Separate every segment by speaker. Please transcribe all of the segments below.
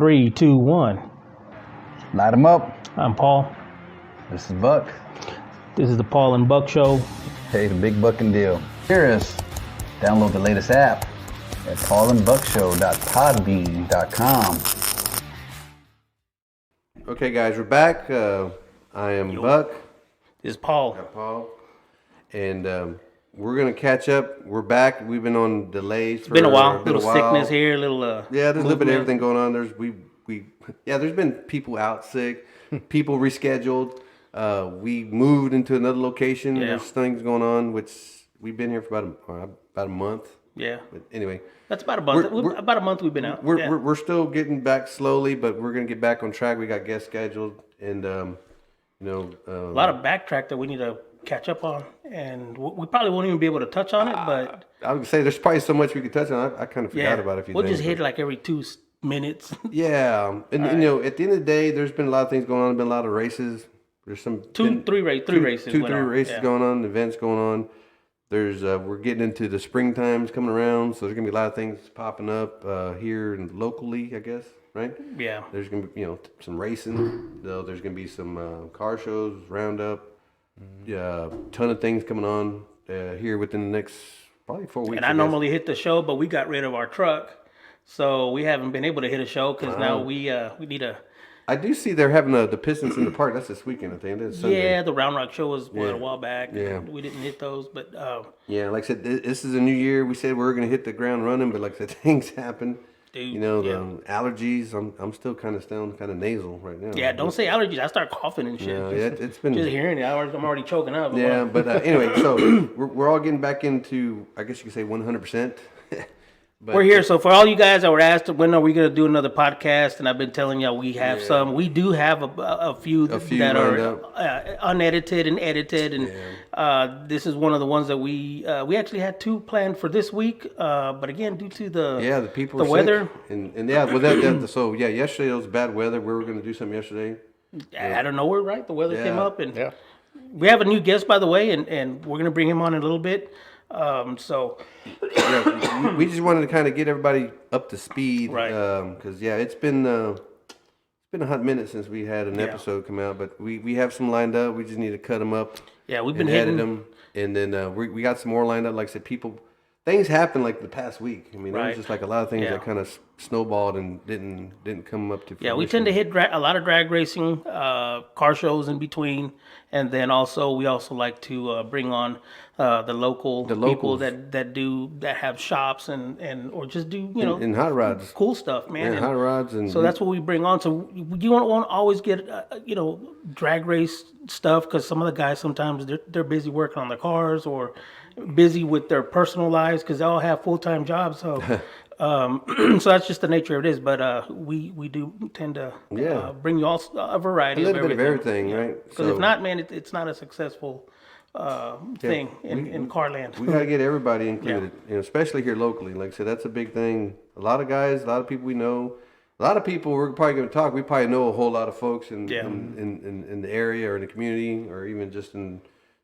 Speaker 1: 3, 2, 1.
Speaker 2: Light them up.
Speaker 1: I'm Paul.
Speaker 2: This is Buck.
Speaker 1: This is the Paul and Buck Show.
Speaker 2: Hey, the big bucking deal. Hear us. Download the latest app at paulandbuckshow.podbean.com.
Speaker 3: Okay, guys, we're back. I am Buck.
Speaker 1: This is Paul.
Speaker 3: Paul. And we're going to catch up. We're back. We've been on delays for
Speaker 1: Been a while. Little sickness here, little
Speaker 3: yeah, there's a little bit of everything going on. There's been people out sick, people rescheduled. We moved into another location.
Speaker 1: Yeah.
Speaker 3: There's things going on, which we've been here for about a month.
Speaker 1: Yeah.
Speaker 3: But anyway,
Speaker 1: that's about a month. About a month we've been out.
Speaker 3: We're still getting back slowly, but we're gonna get back on track. We got guests scheduled, and a
Speaker 1: lot of backtrack that we need to catch up on, and we probably won't even be able to touch on it. But
Speaker 3: I would say there's probably so much we could touch on. I kind of forgot about a few things.
Speaker 1: We'll just hit like every 2 minutes.
Speaker 3: Yeah, and at the end of the day, there's been a lot of things going on. There's been a lot of races. There's some three races going on, events going on. There's we're getting into the springtime's coming around, so there's gonna be a lot of things popping up here and locally, I guess, right?
Speaker 1: Yeah.
Speaker 3: There's gonna be some racing. There's gonna be some car shows, roundup. Ton of things coming on here within the next probably 4 weeks.
Speaker 1: And I normally hit the show, but we got rid of our truck, so we haven't been able to hit a show because now we need a.
Speaker 3: I do see they're having the Pistons in the park. That's this weekend, I think. That's Sunday.
Speaker 1: Yeah, the Round Rock show was a while back.
Speaker 3: Yeah.
Speaker 1: We didn't hit those, but...
Speaker 3: yeah, like I said, this is a new year. We said we were going to hit the ground running, but like I said, things happen.
Speaker 1: Dude,
Speaker 3: the allergies, I'm still kind of nasal right now.
Speaker 1: Yeah, don't say allergies. I start coughing and shit.
Speaker 3: No, it's been...
Speaker 1: Just hearing it, I'm already choking up.
Speaker 3: Yeah, but anyway, so we're all getting back into, I guess you could say 100%. But
Speaker 1: we're here. So for all you guys that were asked, when are we going to do another podcast? And I've been telling y'all we have some. We do have a few that are unedited and edited. And this is one of the ones that we actually had 2 planned for this week. But again, due to the
Speaker 3: people
Speaker 1: the weather.
Speaker 3: So yesterday it was bad weather. We were going to do something yesterday.
Speaker 1: Out of nowhere, right? The weather came up. And we have a new guest, by the way, and we're going to bring him on in a little bit. We
Speaker 3: just wanted to kind of get everybody up to speed,
Speaker 1: right?
Speaker 3: Because it's been a hot minute since we had an episode come out, but we have some lined up. We just need to cut them up.
Speaker 1: Yeah, we've been
Speaker 3: editing them, and then we got some more lined up. Like I said, things happened like the past week. I mean, there was just like a lot of things that kind of snowballed and didn't come up to fruition.
Speaker 1: Yeah, we tend to hit a lot of drag racing, car shows in between, and then we also like to bring on the local people that have shops and or just do
Speaker 3: and hot rods,
Speaker 1: cool stuff, man.
Speaker 3: And hot rods, and
Speaker 1: so that's what we bring on. So you don't want to always get drag race stuff because some of the guys sometimes they're busy working on their cars or busy with their personal lives because they all have full-time jobs. So so that's just the nature of it is. But we do tend to bring you all a variety
Speaker 3: bit of everything, right?
Speaker 1: Because if not, man, it's not a successful thing in car land.
Speaker 3: We got to get everybody included, especially here locally. Like I said, that's a big thing. A lot of guys, a lot of people we know, a lot of people we're probably going to talk. We probably know a whole lot of folks in the area or in the community or even just in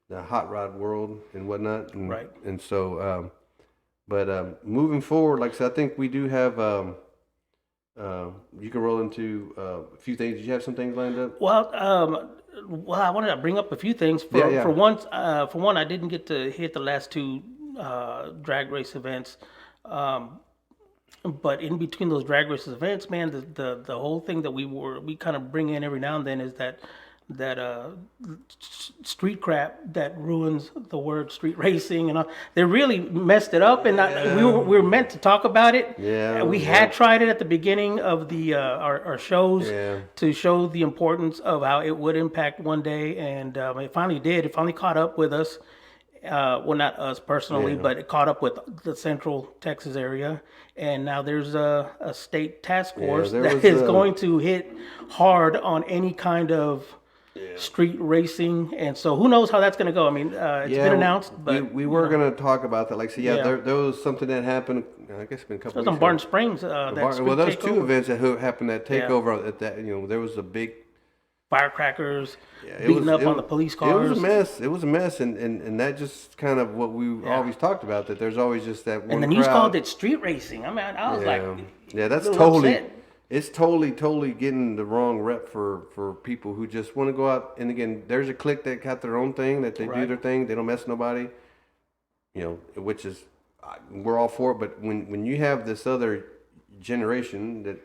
Speaker 3: the hot rod world and whatnot. And,
Speaker 1: right.
Speaker 3: And so, moving forward, like I said, I think we do have. You can roll into a few things. Did you have some things lined up?
Speaker 1: Well, I wanted to bring up a few things. For one, I didn't get to hit the last 2 drag race events. But in between those drag race events, man, the whole thing that we kind of bring in every now and then is that street crap that ruins the word street racing and all. They really messed it up, and we were meant to talk about it.
Speaker 3: Yeah,
Speaker 1: we had tried it at the beginning of the our shows to show the importance of how it would impact one day, and it finally did. It finally caught up with us. Well, not us personally, but it caught up with the Central Texas area, and now there's a state task force that is going to hit hard on any kind of street racing, and so who knows how that's going to go. I mean, it's been announced, but
Speaker 3: we were going to talk about that. Like, so there was something that happened. I guess it's been a couple.
Speaker 1: It was on Barton Springs. Those
Speaker 3: 2 events that happened that takeover at that. There was a big
Speaker 1: firecrackers, beating up on the police cars.
Speaker 3: It was a mess. It was a mess, and that just kind of what we always talked about. That there's always just that one.
Speaker 1: And the news called it street racing. I mean, I was like,
Speaker 3: that's totally.
Speaker 1: Upset.
Speaker 3: it's totally getting the wrong rep for people who just want to go out. And again, there's a clique that got their own thing, that they do their thing. They don't mess with nobody, which is, we're all for it. But when you have this other generation that,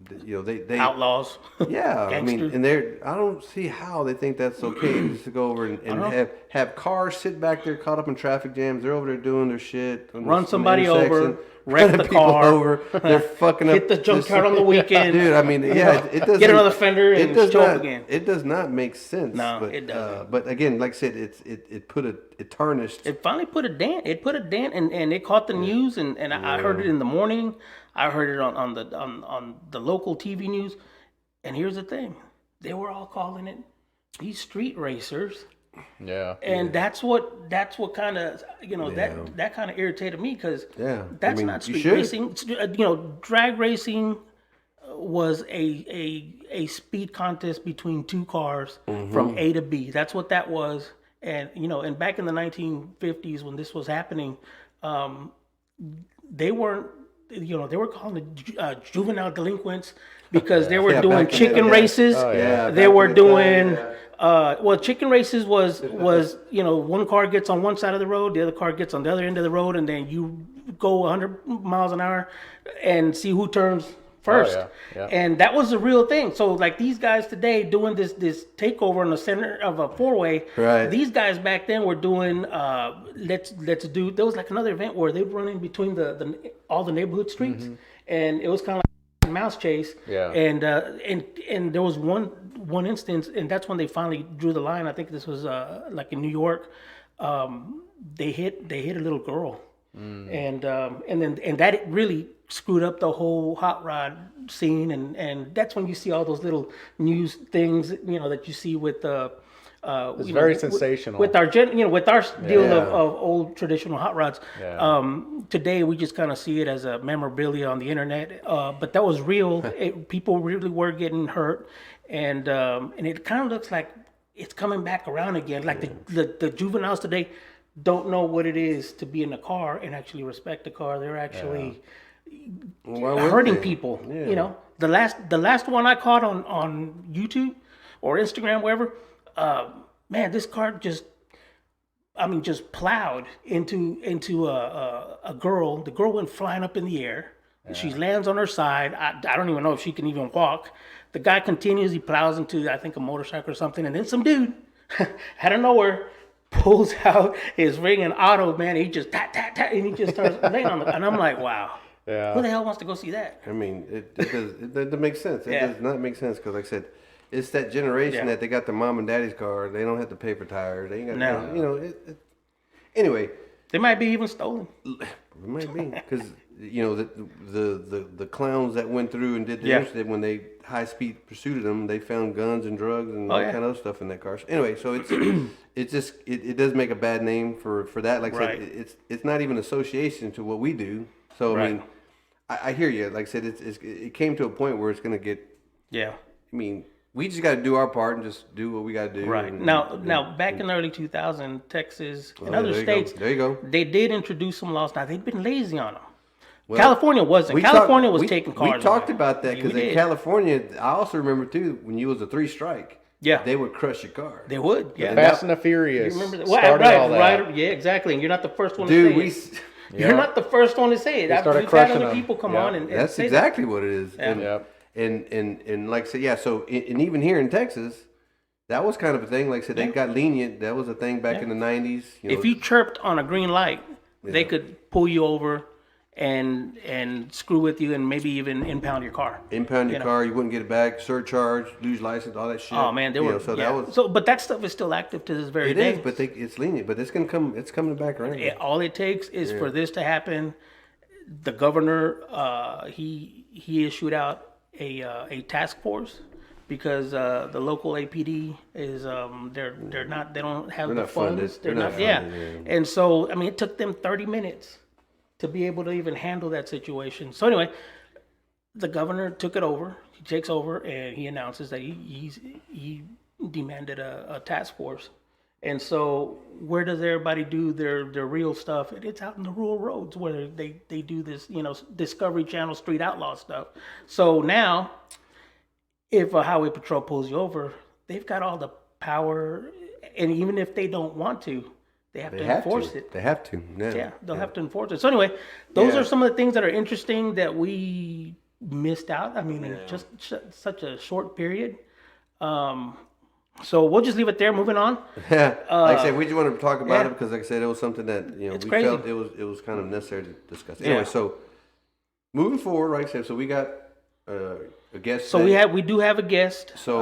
Speaker 3: they
Speaker 1: outlaws.
Speaker 3: Yeah, I mean, and I don't see how they think that's okay just to go over and have cars sit back there caught up in traffic jams. They're over there doing their shit.
Speaker 1: Run somebody over, wreck the car.
Speaker 3: Over. They're fucking up.
Speaker 1: Hit the junkyard on the weekend.
Speaker 3: Dude, I mean, yeah, it doesn't.
Speaker 1: Get another fender and show up again.
Speaker 3: It does not make sense.
Speaker 1: No, it doesn't.
Speaker 3: But again, like I said, it tarnished.
Speaker 1: It finally put a dent. It put a dent, and it caught the news, and I heard it in the morning. I heard it on the local TV news. And here's the thing. They were all calling it these street racers.
Speaker 4: Yeah.
Speaker 1: And that's what kind of, that kind of irritated me, because that's not street racing. Drag racing was a speed contest between two cars from A to B. That's what that was. And, and back in the 1950s when this was happening, they weren't, they were calling it juvenile delinquents, because they were doing chicken races. They were doing, chicken races was one car gets on one side of the road, the other car gets on the other end of the road, and then you go 100 miles an hour and see who turns first. And that was a real thing. So like these guys today doing this takeover in the center of a four-way, these guys back then were doing let's do, there was like another event where they'd run in between all the neighborhood streets, and it was kind of like a mouse chase. And there was one instance, and that's when they finally drew the line. I think this was like in New York. They hit a little girl. And that really screwed up the whole hot rod scene, and that's when you see all those little news things, that you see with
Speaker 4: it's very sensational
Speaker 1: with our with our deal of old traditional hot rods. Today we just kind of see it as a memorabilia on the internet, but that was real. People really were getting hurt, and it kind of looks like it's coming back around again. Like the juveniles today don't know what it is to be in a car and actually respect the car. They're actually hurting people. The last one I caught on YouTube or Instagram, wherever, man, this car just plowed into a girl. The girl went flying up in the air. She lands on her side. I don't even know if she can even walk. The guy continues. He plows into, I think, a motorcycle or something, and then some dude out of nowhere pulls out his ring and auto, man. He just tat, and he just starts laying on it. And I'm like, wow. Who the hell wants to go see that?
Speaker 3: I mean, it doesn't make sense. It does not make sense, because like I said, it's that generation that they got their mom and daddy's car. They don't have to pay for tires. They ain't got anyway.
Speaker 1: They might be even stolen.
Speaker 3: It might be, because the clowns that went through and did the incident, when they high speed pursued them, they found guns and drugs and all kind of other stuff in that car. So anyway, so it does make a bad name for that. Like I said, it's not even association to what we do. So I mean, I hear you. Like I said, it came to a point where it's going to get. I mean, we just got to do our part and just do what we got to do.
Speaker 1: Right. Now, back in the early 2000s, Texas and other states,
Speaker 3: there you go.
Speaker 1: They did introduce some laws. Now, they've been lazy on them. Well, California wasn't. California was taking cars.
Speaker 3: We talked about that, because in California, I also remember too, when you was a 3-strike. They would crush your car.
Speaker 1: They would.
Speaker 4: Fast and the Furious.
Speaker 1: You remember that?
Speaker 4: Right.
Speaker 1: Yeah, exactly. And you're not the first one to say it. You're not the first one to say it. We've had other people come on and
Speaker 3: that's
Speaker 1: say
Speaker 3: exactly
Speaker 1: that.
Speaker 3: What it is. And like I said, so and even here in Texas, that was kind of a thing. Like I said, they got lenient. That was a thing back in the 90s.
Speaker 1: If you chirped on a green light, they could pull you over and screw with you and maybe even impound your car.
Speaker 3: Impound your car, you wouldn't get it back, surcharge, lose license, all that shit.
Speaker 1: Oh man, they were. But that stuff is still active to this very day.
Speaker 3: It is, but it's lenient. But it's coming back around.
Speaker 1: All it takes is for this to happen. The governor, he issued out a task force, because the local APD is they don't have the funds. They're not funded. And so I mean, it took them 30 minutes to be able to even handle that situation. So anyway, the governor took it over. He takes over and he announces that he demanded a task force. And so where does everybody do their real stuff? It's out in the rural roads where they do this, Discovery Channel street outlaw stuff. So now if a highway patrol pulls you over, they've got all the power, and even if they don't want to, they have to enforce it.
Speaker 3: They have to.
Speaker 1: Yeah, they'll have to enforce it. So anyway, those are some of the things that are interesting that we missed out. I mean, in just such a short period. So we'll just leave it there. Moving on.
Speaker 3: Yeah, like I said, we just wanted to talk about it because, like I said, it was something that we
Speaker 1: crazy.
Speaker 3: felt it was kind of necessary to discuss. Anyway, so moving forward, like I said, so we got a guest.
Speaker 1: So we do have a guest.
Speaker 3: So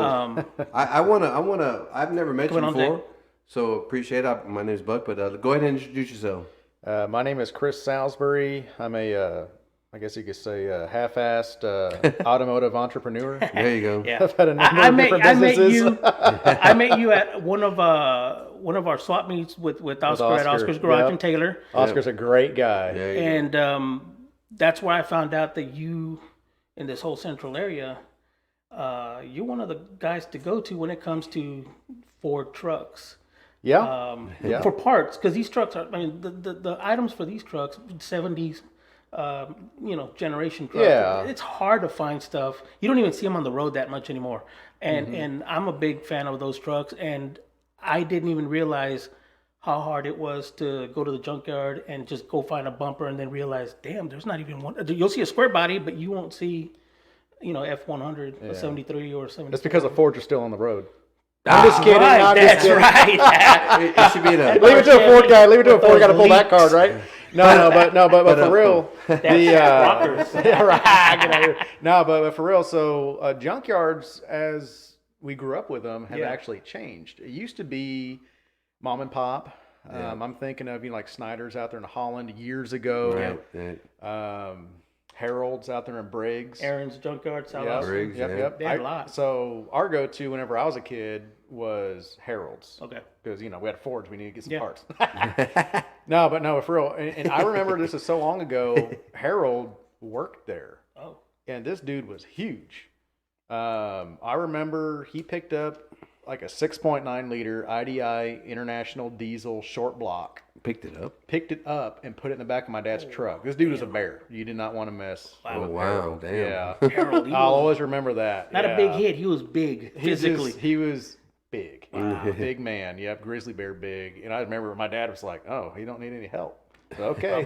Speaker 3: I've never met you before, so appreciate it. My name is Buck, but go ahead and introduce yourself.
Speaker 4: My name is Chris Salsbury. I'm I guess you could say half-assed automotive entrepreneur.
Speaker 3: There you go.
Speaker 1: Yeah.
Speaker 4: I've had a number of different businesses.
Speaker 1: I met you at one of our swap meets with Oscar at Oscar's Garage in Taylor.
Speaker 4: Oscar's a great guy.
Speaker 1: And that's where I found out that you, in this whole central area, you're one of the guys to go to when it comes to Ford trucks. For parts, because these trucks are, I mean, the items for these trucks, 70s, generation trucks.
Speaker 4: Yeah.
Speaker 1: It's hard to find stuff. You don't even see them on the road that much anymore. And I'm a big fan of those trucks, and I didn't even realize how hard it was to go to the junkyard and just go find a bumper and then realize, damn, there's not even one. You'll see a square body, but you won't see, F100, a 73 or 70.
Speaker 4: That's because the Fords are still on the road. I'm just kidding.
Speaker 1: Right,
Speaker 4: That's
Speaker 1: right.
Speaker 3: It should be enough.
Speaker 4: Leave it to a Ford guy. Leave it to a Ford guy to pull that card, right? But for real,
Speaker 1: rockers.
Speaker 4: But for real. So junkyards, as we grew up with them, have actually changed. It used to be mom and pop. I'm thinking of like Snyder's out there in Holland years ago.
Speaker 3: Right.
Speaker 4: Harold's out there in Briggs.
Speaker 1: Aaron's Junkyard, South
Speaker 3: Yep. Briggs,
Speaker 1: Yep. They had a lot.
Speaker 4: So our go-to whenever I was a kid was Harold's.
Speaker 1: Okay.
Speaker 4: Because, we had Fords. We needed to get some parts. No, for real. And I remember this is so long ago, Harold worked there.
Speaker 1: Oh.
Speaker 4: And this dude was huge. I remember he picked up like a 6.9 liter IDI International Diesel short block.
Speaker 3: Picked it up
Speaker 4: and put it in the back of my dad's truck. This dude was a bear. You did not want to mess with
Speaker 3: wow,
Speaker 4: Harold.
Speaker 3: damn.
Speaker 4: Yeah.
Speaker 1: Harold,
Speaker 4: I'll always remember that.
Speaker 1: Not a big hit. He was big physically.
Speaker 4: He was big. Wow. Big man. Yep, grizzly bear big. And I remember my dad was like, oh, he don't need any help. Okay.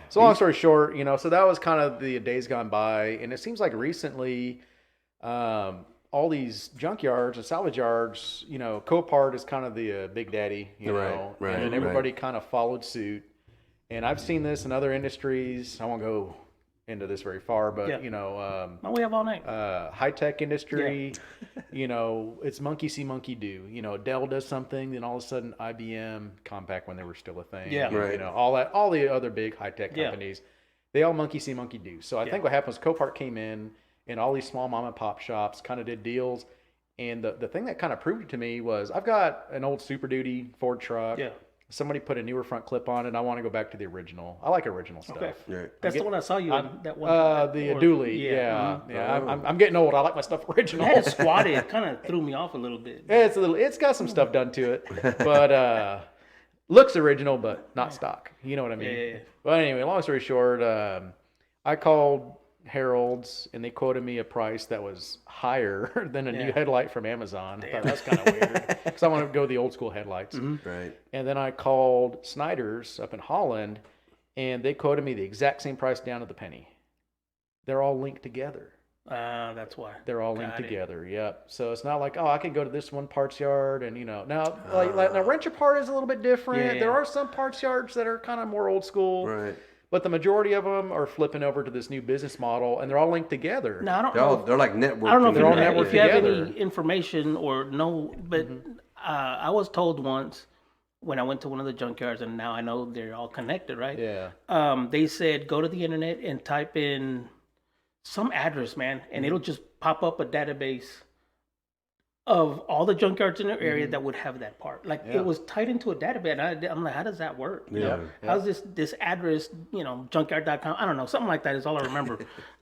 Speaker 4: So long story short, so that was kind of the days gone by. And it seems like recently, all these junkyards and salvage yards, Copart is kind of the big daddy,
Speaker 3: right,
Speaker 4: and everybody kind of followed suit. And I've seen this in other industries. I won't go into this very far, but
Speaker 1: we have all night.
Speaker 4: High-tech industry, it's monkey see, monkey do. Dell does something, then all of a sudden IBM, Compaq when they were still a thing.
Speaker 1: Yeah.
Speaker 3: Right.
Speaker 4: All the other big high-tech companies, they all monkey see, monkey do. So I think what happened was Copart came in, and all these small mom and pop shops kind of did deals. And the thing that kind of proved it to me was I've got an old Super Duty Ford truck. Yeah. Somebody put a newer front clip on it, and I want to go back to the original. I like original stuff.
Speaker 1: Okay.
Speaker 3: Right.
Speaker 1: That's the one I saw you in, that one.
Speaker 4: The Dually. Yeah. I'm getting old. I like my stuff original.
Speaker 1: I had it squatted. It kind of threw me off a little bit.
Speaker 4: It's got some stuff done to it. But looks original, but not stock. You know what I mean?
Speaker 1: Yeah.
Speaker 4: But anyway, long story short, I called Harold's, and they quoted me a price that was higher than a new headlight from Amazon. I thought that's kind of weird because I want to go the old school headlights.
Speaker 3: Mm-hmm. Right.
Speaker 4: And then I called Snyder's up in Holland, and they quoted me the exact same price down to the penny. They're all linked together.
Speaker 1: That's why.
Speaker 4: They're all linked together. Yep. So it's not like, I can go to this one parts yard and now now Rent Your Part is a little bit different. There are some parts yards that are kind of more old school.
Speaker 3: Right.
Speaker 4: But the majority of them are flipping over to this new business model, and they're all linked together.
Speaker 1: Now, I don't know.
Speaker 3: They're like networked.
Speaker 1: I don't know if,
Speaker 4: they're all networked
Speaker 1: if you have
Speaker 4: together.
Speaker 1: any information or know, but I was told once when I went to one of the junkyards, and now I know they're all connected, right?
Speaker 4: Yeah.
Speaker 1: They said go to the internet and type in some address, man, and it'll just pop up a database of all the junkyards in the area that would have that part. Like it was tied into a database. And I'm like, how does that work? You know? How's this address, junkyard.com? I don't know. Something like that is all I remember.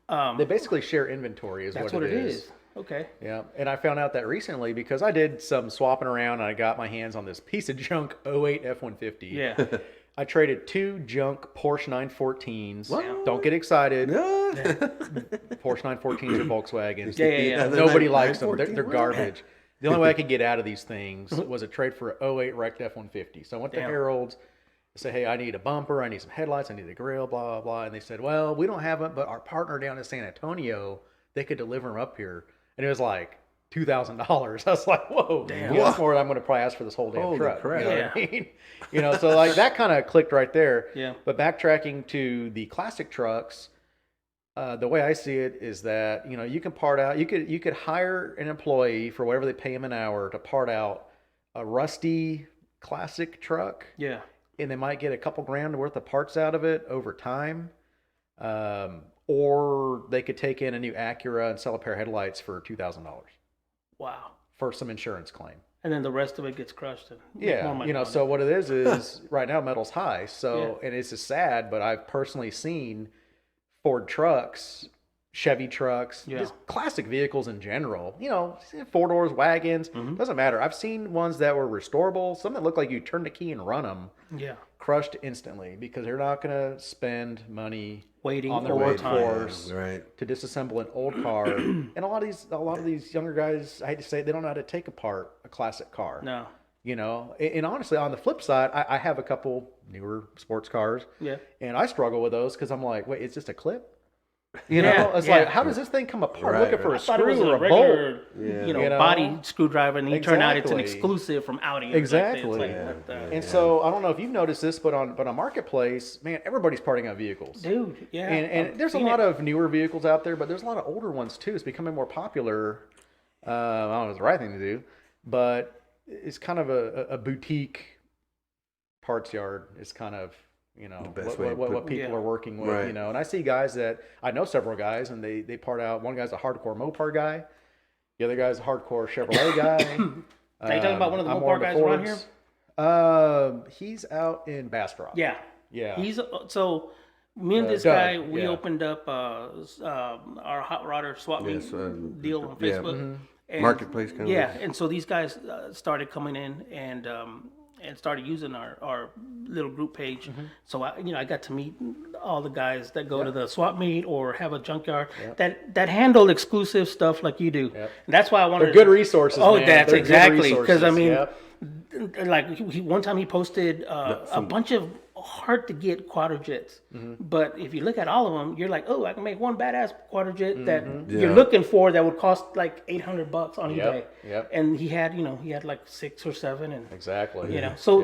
Speaker 4: They basically share inventory is
Speaker 1: that's
Speaker 4: what it
Speaker 1: is. Okay.
Speaker 4: Yeah. And I found out that recently because I did some swapping around and I got my hands on this piece of junk 08 F-150.
Speaker 1: Yeah.
Speaker 4: I traded 2 junk Porsche 914s. What? Don't get excited. Porsche 914s are Volkswagens.
Speaker 1: Yeah.
Speaker 4: Nobody likes them. They're garbage. The only way I could get out of these things was a trade for an '08 wrecked F-150. So I went to Harold's. I said, hey, I need a bumper. I need some headlights. I need a grill, blah, blah, blah. And they said, well, we don't have them, but our partner down in San Antonio, they could deliver them up here. And it was like $2,000. I was like, whoa. Damn. That's more than I'm going to probably ask for this whole damn truck.
Speaker 3: Crap.
Speaker 4: You know what I mean? So like that kind of clicked right there.
Speaker 1: Yeah.
Speaker 4: But backtracking to the classic trucks, the way I see it is that, you can part out, you could hire an employee for whatever they pay him an hour to part out a rusty classic truck.
Speaker 1: Yeah.
Speaker 4: And they might get a couple grand worth of parts out of it over time. Or they could take in a new Acura and sell a pair of headlights for $2,000.
Speaker 1: Wow.
Speaker 4: For some insurance claim.
Speaker 1: And then the rest of it gets crushed. And
Speaker 4: Yeah.
Speaker 1: more money
Speaker 4: So what it is right now metal's high. So, and it's just sad, but I've personally seen Ford trucks, Chevy trucks, just classic vehicles in general, 4-doors, wagons, doesn't matter. I've seen ones that were restorable, some that look like you turn the key and run them, crushed instantly because they're not going to spend money
Speaker 1: waiting
Speaker 4: on their workforce to disassemble an old car. And a lot of these younger guys, I hate to say it, they don't know how to take apart a classic car.
Speaker 1: No.
Speaker 4: And honestly, on the flip side, I have a couple newer sports cars, and I struggle with those because I'm like, wait, it's just a clip? It's like, how does this thing come apart? Looking for a screw or a bolt,
Speaker 1: body screwdriver, and you turn out it's an exclusive from Audi.
Speaker 4: Exactly. And so I don't know if you've noticed this, but on Marketplace, man, everybody's parting out vehicles,
Speaker 1: dude. Yeah.
Speaker 4: And there's a lot of newer vehicles out there, but there's a lot of older ones too. It's becoming more popular. I don't know if it's the right thing to do, but it's kind of a boutique parts yard. It's kind of what people are working with, and I see guys I know several guys, and they part out. One guy's a hardcore Mopar guy, the other guy's a hardcore Chevrolet guy.
Speaker 1: Are you talking about one of the Mopar guys around here?
Speaker 4: He's out in Bass Rock.
Speaker 1: Yeah. He's me and this guy, we opened up our hot rodder swap meet deal on Facebook. And,
Speaker 3: Marketplace kind of.
Speaker 1: And so these guys started coming in and started using our little group page. So I got to meet all the guys that go to the swap meet or have a junkyard that handle exclusive stuff like you do. And that's why I wanted.
Speaker 4: They're good resources.
Speaker 1: Oh,
Speaker 4: man.
Speaker 1: that's
Speaker 4: They're
Speaker 1: exactly, because I mean, like one time he posted a bunch of hard to get quadrojets, but if you look at all of them, you're like, oh, I can make one badass quadrojet that you're looking for that would cost like $800 on eBay. And he had like 6 or 7, and
Speaker 4: exactly.
Speaker 1: So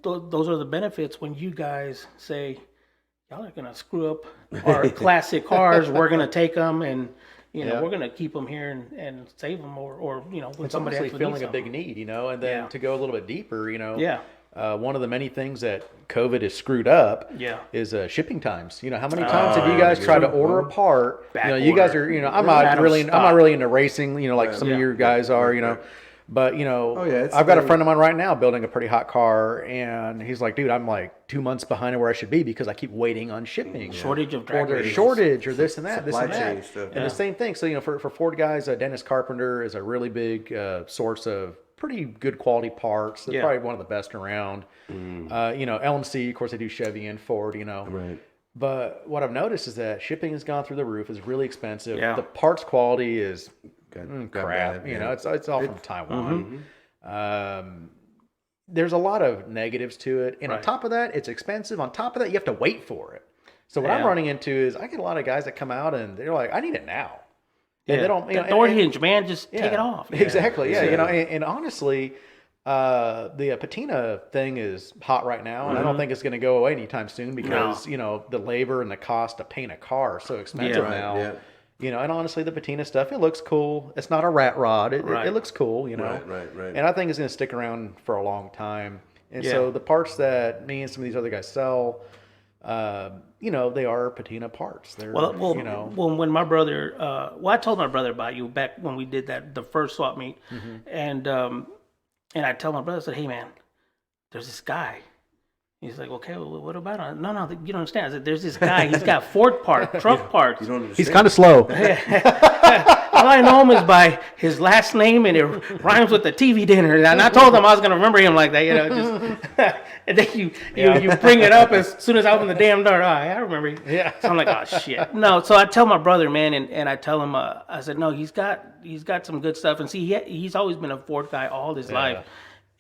Speaker 1: those are the benefits when you guys say, y'all are gonna screw up our classic cars. We're gonna take them and we're gonna keep them here and save them, or when
Speaker 4: it's
Speaker 1: somebody
Speaker 4: actually
Speaker 1: actually
Speaker 4: feeling a big need, and then to go a little bit deeper, one of the many things that COVID has screwed up is shipping times. How many times have you guys tried to order a part? You guys are, I'm not really into racing, like some of your guys are, but I've got a friend of mine right now building a pretty hot car, and he's like, dude, I'm like 2 months behind where I should be because I keep waiting on shipping.
Speaker 1: Shortage of
Speaker 4: drag racing. Shortage or this and that, this and that.
Speaker 3: Stuff.
Speaker 4: And the same thing. So, for Ford guys, Dennis Carpenter is a really big source of pretty good quality parts. They're probably one of the best around. LMC, of course, they do Chevy and Ford,
Speaker 3: Right.
Speaker 4: But what I've noticed is that shipping has gone through the roof. It's really expensive. Yeah. The parts quality is crap. It's all from Taiwan. There's a lot of negatives to it. And on top of that, it's expensive. On top of that, you have to wait for it. So what I'm running into is I get a lot of guys that come out and they're like, I need it now. And they don't,
Speaker 1: the door hinge, man, just take it off.
Speaker 4: Exactly. And honestly, the patina thing is hot right now, and I don't think it's going to go away anytime soon because the labor and the cost to paint a car are so expensive now. And honestly, the patina stuff, it looks cool. It's not a rat rod. It looks cool.
Speaker 3: Right.
Speaker 4: And I think it's going to stick around for a long time. And so the parts that me and some of these other guys sell, they are patina parts. They're,
Speaker 1: when my brother, I told my brother about you back when we did the first swap meet, and I tell my brother, I said, hey man, there's this guy, He's like, okay, well, what about it? No, you don't understand. I said, there's this guy. He's got Ford parts, truck parts.
Speaker 3: You don't understand.
Speaker 4: He's kind of slow.
Speaker 1: All I know him is by his last name, and it rhymes with the TV dinner. And I told him I was going to remember him like that, just and then you bring it up as soon as I open the damn door. Oh, I remember.
Speaker 4: Yeah.
Speaker 1: So I'm like, oh shit. No, so I tell my brother, man, and I tell him, I said, no, he's got some good stuff, and see, he's always been a Ford guy all his life,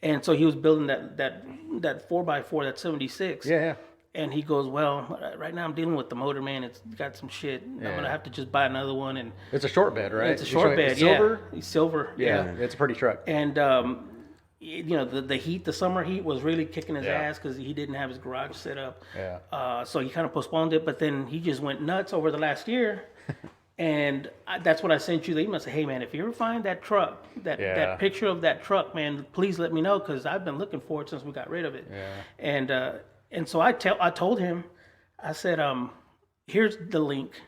Speaker 1: and so he was building that 4x4, that 76.
Speaker 4: Yeah.
Speaker 1: And he goes, well, right now I'm dealing with the motor, man. It's got some shit. I'm going to have to just buy another one. And
Speaker 4: it's a short bed, right?
Speaker 1: It's a short bed,
Speaker 4: silver?
Speaker 1: Yeah. Silver,
Speaker 4: yeah. It's a pretty truck.
Speaker 1: And, the heat, the summer heat was really kicking his ass because he didn't have his garage set up.
Speaker 4: Yeah.
Speaker 1: So he kind of postponed it, but then he just went nuts over the last year. And that's what I sent you the email. I said, hey, man, if you ever find that truck, that picture of that truck, man, please let me know because I've been looking for it since we got rid of it.
Speaker 4: Yeah.
Speaker 1: And so I told him, I said, here's the link.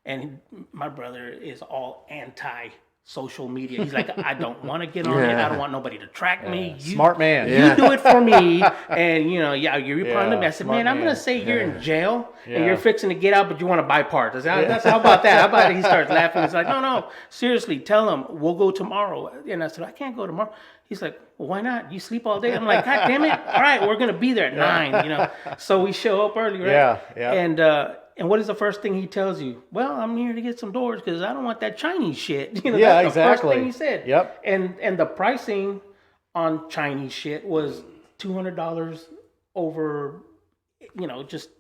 Speaker 1: And my brother is all anti-social media. He's like, I don't want to get on it. I don't want nobody to track me.
Speaker 4: Smart man.
Speaker 1: You do it for me. And, you're part of me. I said, man, I'm going to say you're in jail and you're fixing to get out, but you want to buy parts. I said, how about that? How about it? He starts laughing. He's like, no, seriously, tell him we'll go tomorrow. And I said, I can't go tomorrow. He's like, well, why not? You sleep all day. I'm like, God damn it. All right, we're going to be there at 9, So we show up early, right?
Speaker 4: Yeah.
Speaker 1: And what is the first thing he tells you? Well, I'm here to get some doors because I don't want that Chinese shit.
Speaker 4: Yeah,
Speaker 1: that's the
Speaker 4: exactly.
Speaker 1: first thing he said.
Speaker 4: Yep.
Speaker 1: And the pricing on Chinese shit was $200 over, just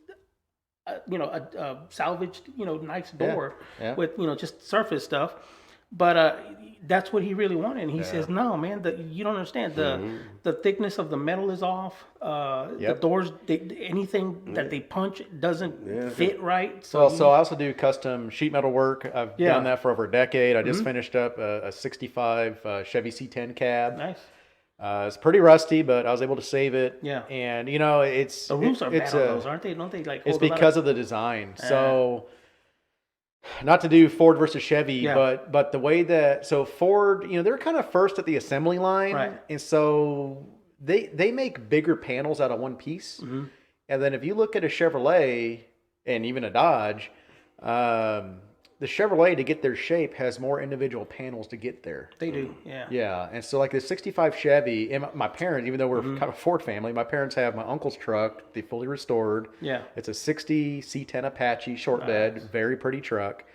Speaker 1: a salvaged, nice door with, just surface stuff. But that's what he really wanted. And he says, no, man, you don't understand. The thickness of the metal is off. The doors, anything that they punch doesn't fit right. So
Speaker 4: I also do custom sheet metal work. I've done that for over a decade. I just finished up a 65 Chevy C10 cab.
Speaker 1: Nice.
Speaker 4: It's pretty rusty, but I was able to save it.
Speaker 1: Yeah.
Speaker 4: And, it's...
Speaker 1: The roofs are bad on those, aren't they? Don't they like...
Speaker 4: It's because of the design. So... Not to do Ford versus Chevy, but the way that Ford, they're kind of first at the assembly line,
Speaker 1: right.
Speaker 4: And so they make bigger panels out of one piece, and then if you look at a Chevrolet and even a Dodge, the Chevrolet to get their shape has more individual panels to get there.
Speaker 1: They do, yeah.
Speaker 4: Yeah, and so like the 65 Chevy, and my parents, even though we're kind of a Ford family, my parents have my uncle's truck, they fully restored.
Speaker 1: Yeah.
Speaker 4: It's a 60 C10 Apache short bed, very pretty truck,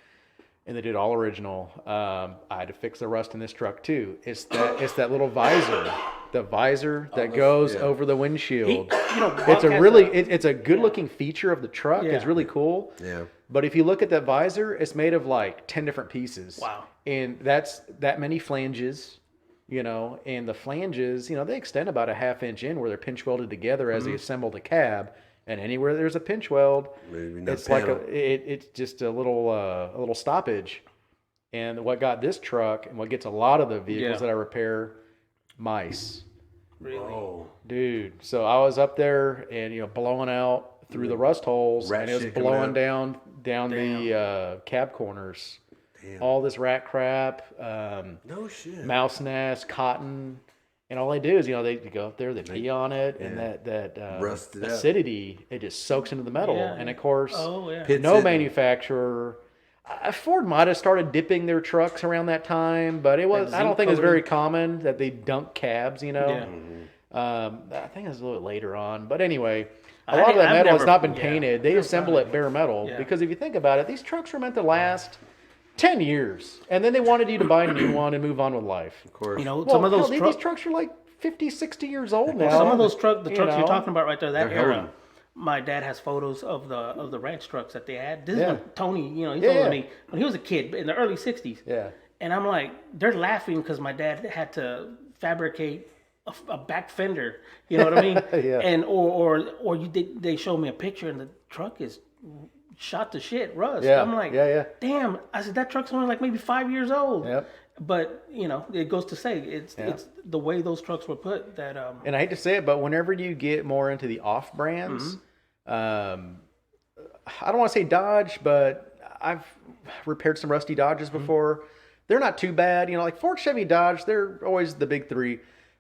Speaker 4: and they did all original. I had to fix the rust in this truck too. It's that little visor, the visor that goes over the windshield. It's a good looking feature of the truck.
Speaker 1: Yeah.
Speaker 4: It's really cool.
Speaker 3: Yeah.
Speaker 4: But if you look at that visor, it's made of like 10 different pieces.
Speaker 1: Wow.
Speaker 4: And that's that many flanges, and the flanges, they extend about a half-inch in where they're pinch welded together as they assemble the cab. And anywhere there's a pinch weld, it's like it's just a little stoppage. And what got this truck and what gets a lot of the vehicles that I repair, mice.
Speaker 1: Really?
Speaker 3: Oh.
Speaker 4: Dude. So I was up there and blowing out through the rust holes, and it was blowing down the cab corners. Damn. All this rat crap,
Speaker 3: no shit,
Speaker 4: mouse nest, cotton, and all they do is they go up there, they pee on it, and that acidity it just soaks into the metal, and of course, no manufacturer. Ford might have started dipping their trucks around that time, but it was I don't think it was very common that they dunk cabs. I think it was a little bit later on, but anyway. A lot of that metal has not been painted. They assemble it bare metal because if you think about it, these trucks were meant to last 10 years. And then they wanted you to buy a new one and move on with life.
Speaker 3: Of course.
Speaker 1: Some of those
Speaker 4: these trucks are like 50, 60 years old now.
Speaker 1: Some of those trucks you're talking about right there, that era, my dad has photos of the ranch trucks that they had. This is when Tony, he told me when he was a kid in the early 60s.
Speaker 4: Yeah.
Speaker 1: And I'm like, they're laughing because my dad had to fabricate a back fender, you know what I mean? And they show me a picture and the truck is shot to shit, rust.
Speaker 4: Yeah.
Speaker 1: I'm like, damn. I said that truck's only like maybe 5 years old.
Speaker 4: Yep.
Speaker 1: But it goes to say it's the way those trucks were put that.
Speaker 4: And I hate to say it, but whenever you get more into the off brands, I don't want to say Dodge, but I've repaired some rusty Dodges before. They're not too bad, like Ford, Chevy, Dodge. They're always the big three.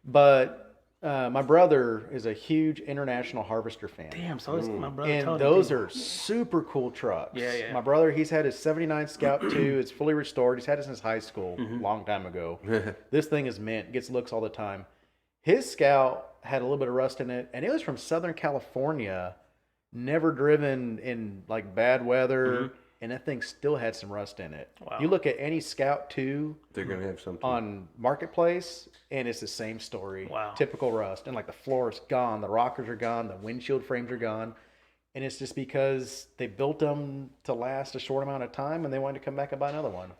Speaker 4: But my brother is a huge International Harvester fan.
Speaker 1: Damn, so is my brother.
Speaker 4: And those are super cool trucks.
Speaker 1: Yeah.
Speaker 4: My brother, he's had his 79 Scout 2. It's fully restored. He's had it since high school, long time ago. This thing is mint. Gets looks all the time. His Scout had a little bit of rust in it, and it was from Southern California, never driven in like bad weather, and that thing still had some rust in it.
Speaker 1: Wow.
Speaker 4: You look at any Scout 2
Speaker 3: They're going to have something.
Speaker 4: on Marketplace, and it's the same story.
Speaker 1: Wow.
Speaker 4: Typical rust. And like the floor is gone, the rockers are gone, the windshield frames are gone. And it's just because they built them to last a short amount of time, and they wanted to come back and buy another one.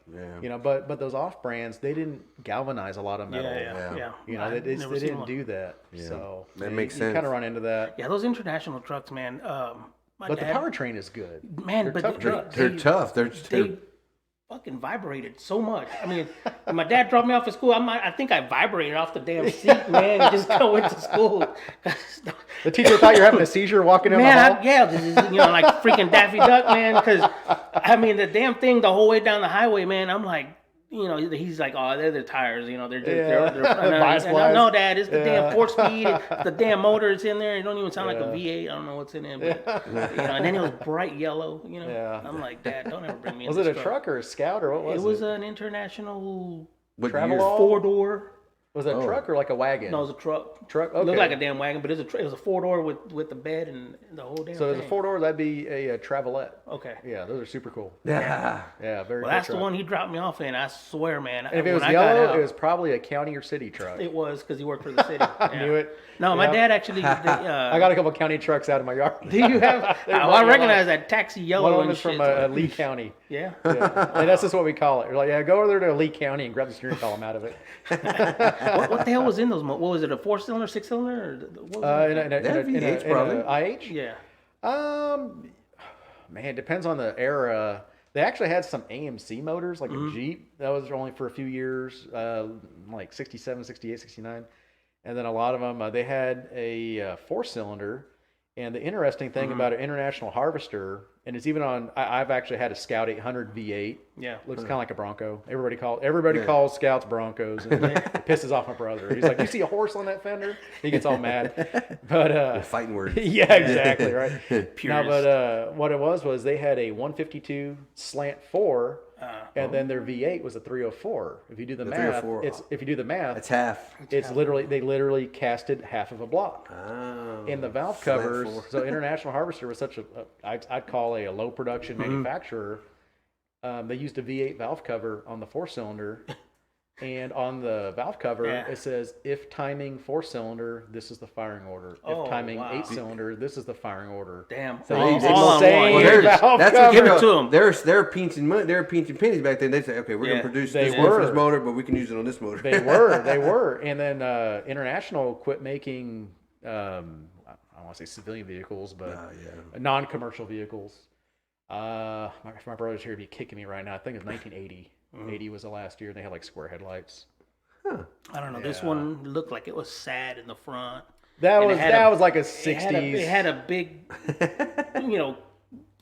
Speaker 3: Yeah.
Speaker 4: But those off brands, they didn't galvanize a lot of metal.
Speaker 1: Yeah.
Speaker 4: They didn't do that.
Speaker 3: Yeah.
Speaker 4: So
Speaker 3: That makes
Speaker 4: you
Speaker 3: sense.
Speaker 4: kind of run into that.
Speaker 1: Yeah, those international trucks, man.
Speaker 4: But the powertrain is good.
Speaker 1: Man,
Speaker 4: They're
Speaker 1: but
Speaker 4: tough trucks.
Speaker 3: They're tough.
Speaker 1: They fucking vibrated so much. I mean, when my dad dropped me off at school, I think I vibrated off the damn seat, man, and just went to school.
Speaker 4: The teacher thought you were having a seizure walking in the hall?
Speaker 1: Like freaking Daffy Duck, man, because, I mean, the damn thing the whole way down the highway, man, I'm like, he's like, oh, they're the tires, they're just, no, Dad, it's the damn 4-speed, the damn motor is in there. It don't even sound like a V8. I don't know what's in it, but, and then it was bright yellow, I'm like, Dad, don't ever bring me in
Speaker 4: Was
Speaker 1: this
Speaker 4: it a
Speaker 1: truck.
Speaker 4: truck or a Scout or what was it?
Speaker 1: It was an international
Speaker 4: Travelall?
Speaker 1: 4-door.
Speaker 4: Was it a truck or like a wagon?
Speaker 1: No, it was a truck.
Speaker 4: Truck?
Speaker 1: It looked
Speaker 4: Okay.
Speaker 1: like a damn wagon, but it was a 4-door with the bed and the whole damn
Speaker 4: So
Speaker 1: thing.
Speaker 4: as a 4-door, that'd be a Travelette.
Speaker 1: Okay.
Speaker 4: Yeah, those are super cool.
Speaker 3: Yeah.
Speaker 4: Yeah, very
Speaker 1: Well,
Speaker 4: cool
Speaker 1: that's
Speaker 4: truck.
Speaker 1: the one he dropped me off in. I swear, man.
Speaker 4: And if it was
Speaker 1: when I got
Speaker 4: yellow,
Speaker 1: out,
Speaker 4: it was probably a county or city truck.
Speaker 1: It was because he worked for the city.
Speaker 4: I knew it.
Speaker 1: No, my
Speaker 4: Yeah.
Speaker 1: dad actually.
Speaker 4: I got a couple county trucks out of my yard.
Speaker 1: Do you have? I recognize that taxi
Speaker 4: One
Speaker 1: yellow
Speaker 4: of them
Speaker 1: and
Speaker 4: is
Speaker 1: shit.
Speaker 4: from Lee County.
Speaker 1: Yeah.
Speaker 4: Yeah. And that's just what we call it. We're like, yeah, go over there to Lee County and grab the steering column out of it.
Speaker 1: What the hell was in those? What was it? A 4-cylinder, 6-cylinder? Or what was it?
Speaker 4: In a
Speaker 3: probably.
Speaker 4: IH?
Speaker 1: Yeah.
Speaker 4: Man, it depends on the era. They actually had some AMC motors, like a Jeep. That was only for a few years, like 67, 68, 69. And then a lot of them, they had a 4-cylinder. And the interesting thing about an International Harvester, and it's even on, I've actually had a Scout 800 V8.
Speaker 1: Yeah.
Speaker 4: Looks kind of like a Bronco. Everybody calls Scouts Broncos, and it pisses off my brother. He's like, "You see a horse on that fender?" He gets all mad. But
Speaker 3: Fighting words.
Speaker 4: yeah, exactly right. No,
Speaker 1: Purist.
Speaker 4: but what it was they had a 152 slant 4, and then their V8 was a 304. If you do the math,
Speaker 3: 304. It's half.
Speaker 4: it's they literally casted half of a block.
Speaker 3: Oh.
Speaker 4: And the valve
Speaker 3: Slant
Speaker 4: covers.
Speaker 3: 4.
Speaker 4: So International Harvester was such I'd call a low production manufacturer. They used a V8 valve cover on the 4-cylinder, and on the valve cover it says, "If timing 4-cylinder, this is the firing order. If timing 8-cylinder, this is the firing order."
Speaker 1: Damn.
Speaker 4: So
Speaker 1: all,
Speaker 4: they use
Speaker 1: all
Speaker 4: the
Speaker 1: on one.
Speaker 4: same
Speaker 3: That's
Speaker 4: valve
Speaker 3: what
Speaker 4: cover.
Speaker 1: Give it to 'em.
Speaker 3: They're pinching money. They're pinching pennies back then. They say, okay, we're gonna produce
Speaker 4: They
Speaker 3: this one for
Speaker 4: were.
Speaker 3: this motor, but we can use it on this motor.
Speaker 4: They were, and then International quit making. I don't want to say civilian vehicles, but non-commercial vehicles. My brother's here to be kicking me right now. I think it's 1980. 80 was the last year. They had like square headlights.
Speaker 1: I don't know. This one looked like it was sad in the front.
Speaker 4: That
Speaker 1: And
Speaker 4: was
Speaker 1: it had
Speaker 4: was like a 60s.
Speaker 1: It had a big,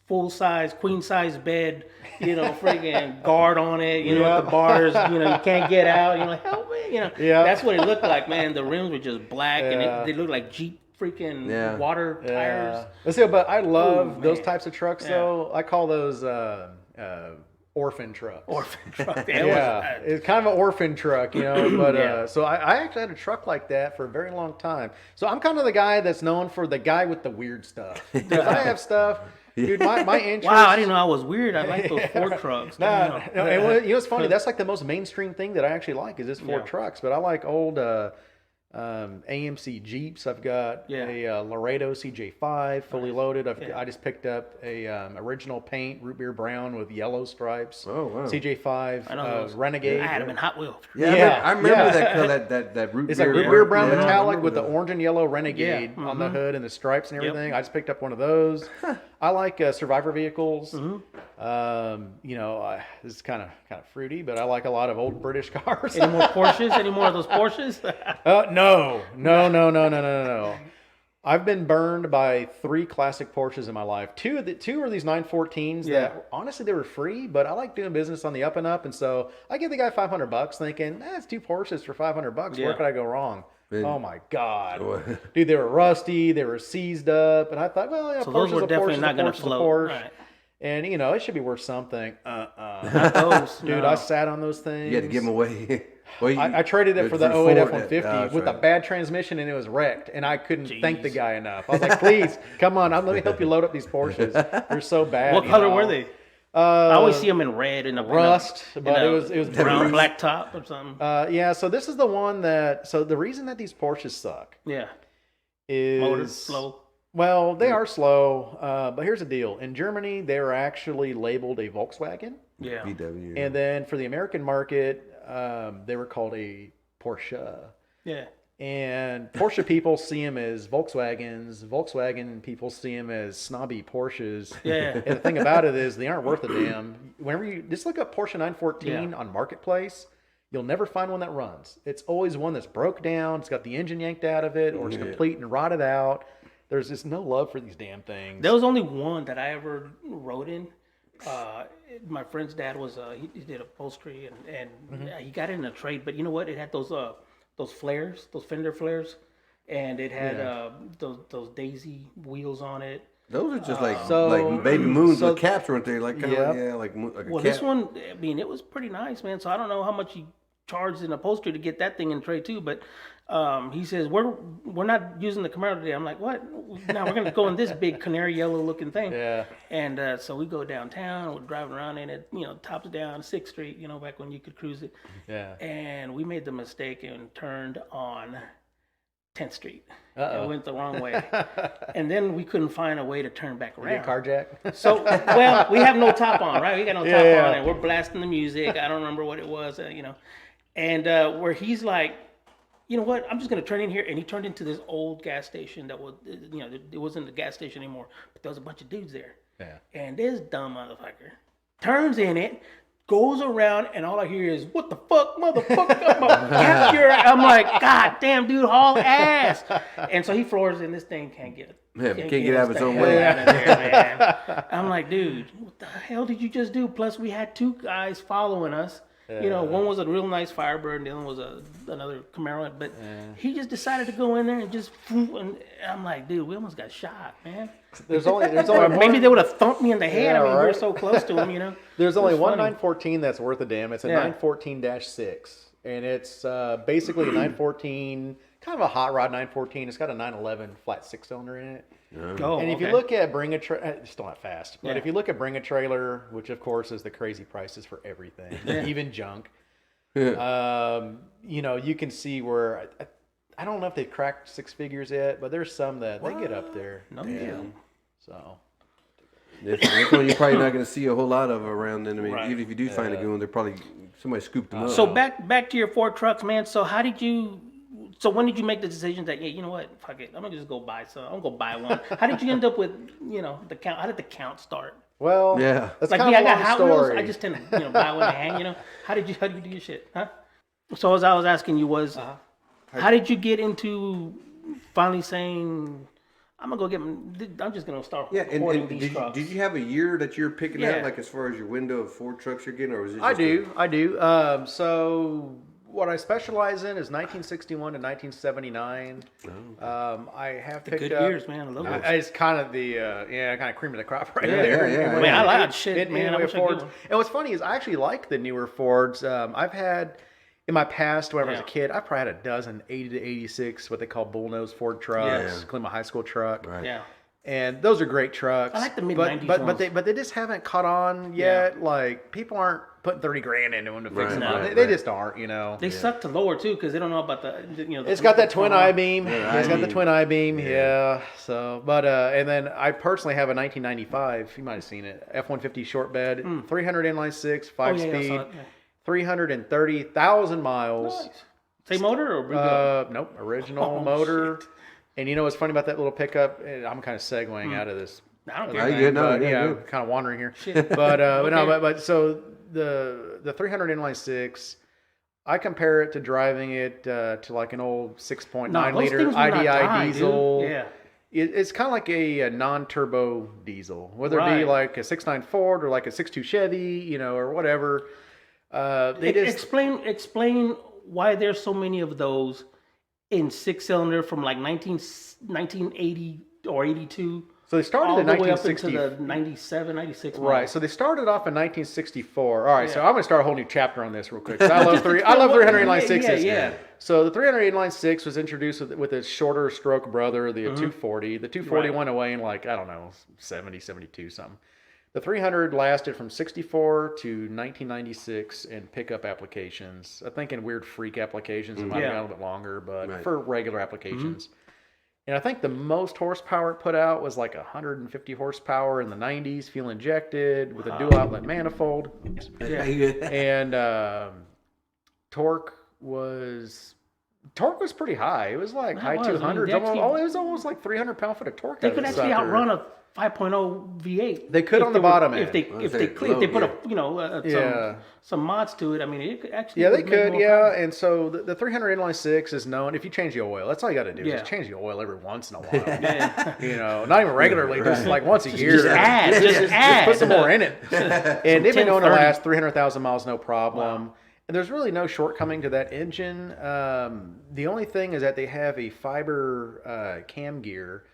Speaker 1: full size, queen size bed. Friggin' guard on it. With the bars. You can't get out. You're like, help me. That's what it looked like, man. The rims were just black, and they looked like Jeep freaking water tires.
Speaker 4: Let's see, but I love those
Speaker 1: man.
Speaker 4: types of trucks. Though I call those orphan trucks.
Speaker 1: Orphan truck.
Speaker 4: Yeah, it's kind of an orphan truck, but so I actually had a truck like that for a very long time. So I'm kind of the guy that's known for the guy with the weird stuff. Because I have stuff, dude, my interest.
Speaker 1: Wow, I didn't know I was weird. I like those Ford trucks.
Speaker 4: No, and it's funny. That's like the most mainstream thing that I actually like is this Ford trucks. But I like old AMC Jeeps. I've got a Laredo CJ5 fully loaded. I just picked up a original paint root beer brown with yellow stripes.
Speaker 3: Oh wow!
Speaker 4: CJ5 Renegade.
Speaker 1: I had them in Hot Wheels.
Speaker 3: I remember that color, that root
Speaker 4: It's
Speaker 3: beer.
Speaker 4: like root beer brown
Speaker 3: Yeah, I
Speaker 4: metallic
Speaker 3: remember
Speaker 4: with the
Speaker 3: that.
Speaker 4: orange and yellow Renegade on the hood and the stripes and everything. I just picked up one of those. I like survivor vehicles. This is kind of fruity, but I like a lot of old British cars.
Speaker 1: Any more Porsches? Any more of those Porsches?
Speaker 4: No. I've been burned by 3 classic Porsches in my life. Two are these 914s that honestly they were free, but I like doing business on the up and up, and so I give the guy $500 thinking, it's 2 Porsches for $500. Where could I go wrong? Oh my God, dude! They were rusty. They were seized up, and I thought, well, yeah,
Speaker 1: So
Speaker 4: Porsche's
Speaker 1: those were
Speaker 4: a
Speaker 1: definitely
Speaker 4: Porsche,
Speaker 1: not going to
Speaker 4: a
Speaker 1: float.
Speaker 4: Porsche,
Speaker 1: Right.
Speaker 4: and it should be worth something.
Speaker 1: Not those,
Speaker 4: Dude,
Speaker 1: no.
Speaker 4: I sat on those things.
Speaker 3: You had to give them away. Well,
Speaker 4: I traded it for the 08 F-150 with
Speaker 3: right.
Speaker 4: a bad transmission, and it was wrecked. And I couldn't thank the guy enough. I was like, please, come on, let me help you load up these Porsches. They're so bad.
Speaker 1: What color were they? I always see them in red and
Speaker 4: rust, but it was
Speaker 1: brown, black top or something.
Speaker 4: Yeah, so this is the one that. So the reason that these Porsches suck.
Speaker 1: Yeah.
Speaker 4: Is
Speaker 1: Motors slow.
Speaker 4: Well, they are slow, but here's the deal. In Germany, they were actually labeled a Volkswagen.
Speaker 1: Yeah.
Speaker 3: VW.
Speaker 4: And then for the American market, they were called a Porsche.
Speaker 1: Yeah.
Speaker 4: And Porsche people see them as Volkswagens. Volkswagen people see them as snobby Porsches.
Speaker 1: Yeah.
Speaker 4: And the thing about it is they aren't worth a damn. Whenever you just look up Porsche 914 on Marketplace, you'll never find one that runs. It's always one that's broke down. It's got the engine yanked out of it, or it's complete and rotted out. There's just no love for these damn things.
Speaker 1: There was only one that I ever rode in. My friend's dad was he did upholstery and he got it in a trade, but you know what? It had those flares, those fender flares, and it had those daisy wheels on it.
Speaker 3: Those are just like baby moons with caps, weren't they? Like kind of like a
Speaker 1: Well,
Speaker 3: cap.
Speaker 1: this one, I mean, it was pretty nice, man. So I don't know how much he charged in upholstery to get that thing in trade too, but he says we're not using the Camaro today. I'm like, what? Now we're gonna go in this big canary yellow looking thing.
Speaker 4: Yeah.
Speaker 1: And so we go downtown. We're driving around in it, tops down 6th Street. Back when you could cruise it.
Speaker 4: Yeah.
Speaker 1: And we made the mistake and turned on 10th Street.
Speaker 4: Uh-oh.
Speaker 1: And went the wrong way. And then we couldn't find a way to turn back around.
Speaker 4: Get carjacked?
Speaker 1: So, well, we have no top on, right? We got no top on, and we're blasting the music. I don't remember what it was, And where he's like, you know what? I'm just gonna turn in here, and he turned into this old gas station that was, it wasn't a gas station anymore, but there was a bunch of dudes there.
Speaker 4: Yeah.
Speaker 1: And this dumb motherfucker turns in it, goes around, and all I hear is, "What the fuck, motherfucker!" Capture! I'm like, God damn, dude, haul ass! And so he floors, and this thing can't get it.
Speaker 3: Can't get out of its own
Speaker 1: Hell
Speaker 3: way.
Speaker 1: out of there, man. I'm like, dude, what the hell did you just do? Plus, we had two guys following us. One was a real nice Firebird, and the other was another Camaro. But he just decided to go in there and just, and I'm like, dude, we almost got shot, man.
Speaker 4: There's only
Speaker 1: maybe they would have thumped me in the head.
Speaker 4: Yeah,
Speaker 1: I mean, we were
Speaker 4: right.
Speaker 1: so close to him,
Speaker 4: There's only one
Speaker 1: funny.
Speaker 4: 914 that's worth a damn. It's a 914-6, and it's basically a 914, kind of a hot rod 914. It's got a 911 flat 6-cylinder in it.
Speaker 1: Oh,
Speaker 4: And if you look at Bring a Trailer, it's still not fast, but if you look at Bring a Trailer, which of course is the crazy prices for everything, even junk, you can see where, I don't know if they've cracked 6 figures yet, but there's some that they get up there.
Speaker 1: No deal.
Speaker 4: So.
Speaker 3: That's one you're probably not going to see a whole lot of around. Then I mean,
Speaker 1: Right.
Speaker 3: even if you do find a good one, they're probably somebody scooped them up.
Speaker 1: So back to your Ford trucks, man. So how did you? So when did you make the decision that you know what, fuck it, I'm gonna just go buy some. I'm gonna go buy one. How did you end up with the count? How did the count start?
Speaker 4: Well,
Speaker 3: Yeah.
Speaker 4: that's
Speaker 1: Like
Speaker 4: kind
Speaker 1: I
Speaker 4: of a
Speaker 1: got
Speaker 4: long
Speaker 1: Hot Wheels.
Speaker 4: story.
Speaker 1: I just tend to buy one and hang. How did you do your shit? Huh? So as I was asking you was, how did you get into finally saying, I'm gonna go I'm just gonna start recording
Speaker 3: and
Speaker 1: these trucks.
Speaker 3: did you have a year that you're picking
Speaker 1: Yeah.
Speaker 3: out, like as far as your window of Ford trucks you're getting, or was it? Just
Speaker 4: I do. So what I specialize in is 1961 to 1979. I have picked
Speaker 1: good
Speaker 4: up.
Speaker 1: years, man. I love those.
Speaker 4: It's kind of the kind of cream of the crop right
Speaker 3: Yeah,
Speaker 4: there.
Speaker 3: yeah, yeah.
Speaker 1: Man, I like shit, man. I wish I could
Speaker 4: Fords.
Speaker 1: get one.
Speaker 4: And what's funny is I actually like the newer Fords. I've had in my past, when I was a kid, I probably had a dozen 80 to 86 what they call bullnose Ford trucks, including my high school truck.
Speaker 3: Right.
Speaker 1: Yeah.
Speaker 4: And those are great trucks.
Speaker 1: I like the mid
Speaker 4: but
Speaker 1: 90s
Speaker 4: but
Speaker 1: ones.
Speaker 4: but they just haven't caught on yet. Like people aren't putting 30 grand into them to fix
Speaker 3: Right,
Speaker 4: them up.
Speaker 3: right,
Speaker 4: They
Speaker 3: right.
Speaker 4: just aren't,
Speaker 1: They suck to lower too because they don't know about the
Speaker 4: It's got that twin I-beam.
Speaker 3: Yeah,
Speaker 4: It's got the
Speaker 3: I-beam.
Speaker 4: twin I-beam. Yeah. So, but and then I personally have a 1995. You might have seen it. F-150 short bed, 300 inline six, 5-speed,
Speaker 1: I saw it, yeah.
Speaker 4: 330,000 miles.
Speaker 1: Nice. Same motor or rebuilt?
Speaker 4: Nope, original
Speaker 1: Oh,
Speaker 4: motor.
Speaker 1: shit.
Speaker 4: And you know what's funny about that little pickup? I'm kind of segueing out of this.
Speaker 1: I don't
Speaker 3: Yeah,
Speaker 1: care.
Speaker 3: you know,
Speaker 4: But,
Speaker 3: yeah,
Speaker 4: I'm
Speaker 3: good.
Speaker 4: kind of wandering here.
Speaker 1: Shit.
Speaker 4: But no,
Speaker 1: Okay.
Speaker 4: but so the 300 inline six, I compare it to driving it to like an old 6.9
Speaker 1: No, those
Speaker 4: liter
Speaker 1: things will not
Speaker 4: IDI
Speaker 1: die, dude.
Speaker 4: diesel.
Speaker 1: Yeah.
Speaker 4: It's kind of like a non-turbo diesel, whether it be
Speaker 1: Right.
Speaker 4: like a 6.9 Ford or like a 6.2 Chevy, or whatever. They just
Speaker 1: Explain why there's so many of those in 6-cylinder from like 1980 or 82.
Speaker 4: So they started
Speaker 1: all
Speaker 4: in
Speaker 1: the way up
Speaker 4: 1960.
Speaker 1: into the 97, 96
Speaker 4: Right.
Speaker 1: model.
Speaker 4: So they started off in 1964. All right. So I'm going to start a whole new chapter on this real quick. I love 300 inline sixes.
Speaker 1: Yeah.
Speaker 4: So the 300 inline six was introduced with its shorter stroke brother, the 240. The 240 went away in like, I don't know, 70, 72 something. The 300 lasted from 64 to 1996 in pickup applications. I think in weird freak applications it might have been a little bit longer, but for regular applications. And I think the most horsepower it put out was like 150 horsepower in the 90s, fuel injected with a dual outlet manifold. And torque was pretty high. It was like high 200s. It was almost like 300 pound-foot of torque.
Speaker 1: They could actually outrun a 5.0 V8.
Speaker 4: They could on the bottom
Speaker 1: end. If they put some mods to it, I mean, it could actually.
Speaker 4: Yeah, they could. Yeah, and so the 300 inline six is known. If you change the oil, that's all you got to do. Just change the oil every once in a while. Not even regularly, just like once a year.
Speaker 1: Just add.
Speaker 4: Just put some more in it. And they've been known to last 300,000 miles, no problem. Wow. And there's really no shortcoming to that engine. The only thing is that they have a fiber cam gear.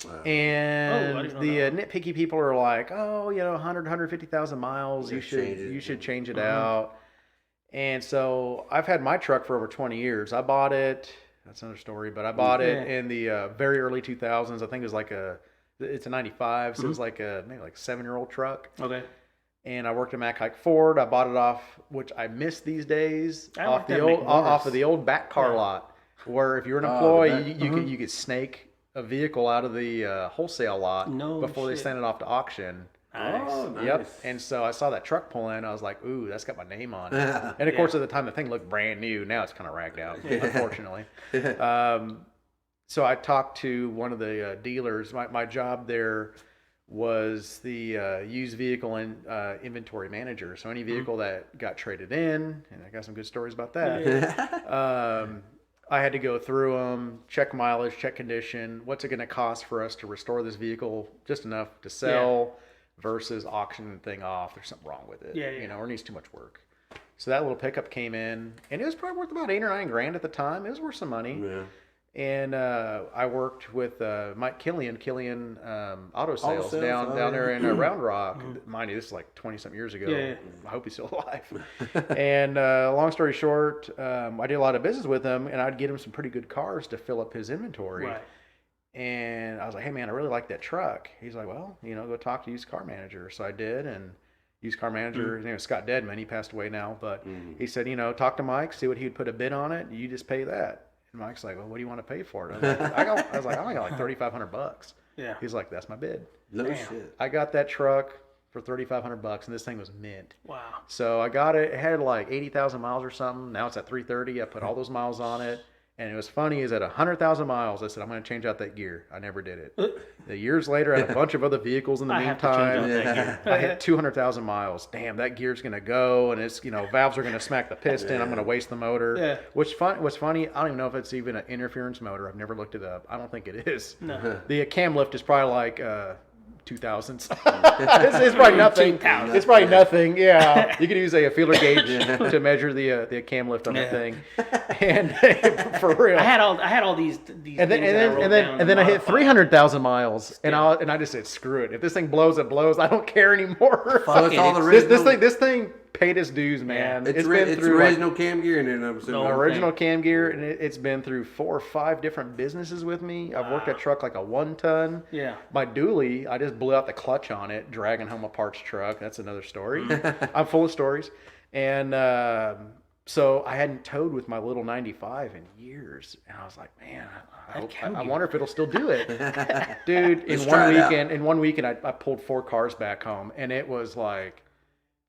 Speaker 4: Wow. And the nitpicky people are like, 100, 150,000 miles, you should change it out. And so I've had my truck for over 20 years. I bought it. That's another story, but I bought it in the very early 2000s. I think it was it's a 95, so it was like maybe like 7-year-old truck.
Speaker 1: Okay.
Speaker 4: And I worked at Mack Hike Ford. I bought it off, which I miss these days, off of the old back car lot, where if you're an employee, you could snake a vehicle out of the wholesale lot before they send it off to auction.
Speaker 1: Nice.
Speaker 3: Oh, nice.
Speaker 4: Yep. And so I saw that truck pull in. I was like, ooh, that's got my name on it. And of course, at the time, the thing looked brand new. Now it's kind of ragged out, unfortunately. So I talked to one of the dealers. My job there was the used vehicle inventory manager. So any vehicle that got traded in, and I got some good stories about that. I had to go through them, check mileage, check condition. What's it going to cost for us to restore this vehicle just enough to sell versus auction the thing off? There's something wrong with it, or it needs too much work. So that little pickup came in, and it was probably worth about $8 or $9 grand at the time. It was worth some money. Yeah. And I worked with Mike Killian Auto Sales down there in Round Rock. Mind you, this is like 20-something years ago. Yeah. I hope he's still alive. And long story short, I did a lot of business with him, and I'd get him some pretty good cars to fill up his inventory. Right. And I was like, hey, man, I really like that truck. He's like, well, go talk to used car manager. So I did, and used car manager, his name was Scott Deadman. He passed away now. But he said, talk to Mike, see what he'd put a bid on it. You just pay that. And Mike's like, well, what do you want to pay for it? I was like, I only got like $3,500. Yeah. He's like, that's my bid.
Speaker 3: No shit.
Speaker 4: I got that truck for $3,500, and this thing was mint.
Speaker 1: Wow.
Speaker 4: So I got it. It had like 80,000 miles or something. Now it's at 330. I put all those miles on it. And it was funny is at 100,000 miles, I said, I'm going to change out that gear. I never did it. Years later, I had a bunch of other vehicles in the meantime. I hit 200,000 miles. Damn, that gear's going to go, and it's, valves are going to smack the piston. I'm going to waste the motor. Yeah. What's funny, I don't even know if it's even an interference motor. I've never looked it up. I don't think it is. No. The cam lift is probably like 2000s. It's probably nothing. It's probably nothing. Yeah, you could use a feeler gauge to measure the cam lift on that thing. And for real,
Speaker 1: I had all these
Speaker 4: and then I hit 300,000 miles, and I just said, screw it. If this thing blows, it blows. I don't care anymore.
Speaker 3: So it's all the original.
Speaker 4: This thing paid its dues, man.
Speaker 3: It's original cam gear, and then
Speaker 4: original cam gear, and it's been through 4 or 5 different businesses with me. I've worked that truck like a 1-ton. Yeah. My dually, I just blew out the clutch on it, dragging home a parts truck. That's another story. I'm full of stories, and so I hadn't towed with my little 95 in years, and I was like, man, I wonder if it'll still do it, dude. In one weekend, I pulled 4 cars back home, and it was like.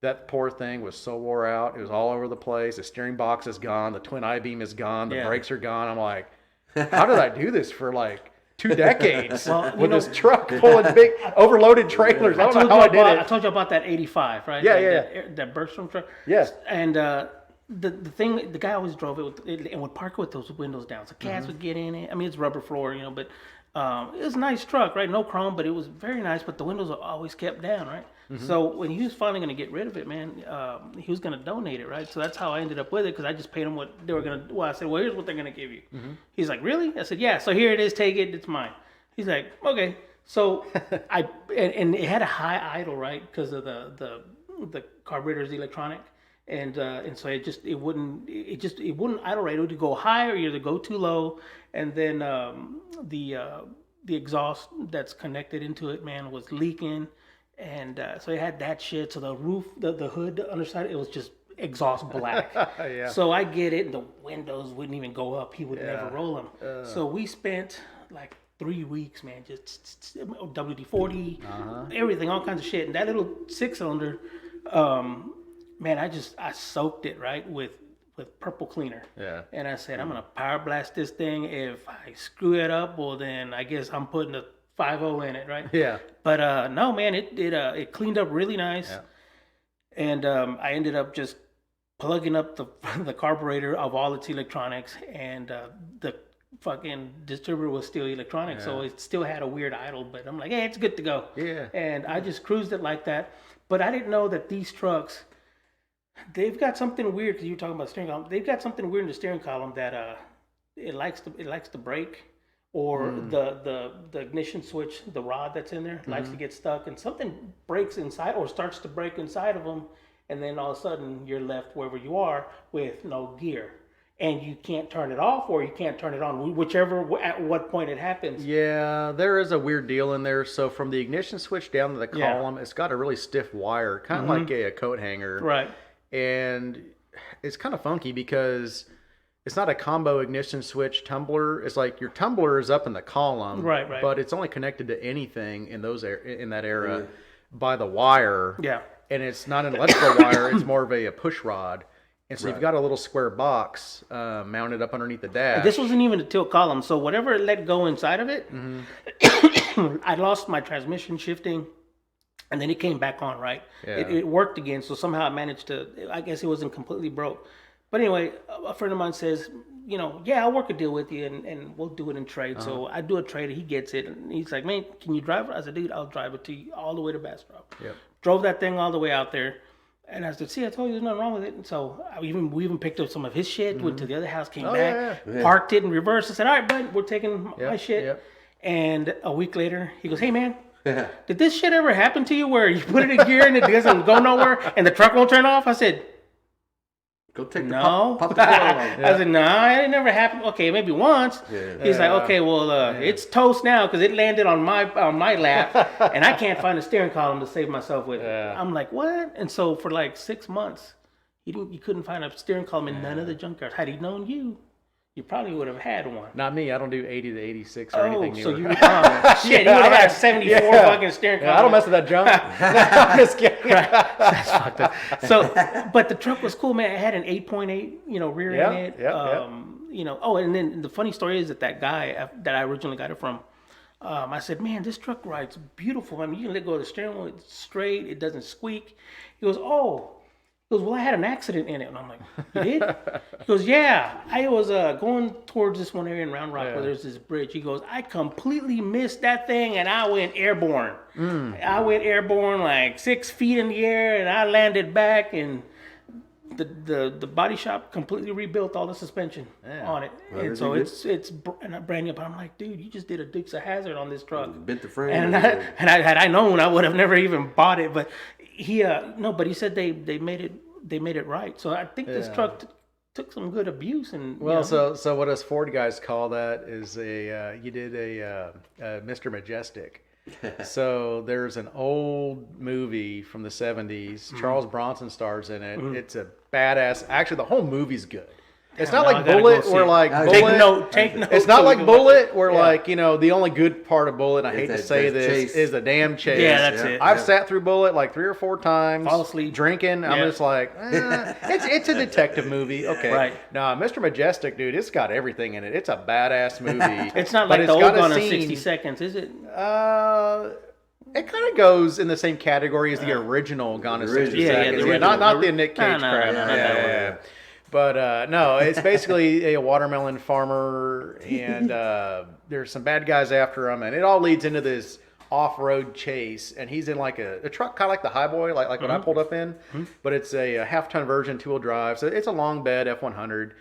Speaker 4: That poor thing was so wore out. It was all over the place. The steering box is gone. The twin I-beam is gone. The brakes are gone. I'm like, how did I do this for like 2 decades with this truck pulling big overloaded trailers? I don't know how I did it.
Speaker 1: I told you about that 85, right? That Bergstrom truck.
Speaker 4: Yes.
Speaker 1: And the thing, the guy always drove it and would park it with those windows down. So cats would get in it. I mean, it's rubber floor, but it was a nice truck, right? No chrome, but it was very nice. But the windows are always kept down, right? So when he was finally going to get rid of it, man, he was going to donate it, right? So that's how I ended up with it because I just paid him what they were going to. Well, I said, well, here's what they're going to give you. He's like, really? I said, yeah. So here it is. Take it. It's mine. He's like, okay. So and it had a high idle, right? Because of the carburetor's electronic. And so it wouldn't idle right. It would go high or either go too low, and then the exhaust that's connected into it, man, was leaking, and so it had that shit. So the roof, the hood, the underside, it was just exhaust black. So I get it, and the windows wouldn't even go up. He would never roll them. So we spent like 3 weeks, man, just WD-40, everything, all kinds of shit, and that little 6-cylinder. Man, I soaked it right with purple cleaner. Yeah. And I said, I'm gonna power blast this thing. If I screw it up, well then I guess I'm putting a 5.0 in it, right? Yeah. But no, man, it cleaned up really nice. Yeah. And I ended up just plugging up the carburetor of all its electronics, and the fucking distributor was still electronic, so it still had a weird idle. But I'm like, hey, it's good to go. Yeah. And I just cruised it like that. But I didn't know that these trucks, they've got something weird, because you were talking about steering column. They've got something weird in the steering column that it likes to break, or the ignition switch, the rod that's in there, likes to get stuck, and something breaks inside or starts to break inside of them, and then all of a sudden you're left wherever you are with no gear, and you can't turn it off or you can't turn it on, whichever at what point it happens.
Speaker 4: Yeah, there is a weird deal in there. So from the ignition switch down to the column, it's got a really stiff wire, kind of like a coat hanger, right? And it's kind of funky because it's not a combo ignition switch tumbler. It's like your tumbler is up in the column, right. But it's only connected to anything in that era by the wire. Yeah. And it's not an electrical wire. It's more of a push rod. And so you've got a little square box mounted up underneath the dash.
Speaker 1: And this wasn't even a tilt column. So whatever it let go inside of it, I lost my transmission shifting. And then it came back on, right? Yeah. It worked again, so somehow I managed to, I guess it wasn't completely broke. But anyway, a friend of mine says, I'll work a deal with you, and we'll do it in trade. So I do a trade, he gets it, and he's like, man, can you drive it? I said, dude, I'll drive it to you all the way to Bastrop. Yep. Drove that thing all the way out there. And I said, see, I told you there's nothing wrong with it. And so we even picked up some of his shit, went to the other house, came back, parked it in reverse. I said, all right, bud, we're taking my shit. Yep. And a week later, he goes, hey, man, did this shit ever happen to you where you put it in gear and it doesn't go nowhere and the truck won't turn off? I said,
Speaker 3: go take the
Speaker 1: no.
Speaker 3: pop the pillow off.
Speaker 1: I said, no, it never happened. Okay, maybe once. Yeah. He's like, okay, well, it's toast now because it landed on my lap and I can't find a steering column to save myself with. I'm like, what? And so for like 6 months, you couldn't find a steering column in none of the junkyards. Had he known you probably would have had one.
Speaker 4: Not me. I don't do 80 to 86 or anything newer.
Speaker 1: So you shit, you would have had a 74 fucking steering column.
Speaker 4: I don't mess with that junk. I'm just kidding.
Speaker 1: That's fucked up. So, but the truck was cool, man. It had an 8.8, rear in it. And then the funny story is that guy that I originally got it from, I said, man, this truck rides beautiful. I mean, you can let go of the steering wheel, it's straight, it doesn't squeak. He goes, He goes, well, I had an accident in it. And I'm like, you did? He goes, yeah. I was going towards this one area in Round Rock where there's this bridge. He goes, I completely missed that thing and I went airborne. I went airborne like 6 feet in the air and I landed back, and the body shop completely rebuilt all the suspension on it. Well, and so it's brand new. But I'm like, dude, you just did a Dukes of Hazzard on this truck.
Speaker 3: Bent the frame.
Speaker 1: And had I known, I would have never even bought it. But he said they made it right. So I think this truck took some good abuse. And
Speaker 4: so what us Ford guys call that is you did a Mr. Majestic. So there's an old movie from the 70s. Charles Bronson stars in it. It's a badass. Actually, the whole movie's good. It's not like Bullet, where like Bullet.
Speaker 1: Take note.
Speaker 4: It's not like Bullet, where like the only good part of Bullet. I hate to say this, is the damn chase.
Speaker 1: Yeah, that's it.
Speaker 4: I've sat through Bullet like 3 or 4 times.
Speaker 1: Fall asleep
Speaker 4: drinking. I'm just like, it's a detective movie. Okay, right. Nah, Mr. Majestic, dude, it's got everything in it. It's a badass movie.
Speaker 1: It's not like the old Gone in 60 Seconds, is it?
Speaker 4: It kind of goes in the same category as the original Gone in 60 Seconds. Not the Nick Cage crap. Yeah. But no, it's basically a watermelon farmer, and there's some bad guys after him, and it all leads into this off-road chase, and he's in like a truck, kind of like the Highboy, like what I pulled up in, but it's a half-ton version, 2-wheel drive. So it's a long bed F100.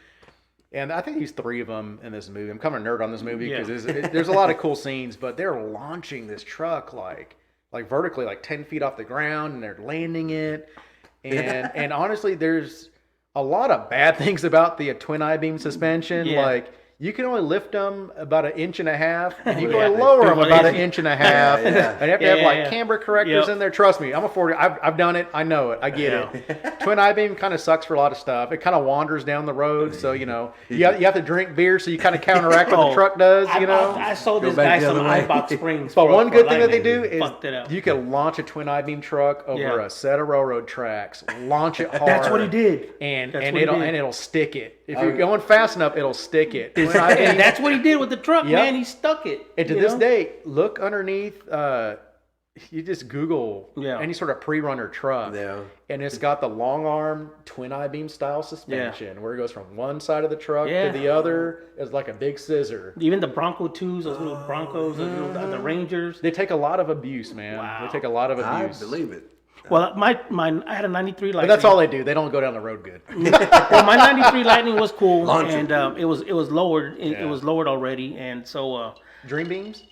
Speaker 4: And I think he's 3 of them in this movie. I'm kind of a nerd on this movie because there's a lot of cool scenes, but they're launching this truck like vertically, like 10 feet off the ground, and they're landing it. And honestly, there's a lot of bad things about the twin I-beam suspension.
Speaker 1: Yeah.
Speaker 4: Like, you can only lift them about 1.5 inches, and you can only lower them about 1.5 inches. And you have to have like camber correctors in there. Trust me, I'm a 40. I've done it. I know it. I get it. Twin I-beam kind of sucks for a lot of stuff. It kind of wanders down the road, so you have to drink beer, so you kind of counteract what the truck does.
Speaker 1: I sold this guy some iBox springs.
Speaker 4: But one good thing that they do is
Speaker 1: you
Speaker 4: you can launch a twin I-beam truck over a set of railroad tracks. Launch it hard.
Speaker 1: That's what he did,
Speaker 4: and it'll stick it. If you're going fast enough, it'll stick it.
Speaker 1: And that's what he did with the truck, man. He stuck it.
Speaker 4: And to this day, look underneath. You just Google any sort of pre-runner truck, and it's got the long arm twin I-beam style suspension, where it goes from one side of the truck to the other. It's like a big scissor.
Speaker 1: Even the Bronco 2s, those little Broncos, the Rangers.
Speaker 4: They take a lot of abuse, man. Wow. They take a lot of abuse.
Speaker 3: I believe it.
Speaker 1: Well, I had a 93 Lightning.
Speaker 4: But that's all they do. They don't go down the road good.
Speaker 1: Well, my 93 Lightning was cool, and it was lowered. It was lowered already, and so.
Speaker 4: Dream beams?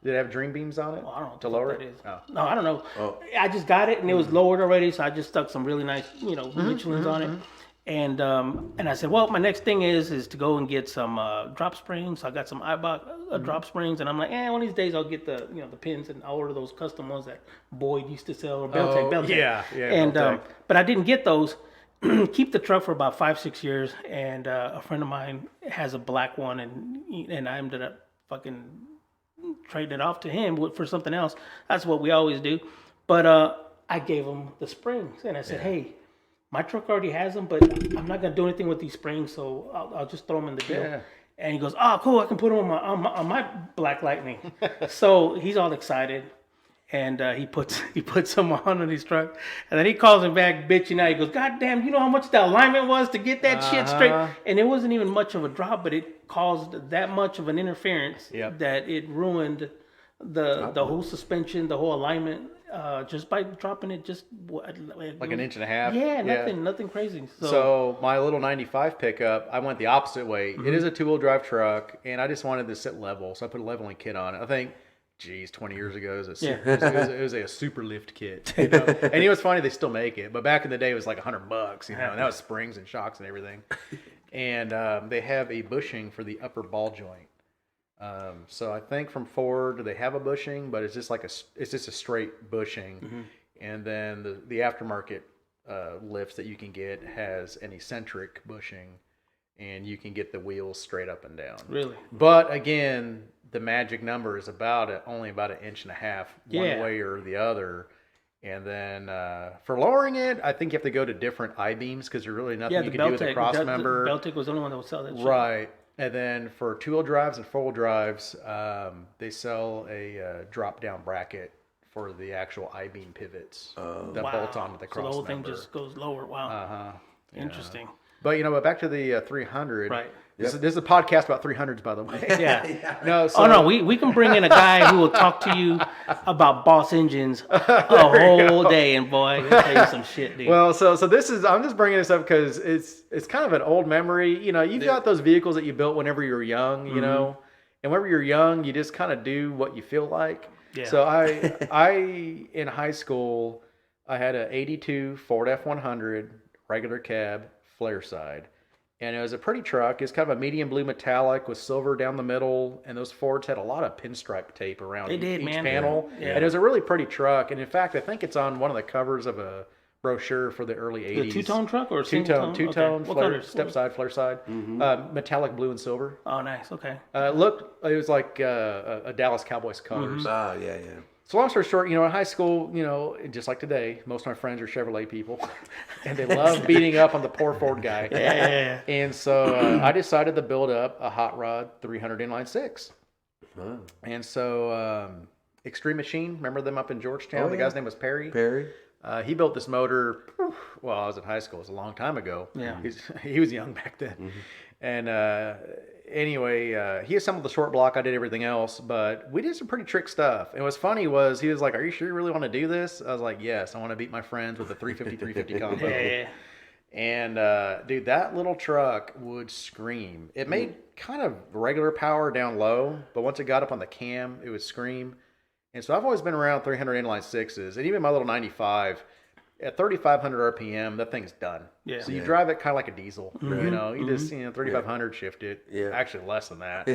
Speaker 4: Did it have dream beams on it?
Speaker 1: I don't know
Speaker 4: to lower
Speaker 1: what
Speaker 4: it.
Speaker 1: Oh. No, I don't know. Oh. I just got it, and it was lowered already, so I just stuck some really nice, Michelins on it. And I said, well, my next thing is to go and get some drop springs. So I got some iBox drop springs, and I'm like, one of these days I'll get the the pins, and I'll order those custom ones that Boyd used to sell, or Beltec.
Speaker 4: Yeah.
Speaker 1: And but I didn't get those. Keep the truck for about 5-6 years, and a friend of mine has a black one, and I ended up fucking trading it off to him for something else. That's what we always do. But I gave him the springs, and I said, hey. My truck already has them, but I'm not gonna do anything with these springs, so I'll just throw them in the deal. Yeah. And he goes, "Oh, cool! I can put them on my Black Lightning." So he's all excited, and he puts them on his truck, and then he calls him back bitching out. He goes, "God damn! You know how much the alignment was to get that shit straight?" And it wasn't even much of a drop, but it caused that much of an interference that it ruined the whole suspension, the whole alignment. Just by dropping it, like
Speaker 4: 1.5 inches. Yeah,
Speaker 1: nothing crazy.
Speaker 4: So my little 95 pickup, I went the opposite way. It is a 2-wheel drive truck, and I just wanted to sit level, so I put a leveling kit on it. I think, 20 years ago, it was a super lift kit. And it was funny, they still make it, but back in the day, it was like $100, and that was springs and shocks and everything. And they have a bushing for the upper ball joint. So I think from Ford they have a bushing, but it's just a straight bushing, and then the aftermarket lifts that you can get has an eccentric bushing, and you can get the wheels straight up and down.
Speaker 1: Really?
Speaker 4: But again, the magic number is only about 1.5 inches one way or the other. And then for lowering it, I think you have to go to different I-beams because there's really nothing you can do with a cross member.
Speaker 1: Beltec was the only one that would sell that shit.
Speaker 4: Right. And then for 2-wheel drives and 4-wheel drives, they sell a drop-down bracket for the actual I-beam pivots that bolt onto the cross member. So the whole thing
Speaker 1: just goes lower. Wow. Interesting.
Speaker 4: But back to the 300.
Speaker 1: Right.
Speaker 4: This is a podcast about 300s, by the way.
Speaker 1: Yeah.
Speaker 4: No.
Speaker 1: We can bring in a guy who will talk to you about Boss engines a whole day, and boy, he'll tell you some shit, dude.
Speaker 4: Well, so this is, I'm just bringing this up because it's kind of an old memory. You've got those vehicles that you built whenever you were young, and whenever you're young, you just kind of do what you feel like. Yeah. So I in high school, I had an 82 Ford F100 regular cab flare side. And it was a pretty truck. It's kind of a medium blue metallic with silver down the middle. And those Fords had a lot of pinstripe tape around each panel. Yeah. And it was a really pretty truck. And in fact, I think it's on one of the covers of a brochure for the early 80s.
Speaker 1: The two-tone truck or
Speaker 4: two-tone? Two-tone,
Speaker 1: okay.
Speaker 4: flare, step side, flare side. Metallic blue and silver.
Speaker 1: Oh, nice. Okay.
Speaker 4: It was like a Dallas Cowboys colors.
Speaker 3: Oh, yeah.
Speaker 4: So long story short, in high school, just like today, most of my friends are Chevrolet people, and they love beating up on the poor Ford guy.
Speaker 1: Yeah.
Speaker 4: And so I decided to build up a hot rod 300 inline 6. Huh. And so Extreme Machine, remember them up in Georgetown? The guy's name was Perry. He built this motor. I was in high school. It was a long time ago.
Speaker 1: Yeah.
Speaker 4: He was young back then, and anyway, he assembled the short block. I did everything else, but we did some pretty trick stuff. And what's funny was he was like, "Are you sure you really want to do this?" I was like, "Yes, I want to beat my friends with a 350 combo."
Speaker 1: Yeah.
Speaker 4: And dude, that little truck would scream. It made kind of regular power down low, but once it got up on the cam, it would scream. And so I've always been around 300 inline sixes, and even my little 95 at 3,500 RPM, that thing's done.
Speaker 1: Yeah.
Speaker 4: So you drive it kind of like a diesel. You know, you just 3,500 shift it.
Speaker 3: Yeah.
Speaker 4: Actually, less than that.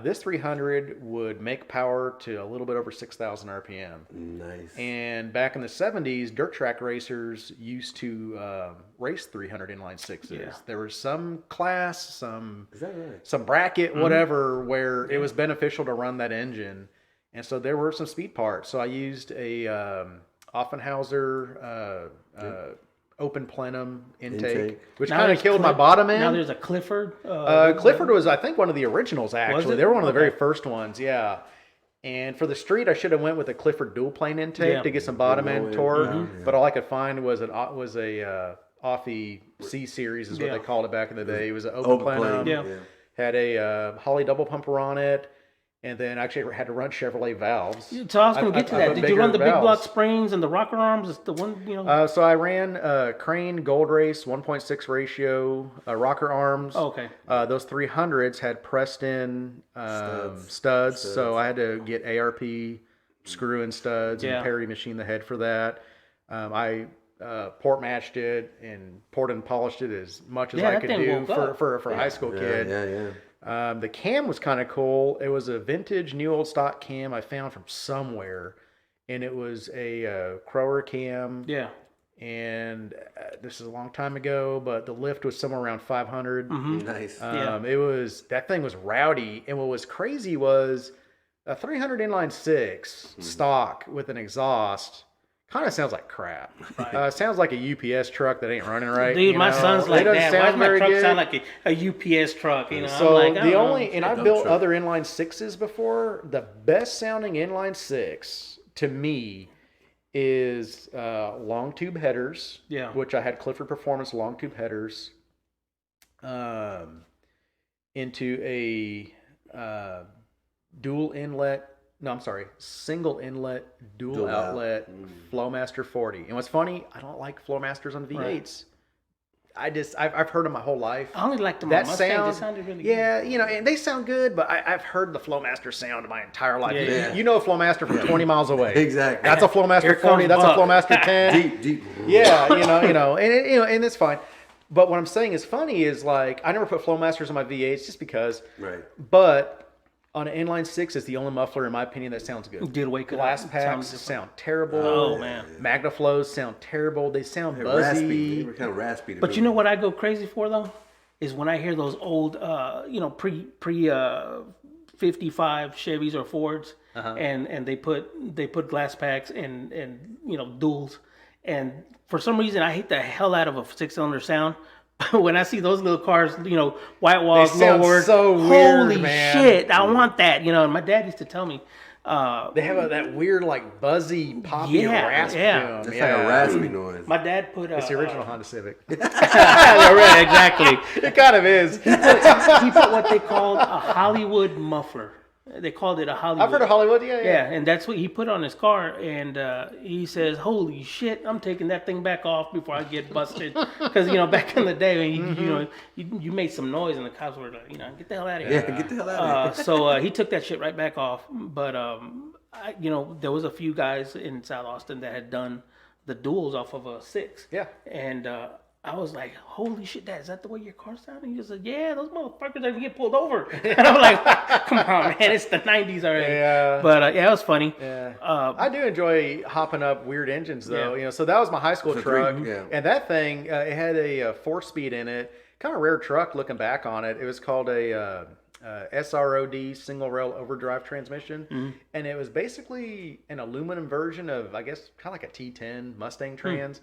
Speaker 4: This 300 would make power to a little bit over 6,000 RPM.
Speaker 3: Nice.
Speaker 4: And back in the 70s, dirt track racers used to race 300 inline sixes.
Speaker 1: Yeah.
Speaker 4: There was some class,
Speaker 3: Is that right?
Speaker 4: some bracket, whatever, where it was beneficial to run that engine. And so there were some speed parts. So I used a Offenhauser open plenum intake. Which
Speaker 1: Now
Speaker 4: kind of
Speaker 1: there's
Speaker 4: killed my bottom end.
Speaker 1: Now there's a Clifford.
Speaker 4: Clifford was, I think, one of the originals, actually.
Speaker 1: it?
Speaker 4: They were one of the very
Speaker 1: Okay.
Speaker 4: first ones, yeah. And for the street, I should have went with a Clifford dual plane intake to get some bottom end torque. But all I could find was a Offie C series, is what they called it back in the day. It was an open plenum.
Speaker 1: Yeah.
Speaker 4: Had a Holley double pumper on it. And then actually had to run Chevrolet valves.
Speaker 1: So I was going to get to
Speaker 4: I
Speaker 1: that.
Speaker 4: put
Speaker 1: Did you run the
Speaker 4: bigger
Speaker 1: big block
Speaker 4: valves.
Speaker 1: springs and the rocker arms? It's the one, you know.
Speaker 4: So I ran Crane Gold Race 1.6 ratio rocker arms.
Speaker 1: Oh, okay.
Speaker 4: Those 300s had pressed in studs, so I had to get ARP screw in studs and Perry machine the head for that. I port matched it and ported and polished it as much as I
Speaker 1: that
Speaker 4: could
Speaker 1: thing
Speaker 4: do
Speaker 1: woke up.
Speaker 4: for a high school kid.
Speaker 3: Yeah.
Speaker 4: The cam was kind of cool. It was a vintage new old stock cam I found from somewhere, and it was a Crower cam.
Speaker 1: Yeah.
Speaker 4: And this is a long time ago, but the lift was somewhere around 500.
Speaker 3: Nice.
Speaker 4: It was, that thing was rowdy, and what was crazy was a 300 inline six stock with an exhaust. Kind of sounds like crap. Sounds like a UPS truck that ain't running right.
Speaker 1: Dude, my son's like that. Why does my
Speaker 4: very
Speaker 1: truck
Speaker 4: good.
Speaker 1: sound like a UPS truck? You know,
Speaker 4: So
Speaker 1: I'm like, I
Speaker 4: the
Speaker 1: don't
Speaker 4: only,
Speaker 1: know.
Speaker 4: and I've built other inline sixes before. The best sounding inline six to me is long tube headers.
Speaker 1: Yeah.
Speaker 4: Which I had Clifford Performance long tube headers. Into a single inlet, dual outlet Flowmaster 40. And what's funny, I don't like Flowmasters on V8s. I've heard them my whole life.
Speaker 1: I only liked them on
Speaker 4: That
Speaker 1: Mustang.
Speaker 4: sound,
Speaker 1: They sounded really
Speaker 4: yeah, you know, and they sound good, but I've heard the Flowmaster sound my entire life.
Speaker 1: Yeah.
Speaker 4: You know a Flowmaster from 20 miles away.
Speaker 3: Exactly.
Speaker 4: That's a Flowmaster
Speaker 1: Here
Speaker 4: 40.
Speaker 1: comes
Speaker 4: That's
Speaker 1: Buck.
Speaker 4: a Flowmaster 10.
Speaker 3: Deep.
Speaker 4: Yeah, and it's fine. But what I'm saying is funny is, like, I never put Flowmasters on my V8s just because.
Speaker 3: Right.
Speaker 4: But on an inline six, it's the only muffler, in my opinion, that sounds good.
Speaker 1: Did wake it up.
Speaker 4: Glass
Speaker 1: It
Speaker 4: packs
Speaker 1: sounds
Speaker 4: sound terrible.
Speaker 1: Oh, man.
Speaker 4: Magnaflows sound terrible. They sound
Speaker 3: Raspy.
Speaker 4: buzzy.
Speaker 3: They were kind of raspy.
Speaker 1: But you know what I go crazy for though, is when I hear those old, pre 55 Chevys or Fords, and they put glass packs and duals, and for some reason I hate the hell out of a 6-cylinder sound. When I see those little cars, white walls,
Speaker 4: They sound
Speaker 1: lowered,
Speaker 4: so weird,
Speaker 1: holy
Speaker 4: man.
Speaker 1: shit, I want that. And my dad used to tell me,
Speaker 4: They have that weird, like, buzzy, poppy rasp to them.
Speaker 3: It's like a raspy noise.
Speaker 1: my dad put
Speaker 4: It's the original Honda Civic.
Speaker 1: yeah, right, exactly.
Speaker 4: It kind of is.
Speaker 1: He put what they called a Hollywood muffler. They called it a Hollywood.
Speaker 4: I've heard of Hollywood, yeah.
Speaker 1: Yeah, and that's what he put on his car, and he says, "Holy shit, I'm taking that thing back off before I get busted." Because back in the day, when you made some noise, and the cops were like, "Get the hell out of here."
Speaker 3: Yeah, get the hell out of here.
Speaker 1: So he took that shit right back off. But there was a few guys in South Austin that had done the duals off of a 6.
Speaker 4: Yeah.
Speaker 1: And I was like, "Holy shit, Dad, is that the way your car sounds?" And he just said, "Yeah, those motherfuckers are gonna get pulled over." And I'm like, "Come on, man, it's the '90s already."
Speaker 4: Yeah.
Speaker 1: But it was funny.
Speaker 4: Yeah. I do enjoy hopping up weird engines, though.
Speaker 1: Yeah.
Speaker 4: So that was my high school truck,
Speaker 3: yeah.
Speaker 4: and that thing it had a 4-speed in it. Kind of rare truck looking back on it. It was called a SROD single rail overdrive transmission, and it was basically an aluminum version of, I guess, kind of like a T10 Mustang trans.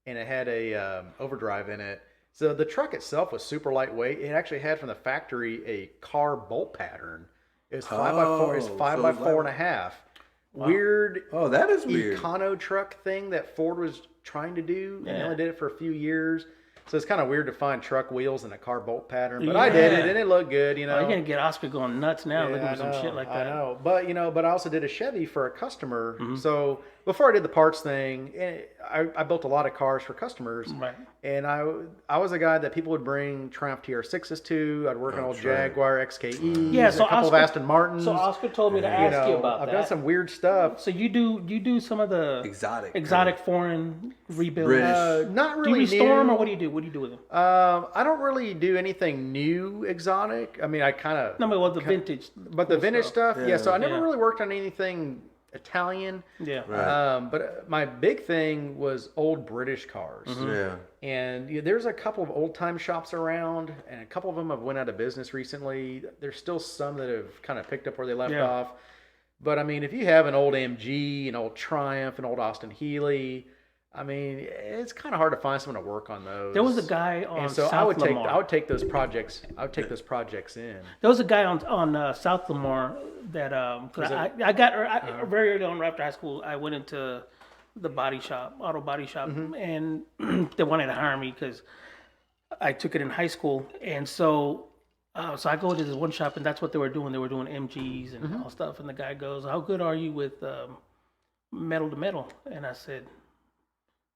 Speaker 4: And it had a overdrive in it. So the truck itself was super lightweight. It actually had from the factory a car bolt pattern. It was 5x4. It was 5x4.5. Weird.
Speaker 3: Oh, that is weird.
Speaker 4: Econo truck thing that Ford was trying to do, and they only did it for a few years. So it's kind of weird to find truck wheels in a car bolt pattern, but I did it and it looked good, you know.
Speaker 1: You're gonna get Oscar going nuts now looking for some shit like that.
Speaker 4: I know, but but I also did a Chevy for a customer. So before I did the parts thing, I built a lot of cars for customers,
Speaker 1: Right.
Speaker 4: and I was a guy that people would bring Triumph TR6s to. I'd work on old Jaguar XKEs,
Speaker 1: Yeah, so
Speaker 4: a couple of Aston Martins.
Speaker 1: So Oscar told me to ask you about
Speaker 4: I've
Speaker 1: that.
Speaker 4: done some weird stuff.
Speaker 1: So you do some of the exotic foreign rebuilds.
Speaker 4: Not
Speaker 1: Do you
Speaker 4: really
Speaker 1: restore them,
Speaker 4: new.
Speaker 1: or what do you do? What do you do with them?
Speaker 4: I don't really do anything new exotic. I mean, I kind of.
Speaker 1: No, but the vintage.
Speaker 4: But the vintage stuff, yeah. So I never really worked on anything Italian.
Speaker 1: Yeah.
Speaker 3: Right.
Speaker 4: But my big thing was old British cars.
Speaker 3: Yeah.
Speaker 4: And there's a couple of old time shops around, and a couple of them have went out of business recently. There's still some that have kind of picked up where they left off. But I mean, if you have an old MG, an old Triumph, an old Austin Healey, I mean, it's kind of hard to find someone to work on those.
Speaker 1: There was a guy on
Speaker 4: so
Speaker 1: South
Speaker 4: I would
Speaker 1: Lamar.
Speaker 4: take those projects. I would take those projects in.
Speaker 1: There was a guy on South Lamar that cause I got very early on after high school. I went into the auto body shop, and they wanted to hire me because I took it in high school, and so I go to this one shop, and that's what they were doing. They were doing MGs and all stuff. And the guy goes, "How good are you with metal to metal?" And I said,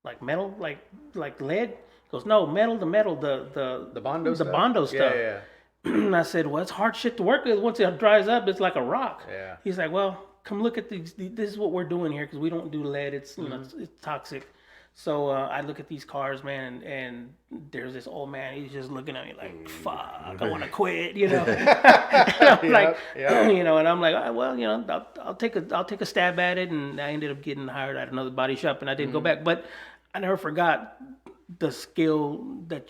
Speaker 1: "Like metal, like lead?" He goes, "No, metal to metal, the
Speaker 4: Bondo stuff?
Speaker 1: Bondo stuff."
Speaker 4: Yeah.
Speaker 1: And I said, "Well, it's hard shit to work with. Once it dries up, it's like a rock."
Speaker 4: Yeah.
Speaker 1: He's like, "Well, come look at these. This is what we're doing here because we don't do lead. It's you know it's toxic." So I look at these cars, man, and there's this old man. He's just looking at me like, "Fuck, I want to quit," you know. And I'm like, you know, and I'm like, "Well, you know, I'll take a stab at it." And I ended up getting hired at another body shop, and I didn't go back. But I never forgot the skill that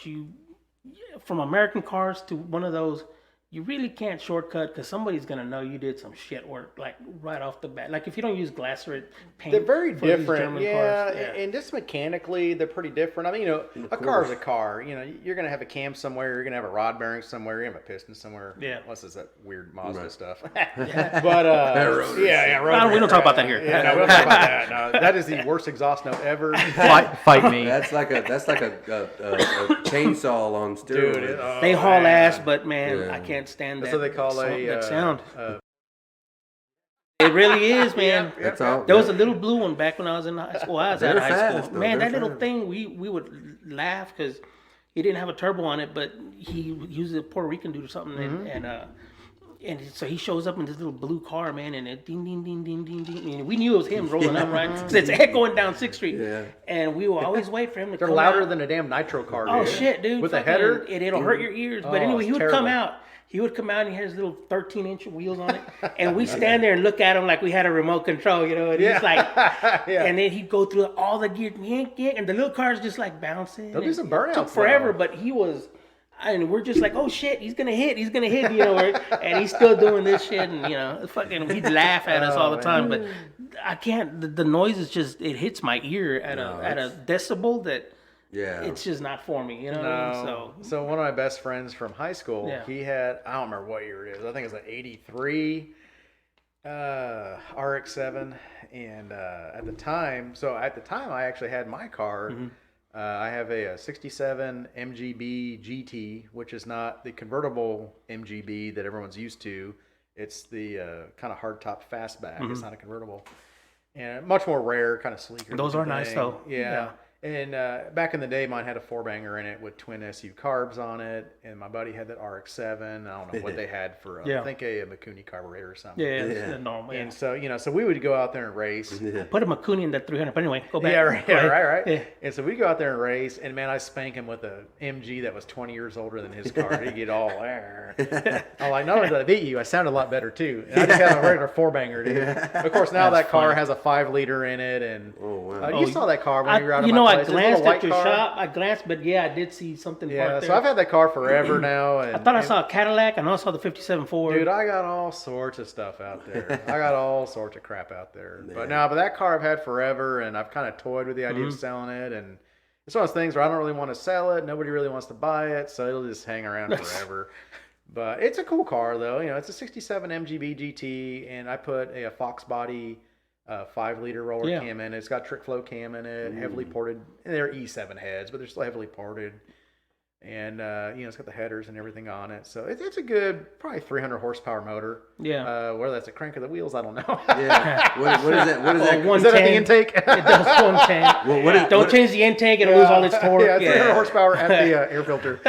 Speaker 1: from American cars to one of those. You really can't shortcut because somebody's gonna know you did some shit work like right off the bat. Like if you don't use Glasserit paint,
Speaker 4: They're very
Speaker 1: for these
Speaker 4: different,
Speaker 1: German
Speaker 4: yeah,
Speaker 1: cars,
Speaker 4: and just mechanically, they're pretty different. I mean, you know, a car's a car. You know, you're gonna have a cam somewhere, you're gonna have a rod bearing somewhere, you're gonna have a piston somewhere.
Speaker 1: Yeah.
Speaker 4: Unless it's that weird Mazda stuff. But yeah,
Speaker 1: we don't talk about that here.
Speaker 4: Yeah, no, we don't talk about that. No, that is the worst exhaust note ever. Fight me.
Speaker 3: That's like a chainsaw on steroids.
Speaker 4: Dude,
Speaker 1: They haul ass, but man, I can't stand that.
Speaker 4: That's what they call
Speaker 1: that sound.
Speaker 4: It
Speaker 1: It really is, man.
Speaker 3: That's all.
Speaker 1: There was a little blue one back when I was in high school. I was out of high
Speaker 3: fast,
Speaker 1: school.
Speaker 3: though.
Speaker 1: Man,
Speaker 3: They're
Speaker 1: that little
Speaker 3: fast.
Speaker 1: thing, we would laugh because he didn't have a turbo on it, but he used a Puerto Rican dude or something, and so he shows up in this little blue car, man, and it ding, ding, ding, ding, ding, ding. And we knew it was him rolling up, right? Because it's echoing down 6th Street.
Speaker 3: Yeah.
Speaker 1: And we will always wait for him to
Speaker 4: They're
Speaker 1: come
Speaker 4: louder
Speaker 1: out.
Speaker 4: than a damn nitro car.
Speaker 1: Oh,
Speaker 4: dude.
Speaker 1: shit, dude.
Speaker 4: With a
Speaker 1: Fucking-
Speaker 4: header?
Speaker 1: It'll hurt your ears. But
Speaker 4: Oh,
Speaker 1: anyway, he
Speaker 4: it's
Speaker 1: would come
Speaker 4: terrible.
Speaker 1: out. He would come out and he has little 13-inch wheels on it. And we stand there and look at him like we had a remote control, you know. And he's like, and then he'd go through all the gear, and the little car's just like bouncing.
Speaker 4: They'll do
Speaker 1: and
Speaker 4: some
Speaker 1: it
Speaker 4: burnouts,
Speaker 1: took forever,
Speaker 4: though.
Speaker 1: but he was, and we're just like, oh shit, he's gonna hit, you know, and he's still doing this shit, and you know, fucking, he'd laugh at us all the time, but I can't. The noise is just, it hits my ear at a decibel that.
Speaker 3: Yeah.
Speaker 1: It's just not for me, you know what I mean?
Speaker 4: So one of my best friends from high school,
Speaker 1: Yeah.
Speaker 4: he had, I don't remember what year it is. I think it's an 83 RX-7. And at the time I actually had my car. I have a 67 MGB GT, which is not the convertible MGB that everyone's used to. It's the kind of hardtop fastback. It's not a convertible. And much more rare, kind of sleeker.
Speaker 1: Those are
Speaker 4: looking
Speaker 1: nice,
Speaker 4: thing.
Speaker 1: though.
Speaker 4: Yeah. And back in the day, mine had a 4-banger in it with twin SU carbs on it, and my buddy had that RX-7. I don't know what they had for, I think a Mikuni carburetor or something.
Speaker 1: Yeah, it's normal. Yeah.
Speaker 4: And so, so we would go out there and race.
Speaker 1: Put a Makuni in that 300. But anyway, go back.
Speaker 4: Right.
Speaker 1: Yeah.
Speaker 4: And so we go out there and race, and man, I spank him with a MG that was 20 years older than his car. He'd get all, I'm like, not only did I beat you, I sounded a lot better too. And I just had a regular 4-banger, dude. Of course, now that car has a 5-liter in it, and you saw that car when you were out of my
Speaker 1: I
Speaker 4: place.
Speaker 1: glanced at your shop. I glanced, but yeah, I did see something.
Speaker 4: Yeah,
Speaker 1: there.
Speaker 4: so I've had that car forever now. And,
Speaker 1: I thought I saw a Cadillac, and I saw the 57 Ford.
Speaker 4: Dude, I got all sorts of stuff out there. I got all sorts of crap out there. But that car I've had forever, and I've kind of toyed with the idea of selling it. And it's one of those things where I don't really want to sell it. Nobody really wants to buy it, so it'll just hang around forever. But it's a cool car, though. You know, it's a 67 MGB GT, and I put a Fox body 5-liter roller cam in it. It's got trick flow cam in it, heavily ported. And they're E7 heads, but they're still heavily ported. And, it's got the headers and everything on it. So it's a good, probably 300 horsepower motor.
Speaker 1: Yeah.
Speaker 4: Whether that's a crank of the wheels, I don't know.
Speaker 3: Yeah. What is that? What is that?
Speaker 4: Is that at the intake?
Speaker 1: It does 110. Don't change the intake; it'll lose all its torque.
Speaker 4: Yeah, 300 horsepower at the air filter.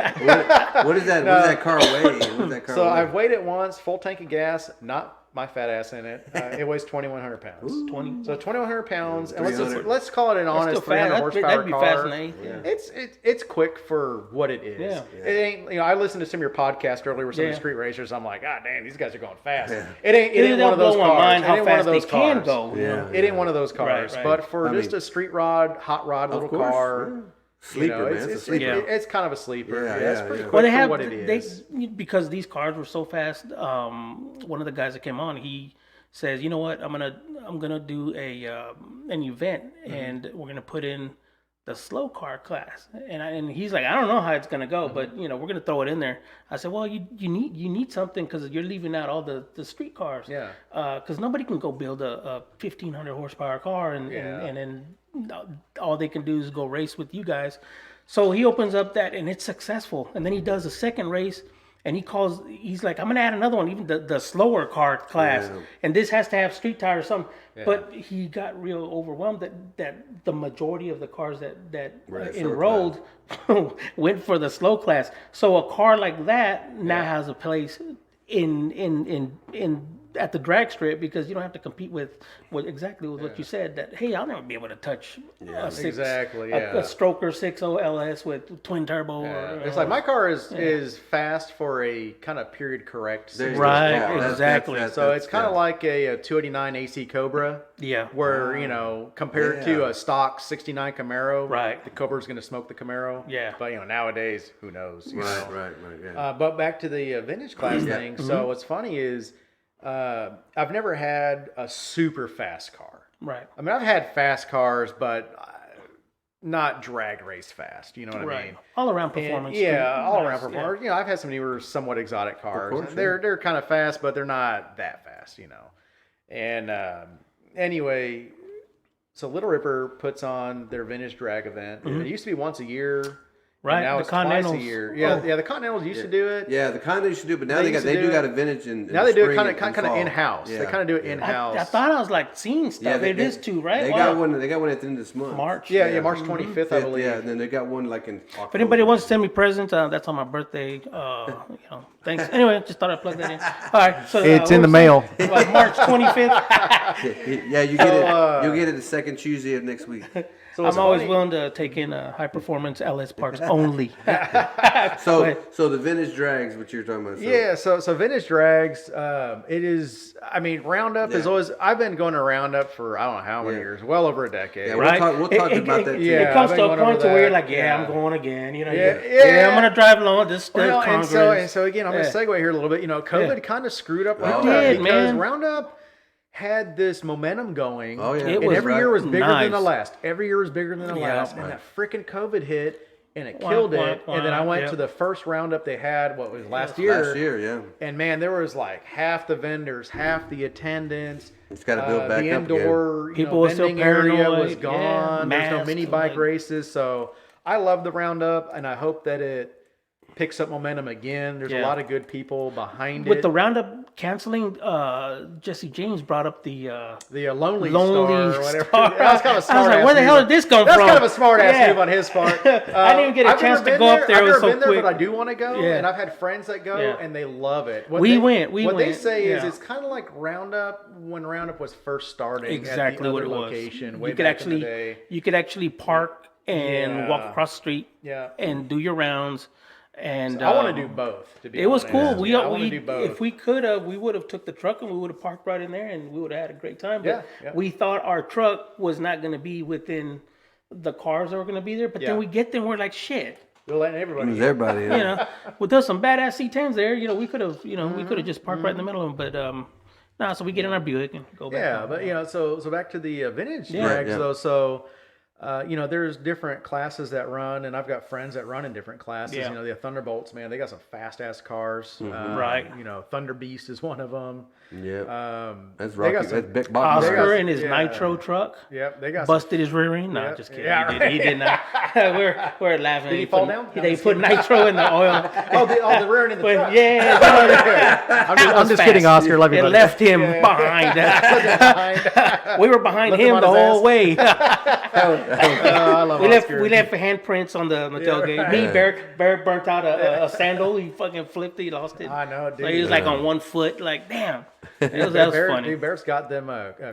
Speaker 3: What is that?
Speaker 4: No.
Speaker 3: What does that car weigh? What does that car
Speaker 4: So
Speaker 3: weigh?
Speaker 4: I've weighed it once, full tank of gas, not my fat ass in it. It weighs 2,100 pounds.
Speaker 1: 20.
Speaker 4: So 2,100 pounds, and
Speaker 3: 300.
Speaker 4: let's call it an honest
Speaker 1: still fast.
Speaker 4: 300 horsepower
Speaker 1: That'd be
Speaker 4: car.
Speaker 1: fascinating.
Speaker 3: Yeah.
Speaker 4: It's quick for what it is.
Speaker 1: Yeah.
Speaker 4: It ain't. I listened to some of your podcasts earlier with some of
Speaker 1: Yeah.
Speaker 4: the street racers. I'm like, God damn, these guys are going fast.
Speaker 3: Yeah.
Speaker 4: It ain't one of those
Speaker 1: blow my
Speaker 4: cars.
Speaker 1: mind
Speaker 4: It
Speaker 1: how
Speaker 4: ain't one of
Speaker 1: fast they
Speaker 4: those
Speaker 1: can
Speaker 4: cars.
Speaker 1: go.
Speaker 3: Yeah.
Speaker 4: It ain't one of those cars.
Speaker 1: Right.
Speaker 4: But for
Speaker 3: I
Speaker 4: just
Speaker 3: mean-
Speaker 4: a street rod, hot rod little
Speaker 3: course,
Speaker 4: car.
Speaker 3: yeah. Sleeper, man. It's a sleeper.
Speaker 4: It's kind of a sleeper.
Speaker 3: Yeah,
Speaker 4: It's
Speaker 3: yeah,
Speaker 4: pretty
Speaker 3: yeah.
Speaker 4: quick
Speaker 1: Well, they
Speaker 4: for
Speaker 1: have
Speaker 4: what it is.
Speaker 1: because these cars were so fast. One of the guys that came on, he says, "You know what? I'm gonna do an event, and we're gonna put in the slow car class." And he's like, "I don't know how it's gonna go, but we're gonna throw it in there." I said, "Well, you need something because you're leaving out all the street cars.
Speaker 4: Yeah.
Speaker 1: Because nobody can go build a 1,500 horsepower car and then all they can do is go race with you guys." So he opens up that and it's successful. And then he does a second race and he's like, "I'm going to add another one, even the slower car class.
Speaker 3: Yeah.
Speaker 1: And this has to have street tires or something." But he got real overwhelmed that the majority of the cars that
Speaker 3: Right, slow
Speaker 1: enrolled went for the slow class. So a car like that now has a place in at the drag strip because you don't have to compete with what you said, that hey, I'll never be able to touch a stroker 6.0 LS with twin turbo.
Speaker 4: It's like my car is fast for a kind of period correct.
Speaker 1: Right,
Speaker 3: Yeah,
Speaker 1: exactly.
Speaker 4: So it's kind of like a 289 AC Cobra.
Speaker 1: Yeah.
Speaker 4: Where, compared to a stock 69 Camaro,
Speaker 1: Right.
Speaker 4: the Cobra's going to smoke the Camaro.
Speaker 1: Yeah.
Speaker 4: But, nowadays, who knows? you know.
Speaker 3: Right. Yeah.
Speaker 4: But back to the vintage class thing. So what's funny is I've never had a super fast car.
Speaker 1: Right.
Speaker 4: I mean, I've had fast cars, but not drag race fast. You know what I mean?
Speaker 1: All around performance.
Speaker 4: All around
Speaker 1: Nice,
Speaker 4: performance. I've had some newer, somewhat exotic cars.
Speaker 3: course,
Speaker 4: They're kind of fast, but they're not that fast. And anyway, so Little Ripper puts on their vintage drag event. It used to be once a year.
Speaker 1: Right,
Speaker 4: Now
Speaker 1: the
Speaker 4: it's twice a
Speaker 1: Continentals.
Speaker 4: year. Yeah, the Continentals used to do it.
Speaker 3: Yeah, the kind used to do, but now
Speaker 4: They
Speaker 3: they
Speaker 4: do
Speaker 3: got
Speaker 4: it.
Speaker 3: a vintage in
Speaker 4: Now they do it
Speaker 3: spring
Speaker 4: kind of
Speaker 3: and fall.
Speaker 4: in house.
Speaker 3: Yeah.
Speaker 4: They kind of do it in house.
Speaker 1: I thought I was like seeing stuff. It is too, right?
Speaker 3: They got one. They got one at the end of this month.
Speaker 1: March.
Speaker 4: Yeah, March 25th, I believe.
Speaker 3: Yeah, and then they got one like in October.
Speaker 1: If anybody wants to send me presents, that's on my birthday. Thanks. Anyway, just thought I'd plug that in. All right, so
Speaker 4: It's in the mail.
Speaker 1: Like March 25th.
Speaker 3: Yeah, you get it. You'll get it the second Tuesday of next week.
Speaker 4: So
Speaker 1: I'm always willing to take in high performance LS parts only.
Speaker 3: So the vintage drags, what you're talking about.
Speaker 4: Yeah, so vintage drags, it is, Roundup is always, I've been going to Roundup for I don't know how many years, well over a decade.
Speaker 3: Yeah,
Speaker 1: Right?
Speaker 3: we'll talk about that too.
Speaker 1: It comes
Speaker 4: I've
Speaker 1: to
Speaker 4: been
Speaker 1: a
Speaker 4: going
Speaker 1: point
Speaker 4: over
Speaker 1: to where you're
Speaker 4: that.
Speaker 1: like,
Speaker 4: Yeah.
Speaker 1: I'm going again.
Speaker 4: Yeah.
Speaker 1: I'm going to drive long. This
Speaker 4: Well, and
Speaker 1: Congress.
Speaker 4: so again, I'm going to segue here a little bit. COVID kind of screwed up Roundup
Speaker 1: did,
Speaker 4: because
Speaker 1: man.
Speaker 4: Roundup had this momentum going.
Speaker 3: Oh, yeah.
Speaker 1: It
Speaker 4: And
Speaker 1: was
Speaker 4: every year was bigger than the
Speaker 1: nice.
Speaker 4: last. Every year was bigger than the last. And that freaking COVID hit and it killed it. And then I went to the first Roundup they had, last year.
Speaker 3: Last year, yeah.
Speaker 4: And man, there was like half the vendors, half the attendants.
Speaker 3: It's got to build back
Speaker 4: the
Speaker 3: up
Speaker 4: indoor
Speaker 1: People were still
Speaker 4: vending area
Speaker 1: paranoid.
Speaker 4: was gone. There's no
Speaker 1: Masks,
Speaker 4: mini bike
Speaker 1: like-
Speaker 4: races. So I love the Roundup, and I hope that it picks up momentum again. There's a lot of good people behind
Speaker 1: With
Speaker 4: it.
Speaker 1: the Roundup canceling, Jesse James brought up the
Speaker 4: Lonely
Speaker 1: Lonely
Speaker 4: Star or whatever.
Speaker 1: Star.
Speaker 4: That was kind of a
Speaker 1: I was
Speaker 4: smart
Speaker 1: like, where the hell did this come
Speaker 4: That's
Speaker 1: from?
Speaker 4: kind of a smart ass
Speaker 1: Yeah.
Speaker 4: move on his part.
Speaker 1: I didn't get a
Speaker 4: I've
Speaker 1: chance
Speaker 4: never
Speaker 1: to
Speaker 4: been
Speaker 1: go up there.
Speaker 4: I've
Speaker 1: It was
Speaker 4: never
Speaker 1: so
Speaker 4: been there,
Speaker 1: quick.
Speaker 4: but I do want to go.
Speaker 1: Yeah.
Speaker 4: And I've had friends that go,
Speaker 1: Yeah.
Speaker 4: and they love it.
Speaker 1: We
Speaker 4: What
Speaker 1: went.
Speaker 4: they say is
Speaker 1: Yeah.
Speaker 4: it's kind of like Roundup when Roundup was first starting
Speaker 1: Exactly
Speaker 4: at the
Speaker 1: what
Speaker 4: other
Speaker 1: it was.
Speaker 4: location. Way
Speaker 1: You could
Speaker 4: back in the
Speaker 1: actually
Speaker 4: day.
Speaker 1: you could actually park and walk across the street and do your rounds. And
Speaker 4: I want to do both. To be
Speaker 1: it was
Speaker 4: honest.
Speaker 1: cool.
Speaker 4: I want to do both.
Speaker 1: If we could have, we would have took the truck and we would have parked right in there and we would have had a great time. But
Speaker 4: Yeah.
Speaker 1: we thought our truck was not going to be within the cars that were going to be there. But
Speaker 4: Yeah.
Speaker 1: then we get there and we're like, shit.
Speaker 4: We're letting everybody.
Speaker 3: Everybody,
Speaker 1: Well, there's some badass C10s there. We could have, we could have just parked right in the middle of them. But no, so we get in our Buick and go back.
Speaker 4: Yeah,
Speaker 1: home.
Speaker 4: but so back to the vintage
Speaker 1: Yeah.
Speaker 4: drags
Speaker 3: Yeah.
Speaker 4: though. So there's different classes that run, and I've got friends that run in different classes.
Speaker 1: Yeah.
Speaker 4: The Thunderbolts, man, they got some fast ass cars.
Speaker 1: Right.
Speaker 4: Thunder Beast is one of them.
Speaker 3: Yeah. That's
Speaker 4: they got
Speaker 3: Rocky.
Speaker 4: some-
Speaker 3: That's Big Bob.
Speaker 1: Oscar in his nitro truck.
Speaker 4: Yep, they got
Speaker 1: Busted his rear end. No,
Speaker 4: Yep.
Speaker 1: just kidding.
Speaker 4: Yeah,
Speaker 1: He did not. We're laughing.
Speaker 4: Did he fall down?
Speaker 1: They put nitro in the oil.
Speaker 4: the rear end in the
Speaker 1: But
Speaker 4: truck.
Speaker 1: yeah,
Speaker 4: I'm just kidding, Oscar. Love you,
Speaker 1: it
Speaker 4: buddy.
Speaker 1: left him behind. We were behind
Speaker 4: Left him
Speaker 1: him
Speaker 4: on
Speaker 1: the
Speaker 4: his
Speaker 1: whole
Speaker 4: ass.
Speaker 1: way.
Speaker 4: I love Oscar.
Speaker 1: We left handprints on the tailgate. Me, Bear burnt out a sandal. He fucking flipped it. He lost it.
Speaker 4: I know, dude.
Speaker 1: So he was like on one foot. Like, damn. That was funny.
Speaker 4: Dude, Bear's got them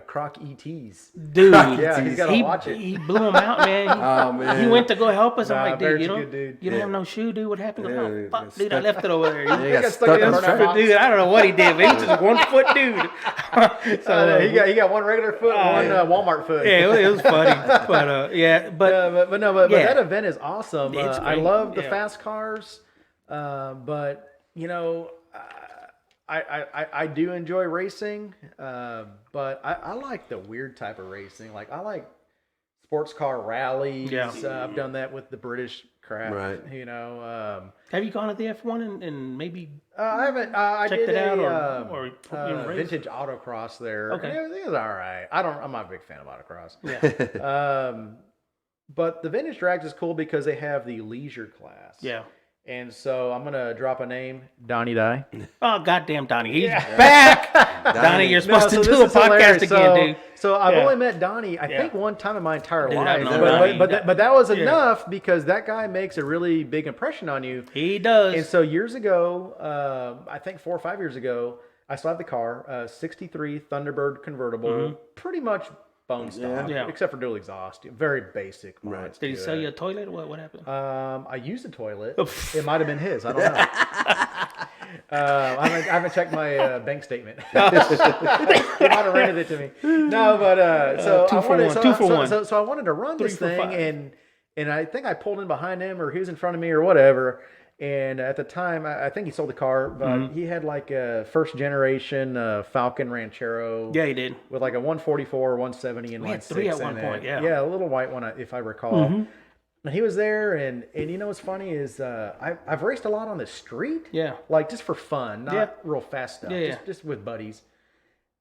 Speaker 4: Croc ETs.
Speaker 1: Dude,
Speaker 4: Yeah, he's got to watch it.
Speaker 1: he blew him out, man.
Speaker 3: Oh, man.
Speaker 1: He went to go help us.
Speaker 4: Nah,
Speaker 1: I'm like,
Speaker 4: Bear's
Speaker 1: dude,
Speaker 4: a good dude.
Speaker 1: you don't have no shoe, dude. What happened?
Speaker 3: Yeah,
Speaker 1: Oh, fuck,
Speaker 3: got
Speaker 1: dude, I
Speaker 3: stuck.
Speaker 1: left it over there.
Speaker 3: He
Speaker 4: got
Speaker 3: got
Speaker 4: stuck
Speaker 3: stuck
Speaker 4: in
Speaker 3: in
Speaker 4: the
Speaker 3: the
Speaker 4: burnout
Speaker 3: traffic.
Speaker 4: box.
Speaker 1: Dude, I don't know what he did, but he just 1 foot dude. So
Speaker 4: he got one regular foot, one Walmart foot.
Speaker 1: yeah, it was funny. But
Speaker 4: But
Speaker 1: Yeah.
Speaker 4: that event is awesome.
Speaker 1: It's
Speaker 4: I
Speaker 1: great.
Speaker 4: love the
Speaker 1: Yeah.
Speaker 4: fast cars, but I do enjoy racing, but I like the weird type of racing. Like I like sports car rallies.
Speaker 1: Yeah.
Speaker 4: I've done that with the British crap.
Speaker 3: Right.
Speaker 1: have you gone to the F1 and maybe
Speaker 4: I haven't. I
Speaker 1: checked
Speaker 4: did
Speaker 1: it out
Speaker 4: a
Speaker 1: race?
Speaker 4: vintage autocross there.
Speaker 1: Okay.
Speaker 4: It was all right. I'm not a big fan of autocross.
Speaker 1: Yeah,
Speaker 4: But the vintage drags is cool because they have the leisure class.
Speaker 1: yeah.
Speaker 4: And so I'm gonna drop a name, Donnie Die.
Speaker 1: Oh, goddamn, Donnie, he's back. Donnie, you're supposed to do a podcast again, dude.
Speaker 4: So I've
Speaker 1: Yeah.
Speaker 4: only met Donnie, I
Speaker 1: Yeah.
Speaker 4: think, one time in my entire
Speaker 1: Dude,
Speaker 4: life.
Speaker 1: I've known Donnie.
Speaker 4: But that was
Speaker 1: Yeah.
Speaker 4: enough because that guy makes a really big impression on you.
Speaker 1: He does.
Speaker 4: And so years ago, I think 4 or 5 years ago, I still have the car, 63 Thunderbird convertible, pretty much bone stock,
Speaker 1: Yeah.
Speaker 4: except for dual exhaust. Very basic.
Speaker 3: Right.
Speaker 4: mods
Speaker 1: Did he
Speaker 4: to
Speaker 1: sell
Speaker 4: it.
Speaker 1: you a toilet? What happened?
Speaker 4: I used a toilet. It might have been his. I don't know. I haven't checked my bank statement. He might have rented it to me. No, but so
Speaker 1: two
Speaker 4: I
Speaker 1: for
Speaker 4: wanted,
Speaker 1: one,
Speaker 4: so,
Speaker 1: two
Speaker 4: I-
Speaker 1: for
Speaker 4: so,
Speaker 1: one.
Speaker 4: So, so I wanted to run this
Speaker 1: 3 for
Speaker 4: thing,
Speaker 1: 5.
Speaker 4: and I think I pulled in behind him, or he was in front of me, or whatever. And at the time, I think he sold the car, but he had like a first generation Falcon Ranchero.
Speaker 1: Yeah, he did.
Speaker 4: With like a 144, 170, and
Speaker 1: We had
Speaker 4: 1.6
Speaker 1: 3 at one
Speaker 4: in
Speaker 1: point,
Speaker 4: it.
Speaker 1: yeah.
Speaker 4: Yeah, a little white one, if I recall. And he was there, and you know what's funny is I've raced a lot on the street.
Speaker 1: Yeah.
Speaker 4: Like just for fun, not
Speaker 1: Yeah.
Speaker 4: real fast stuff.
Speaker 1: Yeah,
Speaker 4: Just with buddies.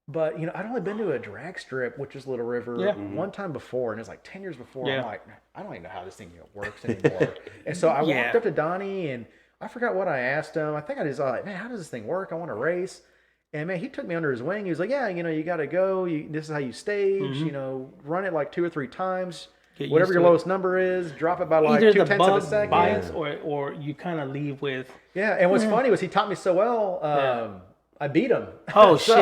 Speaker 4: But I'd only been to a drag strip, which is Little River,
Speaker 1: Yeah.
Speaker 4: one time before, and it was like 10 years before.
Speaker 1: Yeah.
Speaker 4: I'm like, I don't even know how this thing works anymore. And so I
Speaker 1: Yeah.
Speaker 4: walked up to Donnie, and I forgot what I asked him. I think I just like, man, how does this thing work? I want to race. And man, he took me under his wing. He was like, yeah, you got to go. This is how you stage. Run it like 2 or 3 times.
Speaker 1: Get
Speaker 4: Whatever
Speaker 1: used
Speaker 4: your
Speaker 1: to it.
Speaker 4: lowest number is, drop it by like
Speaker 1: Either
Speaker 4: 2/10
Speaker 1: the
Speaker 4: of a
Speaker 1: bug
Speaker 4: second.
Speaker 1: bites or you kind of leave with.
Speaker 4: Yeah, and what's funny was he taught me so well. I beat him.
Speaker 1: Oh,
Speaker 4: So,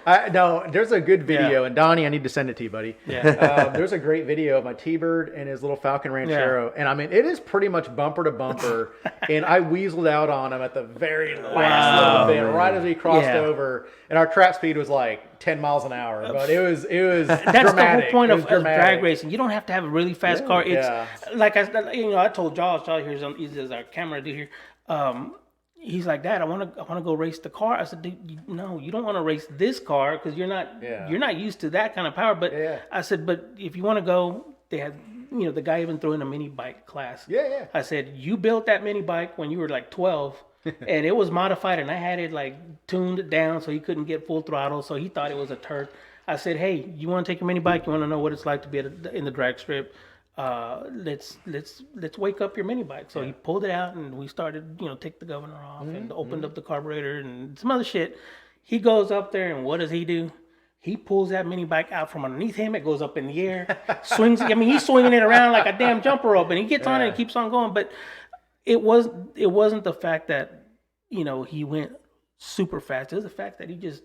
Speaker 1: shit.
Speaker 4: No, there's a good video,
Speaker 1: Yeah.
Speaker 4: and Donnie, I need to send it to you, buddy.
Speaker 1: Yeah.
Speaker 4: There's a great video of my T-Bird and his little Falcon Ranchero, and I mean, it is pretty much bumper to bumper, and I weaseled out on him at the very last little bit, right as we crossed
Speaker 1: Yeah.
Speaker 4: over, and our trap speed was like 10 miles an hour, but it was
Speaker 1: That's
Speaker 4: dramatic.
Speaker 1: the whole point
Speaker 4: It
Speaker 1: of
Speaker 4: was dramatic.
Speaker 1: drag racing. You don't have to have a really fast car. It's
Speaker 4: Yeah.
Speaker 1: like I told Josh here's our camera dude here. He's like, Dad, I want to go race the car. I said, dude, no, you don't want to race this car because you're not used to that kind of power. But
Speaker 4: Yeah.
Speaker 1: I said, but if you want to go, they had the guy even threw in a mini bike class.
Speaker 4: Yeah.
Speaker 1: I said, you built that mini bike when you were like 12 and it was modified and I had it like tuned down so he couldn't get full throttle. So he thought it was a turd. I said, hey, you want to take a mini bike? You want to know what it's like to be in the drag strip? Let's wake up your mini bike. So he pulled it out and we started, take the governor off and opened up the carburetor and some other shit. He goes up there and what does he do? He pulls that mini bike out from underneath him. It goes up in the air, swings. I mean, he's swinging it around like a damn jumper rope, and he gets on it and keeps on going. But it wasn't the fact that he went super fast. It was the fact that he just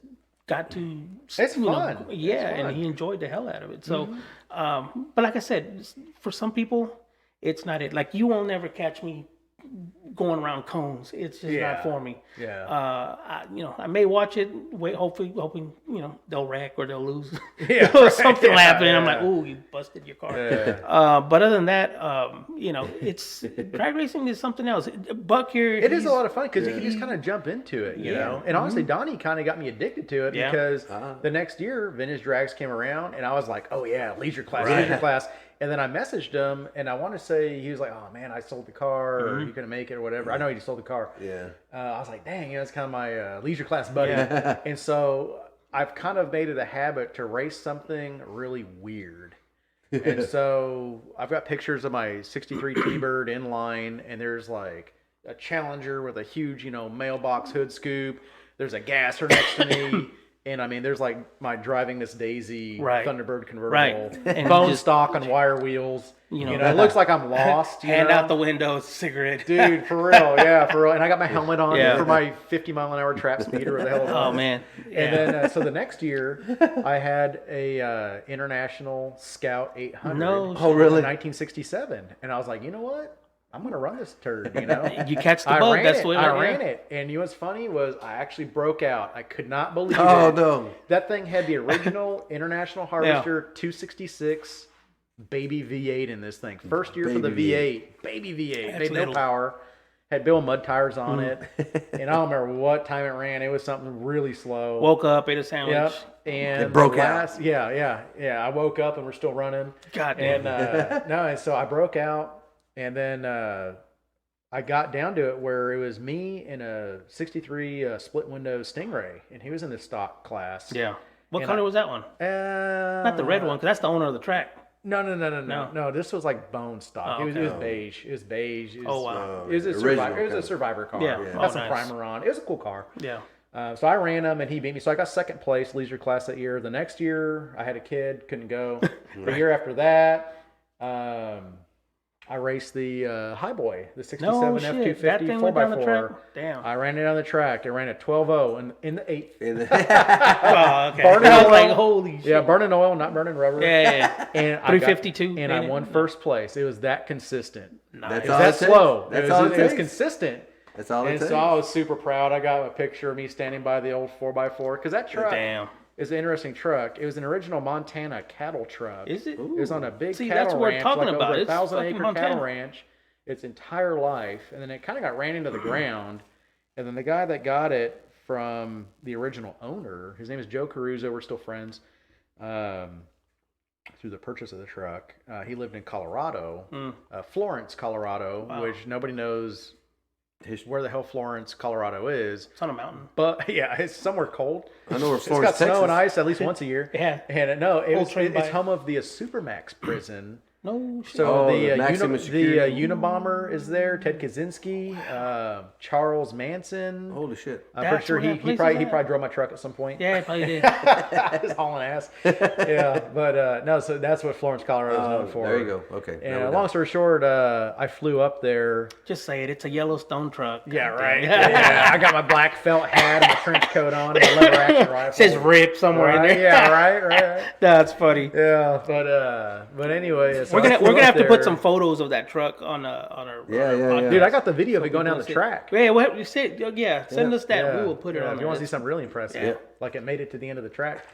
Speaker 1: got to.
Speaker 4: It's fun.
Speaker 1: Yeah,
Speaker 4: It's fun.
Speaker 1: and he enjoyed the hell out of it. So, but like I said, for some people, it's not it. Like you won't never catch me going around cones. It's just not for me.
Speaker 4: Yeah.
Speaker 1: I may watch it, hoping, they'll wreck or they'll lose.
Speaker 4: Yeah,
Speaker 1: or
Speaker 4: right.
Speaker 1: something will happen.
Speaker 4: Yeah.
Speaker 1: I'm like, ooh, you busted your car.
Speaker 4: Yeah.
Speaker 1: But other than that, it's drag racing is something else. Buck here,
Speaker 4: It is a lot of fun because you can just kind of jump into it, you know. And honestly, Donnie kind of got me addicted to it
Speaker 1: Yeah.
Speaker 4: because the next year, Vintage Drags came around, and I was like, "Oh yeah, leisure class, leisure class." And then I messaged him, and I want to say he was like, "Oh man, I sold the car, or you couldn't make it, or whatever." I know he sold the car.
Speaker 3: Yeah.
Speaker 4: I was like, "Dang, it's kind of my leisure class buddy."
Speaker 1: Yeah.
Speaker 4: And so I've kind of made it a habit to race something really weird. And so I've got pictures of my '63 T-Bird inline, and there's like a Challenger with a huge, mailbox hood scoop. There's a gasser next to me. And I mean, there's like my driving this Daisy Thunderbird convertible,
Speaker 1: And
Speaker 4: bone stock on wire wheels. It looks like I'm lost.
Speaker 1: Hand out the window, cigarette.
Speaker 4: Dude, for real, yeah, for real. And I got my helmet on for my 50-mile-an-hour trap speeder. Or the hell it was.
Speaker 1: Oh man! Yeah.
Speaker 4: And then so the next year, I had a International Scout 800.
Speaker 1: No,
Speaker 3: oh really?
Speaker 4: In 1967, and I was like, you know what? I'm going to run this turd,
Speaker 1: You catch the bug, that's the way.
Speaker 4: I ran it. And what's funny was I actually broke out. I could not believe it.
Speaker 3: Oh, no.
Speaker 4: That thing had the original International Harvester 266 baby V8 in this thing. First year for the V8. Baby V8. Made no power. Had Bill mud tires on it. And I don't remember what time it ran. It was something really slow.
Speaker 1: Woke up, ate a sandwich.
Speaker 4: Yep. And
Speaker 3: it broke out.
Speaker 4: Yeah. I woke up and we're still running.
Speaker 1: God damn.
Speaker 4: And so I broke out. And then I got down to it where it was me and a '63 split window Stingray, and he was in the stock class.
Speaker 1: Yeah. What color was that one? Not the red one, because that's the owner of the track.
Speaker 4: No. This was like bone stock.
Speaker 1: Oh,
Speaker 4: It was beige. It was beige.
Speaker 1: Wow.
Speaker 4: It was a survivor. It was a survivor car.
Speaker 1: Yeah.
Speaker 4: Had some
Speaker 1: nice.
Speaker 4: primer on. It was a cool car.
Speaker 1: Yeah.
Speaker 4: So I ran him and he beat me. So I got second place leisure class that year. The next year I had a kid, couldn't go. The year after that, I raced the Highboy, the 67 F250
Speaker 1: That thing went down the track?
Speaker 4: 4x4.
Speaker 1: Damn.
Speaker 4: I ran it on the track. I ran at 12.0 in the 8th.
Speaker 1: Oh, okay.
Speaker 4: Burning
Speaker 1: I was
Speaker 4: oil.
Speaker 1: like, holy shit.
Speaker 4: Yeah, burning oil, not burning rubber.
Speaker 1: Yeah.
Speaker 4: And
Speaker 1: 352.
Speaker 4: And I won first place. It was that consistent.
Speaker 3: That's
Speaker 4: It
Speaker 3: all
Speaker 4: was that
Speaker 3: it takes.
Speaker 4: slow.
Speaker 3: That's
Speaker 4: it
Speaker 3: all
Speaker 4: was,
Speaker 3: it
Speaker 4: it was
Speaker 3: takes.
Speaker 4: consistent.
Speaker 3: That's all it
Speaker 4: And
Speaker 3: takes.
Speaker 4: so I was super proud. I got a picture of me standing by the old 4x4 because that truck is an interesting truck. It was an original Montana cattle truck.
Speaker 1: Is it?
Speaker 4: It was on a big
Speaker 1: See,
Speaker 4: cattle
Speaker 1: that's what we're
Speaker 4: ranch,
Speaker 1: talking
Speaker 4: like
Speaker 1: about.
Speaker 4: over
Speaker 1: It's
Speaker 4: 1,000-acre
Speaker 1: fucking
Speaker 4: cattle
Speaker 1: Montana.
Speaker 4: ranch, its entire life, and then it kind of got ran into the ground. And then the guy that got it from the original owner, his name is Joe Caruso. We're still friends. Through the purchase of the truck, he lived in Colorado, Florence, Colorado, which nobody knows where the hell Florence, Colorado is.
Speaker 1: It's on a mountain.
Speaker 4: But yeah, it's somewhere cold.
Speaker 3: I know where
Speaker 4: It's
Speaker 3: Florence,
Speaker 4: got snow
Speaker 3: Texas.
Speaker 4: and ice at least once a year.
Speaker 1: Yeah.
Speaker 4: And
Speaker 1: train
Speaker 4: it's
Speaker 1: by-
Speaker 4: home of the Supermax prison.
Speaker 1: No shit.
Speaker 4: So
Speaker 3: the maximum security.
Speaker 4: Unabomber is there. Ted Kaczynski, Charles Manson.
Speaker 3: Holy shit.
Speaker 4: I'm
Speaker 1: That's
Speaker 4: pretty sure
Speaker 1: where that
Speaker 4: he
Speaker 1: place
Speaker 4: probably
Speaker 1: is
Speaker 4: he
Speaker 1: at?
Speaker 4: probably drove my truck at some point.
Speaker 1: Yeah, he probably did.
Speaker 4: Just hauling ass. Yeah, but no. So that's what Florence, Colorado is known for.
Speaker 3: There you go. Okay. now we're
Speaker 4: And long
Speaker 3: done.
Speaker 4: story short, I flew up there.
Speaker 1: Just say it. It's a Yellowstone truck.
Speaker 4: Yeah,
Speaker 1: God
Speaker 4: right.
Speaker 1: damn.
Speaker 4: Yeah, I got my black felt hat and my trench coat on and my lever action rifle.
Speaker 1: It says RIP somewhere in
Speaker 4: Right,
Speaker 1: there.
Speaker 4: yeah, right.
Speaker 1: That's funny.
Speaker 4: Yeah, but anyway, so
Speaker 1: We're
Speaker 4: I flew
Speaker 1: gonna
Speaker 4: up
Speaker 1: have to put
Speaker 4: there.
Speaker 1: some photos of that truck on our
Speaker 3: Yeah.
Speaker 1: podcast.
Speaker 4: Dude, I got the video of it going down the track.
Speaker 1: Yeah, what you said? Yeah, send us that.
Speaker 4: Yeah,
Speaker 1: We will put it
Speaker 4: yeah,
Speaker 1: on.
Speaker 4: If you
Speaker 1: there.
Speaker 4: want to see something really impressive,
Speaker 1: Yeah.
Speaker 4: like it made it to the end of the track.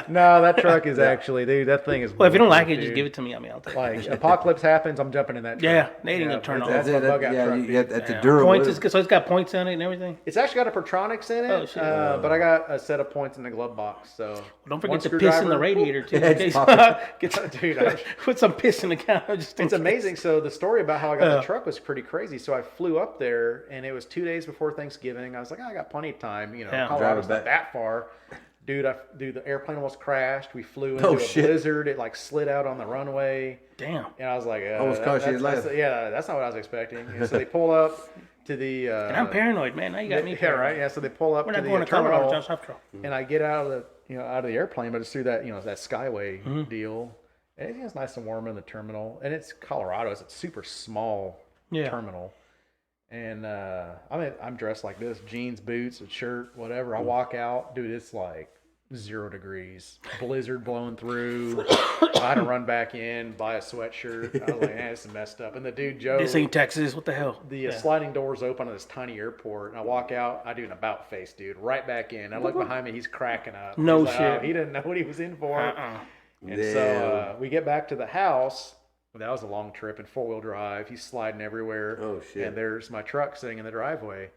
Speaker 4: No, that truck is actually, dude. That thing is.
Speaker 1: Well, if you don't like it,
Speaker 4: dude.
Speaker 1: just give it to me. I mean, I'll take it.
Speaker 4: Like apocalypse happens, I'm jumping in that truck.
Speaker 1: Yeah, they ain't gonna turn off.
Speaker 4: That's my bug out truck. dude.
Speaker 3: That's a
Speaker 1: Yeah.
Speaker 3: durable.
Speaker 1: Points is, so it's got points on it and everything.
Speaker 4: It's actually got a Pertronics in it,
Speaker 1: Oh, shit.
Speaker 4: but I got a set of points in the glove box. So
Speaker 1: Don't
Speaker 4: one
Speaker 1: forget to piss in the
Speaker 4: screwdriver.
Speaker 1: radiator too.
Speaker 3: Yeah,
Speaker 1: in
Speaker 3: it's
Speaker 1: case-
Speaker 3: popping.
Speaker 4: Dude,
Speaker 1: put some piss in the counter. Just in
Speaker 4: it's
Speaker 1: case.
Speaker 4: amazing. So the story about how I got the truck was pretty crazy. So I flew up there, and it was 2 days before Thanksgiving. I was like, I got plenty of time.
Speaker 1: Yeah.
Speaker 4: Colorado's
Speaker 3: Drive it
Speaker 4: not that far. Dude, the airplane almost crashed. We flew into
Speaker 3: Oh,
Speaker 4: a
Speaker 3: shit.
Speaker 4: blizzard. It like slid out on the runway.
Speaker 1: Damn.
Speaker 4: And I was like,
Speaker 3: Almost cost you your life.
Speaker 4: that's not what I was expecting. And so they pull up to the.
Speaker 1: And I'm paranoid, man. Now you got me.
Speaker 4: Yeah,
Speaker 1: Paranoid.
Speaker 4: right. Yeah, so they pull up
Speaker 1: We're
Speaker 4: to
Speaker 1: not
Speaker 4: the
Speaker 1: going to
Speaker 4: terminal,
Speaker 1: Colorado, Josh Hoptrell.
Speaker 4: and I get out of the airplane, but it's through that that Skyway
Speaker 1: Mm-hmm.
Speaker 4: deal. And it's nice and warm in the terminal, and it's Colorado. It's a super small terminal. And I'm dressed like this: jeans, boots, a shirt, whatever. I walk out, dude. It's like 0 degrees, blizzard blowing through. I had to run back in, buy a sweatshirt. I was like, this is messed up. And the dude Joe,
Speaker 1: This ain't Texas. What the hell?
Speaker 4: the sliding doors open on this tiny airport, and I walk out. I do an about face, dude, right back in. I look behind me, he's cracking up.
Speaker 1: No
Speaker 4: He's like,
Speaker 1: shit.
Speaker 4: oh, he didn't know what he was in for. And
Speaker 3: Damn.
Speaker 4: so we get back to the house. That was a long trip in 4-wheel drive. He's sliding everywhere.
Speaker 3: Oh, shit.
Speaker 4: And there's my truck sitting in the driveway,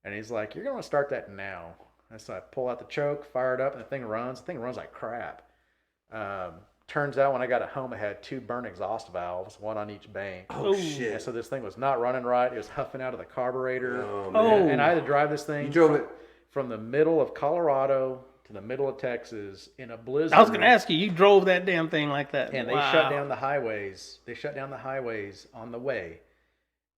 Speaker 4: and he's like, "You're gonna start that now." And so I pull out the choke, fire it up, and the thing runs. The thing runs like crap. turns out when I got it home, it had 2 burnt exhaust valves, 1 on each bank.
Speaker 3: Oh, shit.
Speaker 4: And so this thing was not running right. It was huffing out of the carburetor.
Speaker 3: Oh, man.
Speaker 4: And I had to drive this thing.
Speaker 3: You drove it
Speaker 4: from the middle of Colorado to the middle of Texas in a blizzard.
Speaker 1: I was going to ask you drove that damn thing like that.
Speaker 4: And they shut down the highways. They shut down the highways on the way.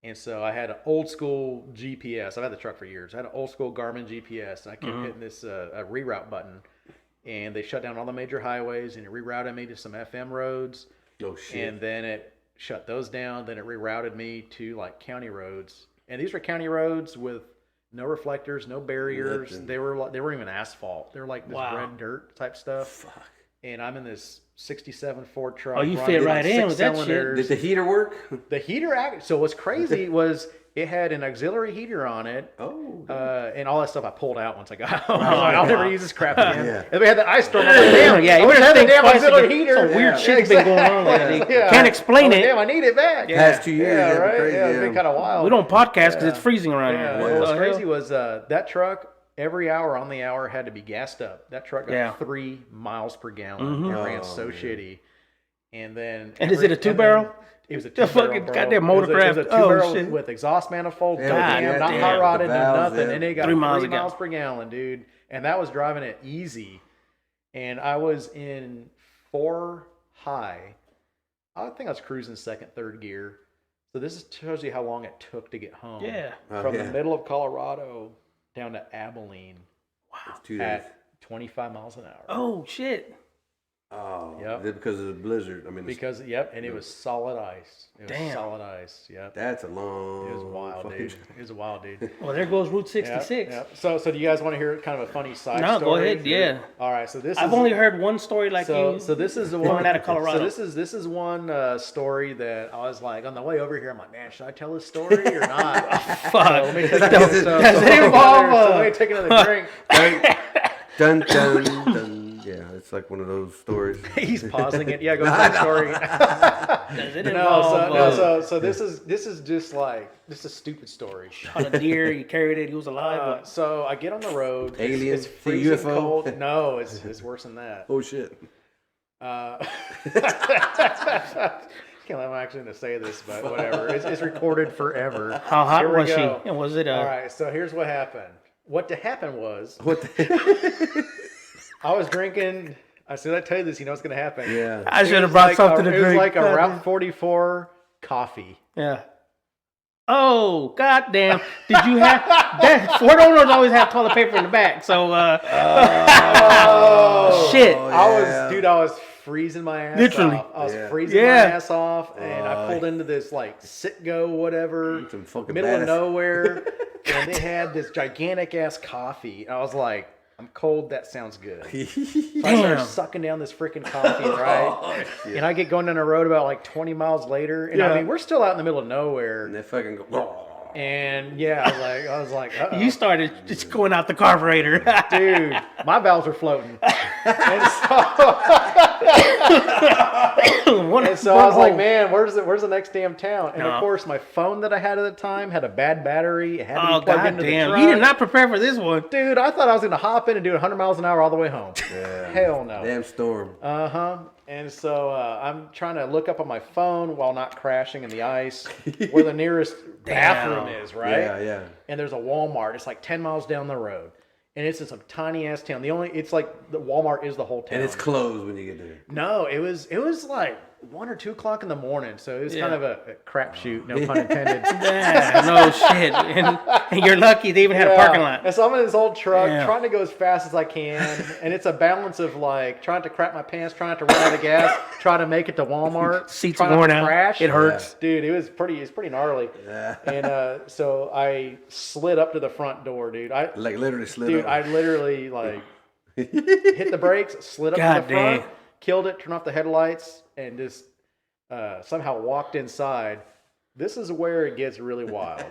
Speaker 4: And so I had an old school GPS. I've had the truck for years. I had an old school Garmin GPS, and I kept hitting this a reroute button. And they shut down all the major highways, and it rerouted me to some FM roads.
Speaker 3: Oh, shit.
Speaker 4: And then it shut those down. Then it rerouted me to like county roads. And these were county roads with no reflectors, no barriers.
Speaker 3: Nothing.
Speaker 4: They weren't even asphalt. They were like this red dirt type stuff.
Speaker 3: Fuck.
Speaker 4: And I'm in this 67 Ford truck.
Speaker 1: Oh, you fit right in with that shit.
Speaker 3: Did the heater work?
Speaker 4: The heater, so what's crazy was it had an auxiliary heater on it.
Speaker 3: Oh.
Speaker 4: And all that stuff I pulled out once I got home. I'll never use this crap again.
Speaker 3: Yeah.
Speaker 4: And we had the ice storm. I'm like, damn,
Speaker 1: Yeah, you
Speaker 4: I
Speaker 1: would
Speaker 4: wish I
Speaker 1: have
Speaker 4: had the
Speaker 1: think
Speaker 4: damn
Speaker 1: twice.
Speaker 4: auxiliary heater.
Speaker 1: Some weird shit's been going on with it.
Speaker 4: Yeah.
Speaker 1: Can't explain
Speaker 4: I'm like,
Speaker 1: it.
Speaker 4: damn, I need it back.
Speaker 3: Past 2 years.
Speaker 4: Yeah,
Speaker 3: that'd be
Speaker 4: right?
Speaker 3: crazy,
Speaker 4: Yeah, it's been kind of wild.
Speaker 1: We don't podcast because it's freezing around
Speaker 4: Yeah,
Speaker 1: here.
Speaker 4: what
Speaker 1: What
Speaker 4: was
Speaker 1: the
Speaker 4: crazy
Speaker 1: hell?
Speaker 4: was that truck, every hour on the hour had to be gassed up. That truck got 3 miles per gallon. It ran so shitty. And then...
Speaker 1: And is it a 2-barrel?
Speaker 4: It was a
Speaker 1: The
Speaker 4: 2-barrel,
Speaker 1: fucking
Speaker 4: bro.
Speaker 1: goddamn
Speaker 4: It was
Speaker 1: motorcraft.
Speaker 4: a
Speaker 1: Oh,
Speaker 4: 2-barrel
Speaker 1: shit.
Speaker 4: with exhaust manifold,
Speaker 3: Yeah,
Speaker 4: not
Speaker 3: damn.
Speaker 4: hot rodded,
Speaker 3: The
Speaker 4: no
Speaker 3: valves,
Speaker 4: nothing.
Speaker 3: yeah.
Speaker 4: And it got
Speaker 1: 3
Speaker 4: 3
Speaker 1: miles
Speaker 4: miles,
Speaker 1: a
Speaker 4: per gallon, dude. And that was driving it easy. And I was in 4 high. I think I was cruising second, third gear. So this tells you how long it took to get home.
Speaker 1: Yeah.
Speaker 4: From the middle of Colorado down to Abilene.
Speaker 3: Wow. 2 days.
Speaker 4: At 25 miles an hour.
Speaker 1: Oh, shit.
Speaker 3: Oh.
Speaker 4: Yep.
Speaker 3: Is it because of the blizzard? I mean,
Speaker 4: Because, and it was solid ice. It was
Speaker 1: Damn.
Speaker 4: solid ice, yep.
Speaker 3: that's a long...
Speaker 4: It was wild, dude. It was wild, dude.
Speaker 1: Well, there goes Route 66.
Speaker 4: Yep. So do you guys want to hear kind of a funny side
Speaker 1: No,
Speaker 4: story?
Speaker 1: go ahead, yeah.
Speaker 4: All right, so
Speaker 1: I've only heard one story like you.
Speaker 4: So this is the
Speaker 1: coming
Speaker 4: one
Speaker 1: out of Colorado.
Speaker 4: So this is one story that I was like on the way over here. I'm like, man, should I tell this story or not?
Speaker 1: Fuck.
Speaker 4: Let me take
Speaker 1: Does it involve...
Speaker 4: so let me take another drink.
Speaker 3: Dun, dun, dun. Yeah, it's like one of those stories.
Speaker 4: He's pausing it. Yeah, go to the story.
Speaker 1: Does it involve...
Speaker 4: So this is just like this is a stupid story.
Speaker 1: Shot a deer, you carried it, he was alive.
Speaker 4: So I get on the road.
Speaker 3: Aliens?
Speaker 4: It's freezing
Speaker 3: UFO?
Speaker 4: cold. No, it's worse than that.
Speaker 3: Oh, shit.
Speaker 4: Can't believe I'm actually going to say this, but whatever. It's recorded forever.
Speaker 1: How hot
Speaker 4: Here we
Speaker 1: was she?
Speaker 4: go.
Speaker 1: And was it
Speaker 4: All right, so here's what happened. What happened was
Speaker 3: What the...
Speaker 4: I was drinking. I said, I tell you this, you know what's going to happen.
Speaker 3: Yeah.
Speaker 1: I should have brought something to
Speaker 4: It was
Speaker 1: drink.
Speaker 4: like a Route 44 coffee.
Speaker 1: Yeah. Oh, goddamn. Did you have... that Ford owners always have toilet paper in the back, so... shit.
Speaker 3: Yeah.
Speaker 4: I was freezing my ass
Speaker 1: Literally.
Speaker 4: off. I was
Speaker 3: Yeah.
Speaker 4: freezing my ass off, and I pulled into this like Citgo whatever,
Speaker 3: Some fucking
Speaker 4: middle of
Speaker 3: badass.
Speaker 4: nowhere, and they had this gigantic ass coffee. And I was like, I'm cold. That sounds good. So I started
Speaker 1: Damn.
Speaker 4: sucking down this freaking coffee, right? And I get going down the road about like 20 miles later, and I
Speaker 1: Yeah.
Speaker 4: mean we're still out in the middle of nowhere.
Speaker 3: And they fucking go...
Speaker 4: And yeah, I was like, uh-oh.
Speaker 1: You started just going out the carburetor.
Speaker 4: Dude, my valves are floating. And so I was like, man, where's the next damn town? And of course, my phone that I had at the time had a bad battery. It had to be plugged into the truck.
Speaker 1: You did not prepare for this one.
Speaker 4: Dude, I thought I was going to hop in and do 100 miles an hour all the way home.
Speaker 3: Yeah.
Speaker 4: Hell no.
Speaker 3: Damn storm.
Speaker 4: Uh-huh. And so I'm trying to look up on my phone while not crashing in the ice where the nearest bathroom is, right?
Speaker 3: Yeah, yeah.
Speaker 4: And there's a Walmart. It's like 10 miles down the road. And it's in some tiny ass town. It's like the Walmart is the whole town.
Speaker 3: And it's closed when you get there.
Speaker 4: No, it was like 1 or 2 o'clock in the morning. So it was kind of a crapshoot, no pun intended.
Speaker 1: Yeah, no shit. And you're lucky they even had a parking lot.
Speaker 4: And so I'm in this old truck
Speaker 1: Yeah.
Speaker 4: trying to go as fast as I can. And it's a balance of like trying to crap my pants, trying not to run out of gas, trying to make it to Walmart.
Speaker 1: Seats
Speaker 4: trying not
Speaker 1: worn
Speaker 4: to
Speaker 1: out.
Speaker 4: crash.
Speaker 1: It hurts.
Speaker 4: Dude, it's pretty gnarly.
Speaker 3: Yeah.
Speaker 4: And so I slid up to the front door, dude. I
Speaker 3: Like literally slid
Speaker 4: Dude,
Speaker 3: up.
Speaker 4: I literally like hit the brakes, slid up to the front,
Speaker 1: damn.
Speaker 4: killed it, turned off the headlights, and just somehow walked inside. This is where it gets really wild.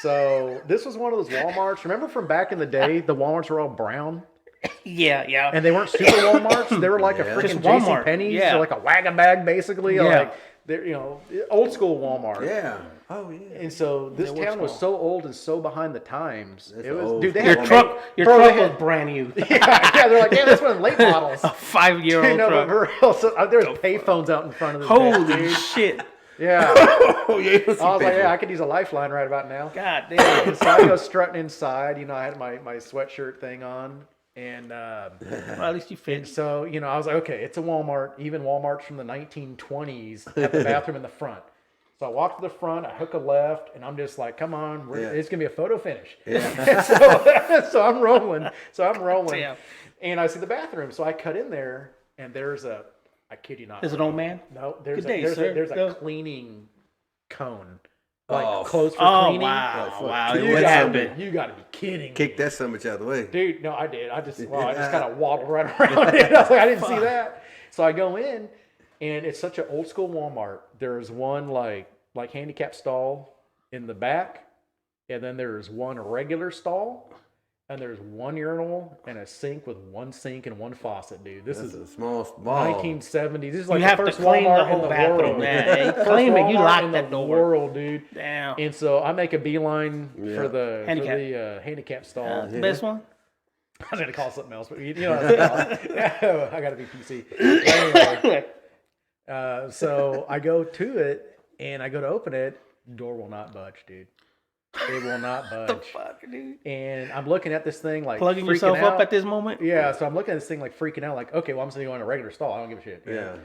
Speaker 4: So this was one of those Walmarts. Remember from back in the day, the Walmarts were all brown?
Speaker 1: Yeah.
Speaker 4: And they weren't super Walmarts. They were like a
Speaker 3: Yeah.
Speaker 4: freaking
Speaker 1: Just Walmart.
Speaker 4: JCPenney's,
Speaker 1: Yeah.
Speaker 4: or like a wagon bag, basically.
Speaker 1: Yeah.
Speaker 4: Like, they're, old school Walmart.
Speaker 3: Yeah. Oh yeah.
Speaker 4: And so this town was so old and so behind the times. It was,
Speaker 3: old.
Speaker 4: dude. They
Speaker 1: Your
Speaker 4: had
Speaker 1: truck was brand new.
Speaker 4: yeah, they're like, yeah, that's one of the late models.
Speaker 1: A 5-year-old
Speaker 4: No,
Speaker 1: truck.
Speaker 4: but for real, so, there was payphones out in front of this.
Speaker 1: Holy
Speaker 4: dude.
Speaker 1: shit!
Speaker 4: Yeah.
Speaker 3: Oh yeah.
Speaker 4: I was like, yeah, I could use a lifeline right about now.
Speaker 1: God damn!
Speaker 4: So I go strutting inside. You know, I had my sweatshirt thing on, and
Speaker 1: Well, at least you fit.
Speaker 4: so you know, I was like, okay, it's a Walmart. Even Walmarts from the 1920s have the bathroom in the front. So I walk to the front, I hook a left, and I'm just like, come on, it's gonna be a photo finish. Yeah. so I'm rolling.
Speaker 1: Damn.
Speaker 4: And I see the bathroom. So I cut in there, and there's I kid you not.
Speaker 1: Is it old man?
Speaker 4: No, there's
Speaker 1: Good day, sir.
Speaker 4: there's
Speaker 1: Go.
Speaker 4: a cleaning cone, like clothes for cleaning.
Speaker 1: Wow!
Speaker 3: You
Speaker 1: What
Speaker 3: got
Speaker 1: happened?
Speaker 4: You got to be kidding me.
Speaker 3: Kick that son of a out of the way.
Speaker 4: Dude, no, I did. I just kind of waddled right around it. I was like, I didn't see that. So I go in, and it's such an old school Walmart. There's one like handicap stall in the back, and then there's one regular stall, and there's one urinal and a sink with one sink and one faucet, dude. This is
Speaker 3: a small ball.
Speaker 4: 1970s. This is like
Speaker 1: You
Speaker 4: the
Speaker 1: have to
Speaker 4: first
Speaker 1: claim
Speaker 4: Walmart
Speaker 1: the
Speaker 4: in
Speaker 1: whole
Speaker 4: the
Speaker 1: bathroom,
Speaker 4: world.
Speaker 1: man. You
Speaker 4: First
Speaker 1: claim it, you
Speaker 4: Walmart
Speaker 1: lock
Speaker 4: in
Speaker 1: that
Speaker 4: the
Speaker 1: door.
Speaker 4: world, dude.
Speaker 1: Damn.
Speaker 4: And so I make a beeline for the handicap stall.
Speaker 1: The best one?
Speaker 4: I was going to call it something else, but you know what I got to be PC. But anyway, so I go to it, and I go to open it. Door will not budge, dude. It will not budge.
Speaker 1: What the fuck, dude?
Speaker 4: And I'm looking at this thing like
Speaker 1: Plugging
Speaker 4: freaking
Speaker 1: yourself
Speaker 4: out.
Speaker 1: up at this moment?
Speaker 4: Yeah, so I'm looking at this thing like freaking out, like, okay, well, I'm just going to go in a regular stall. I don't give a shit.
Speaker 3: Yeah.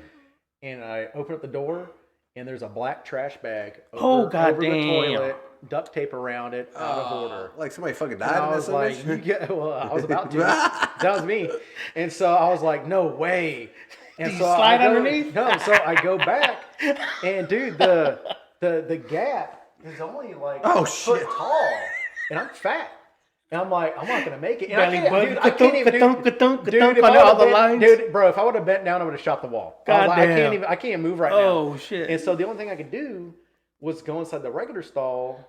Speaker 4: And I open up the door, and there's a black trash bag
Speaker 1: Oh,
Speaker 4: over the
Speaker 1: goddamn.
Speaker 4: toilet, duct tape around it, out of order.
Speaker 3: Like somebody fucking
Speaker 4: And I
Speaker 3: died in
Speaker 4: was
Speaker 3: that
Speaker 4: like,
Speaker 3: sandwich?
Speaker 4: yeah, well, I was about to. That was me. And so I was like, no way. And
Speaker 1: Did
Speaker 4: so
Speaker 1: you slide
Speaker 4: I go,
Speaker 1: underneath?
Speaker 4: No, so I go back, and dude, the gap is only like
Speaker 3: Oh,
Speaker 4: a foot
Speaker 3: shit.
Speaker 4: tall, and I'm fat. And I'm like, I'm not gonna make it. And
Speaker 1: Belly button,
Speaker 4: I can't even.
Speaker 1: ka-thunk,
Speaker 4: Dude,
Speaker 1: ka-thunk
Speaker 4: if
Speaker 1: on
Speaker 4: I
Speaker 1: all
Speaker 4: would've
Speaker 1: the
Speaker 4: bent-
Speaker 1: lines.
Speaker 4: dude, bro, if I would have bent down, I would have shot the wall. I was like,
Speaker 1: Goddamn.
Speaker 4: I can't even move right now.
Speaker 1: Oh, shit.
Speaker 4: And so the only thing I could do was go inside the regular stall,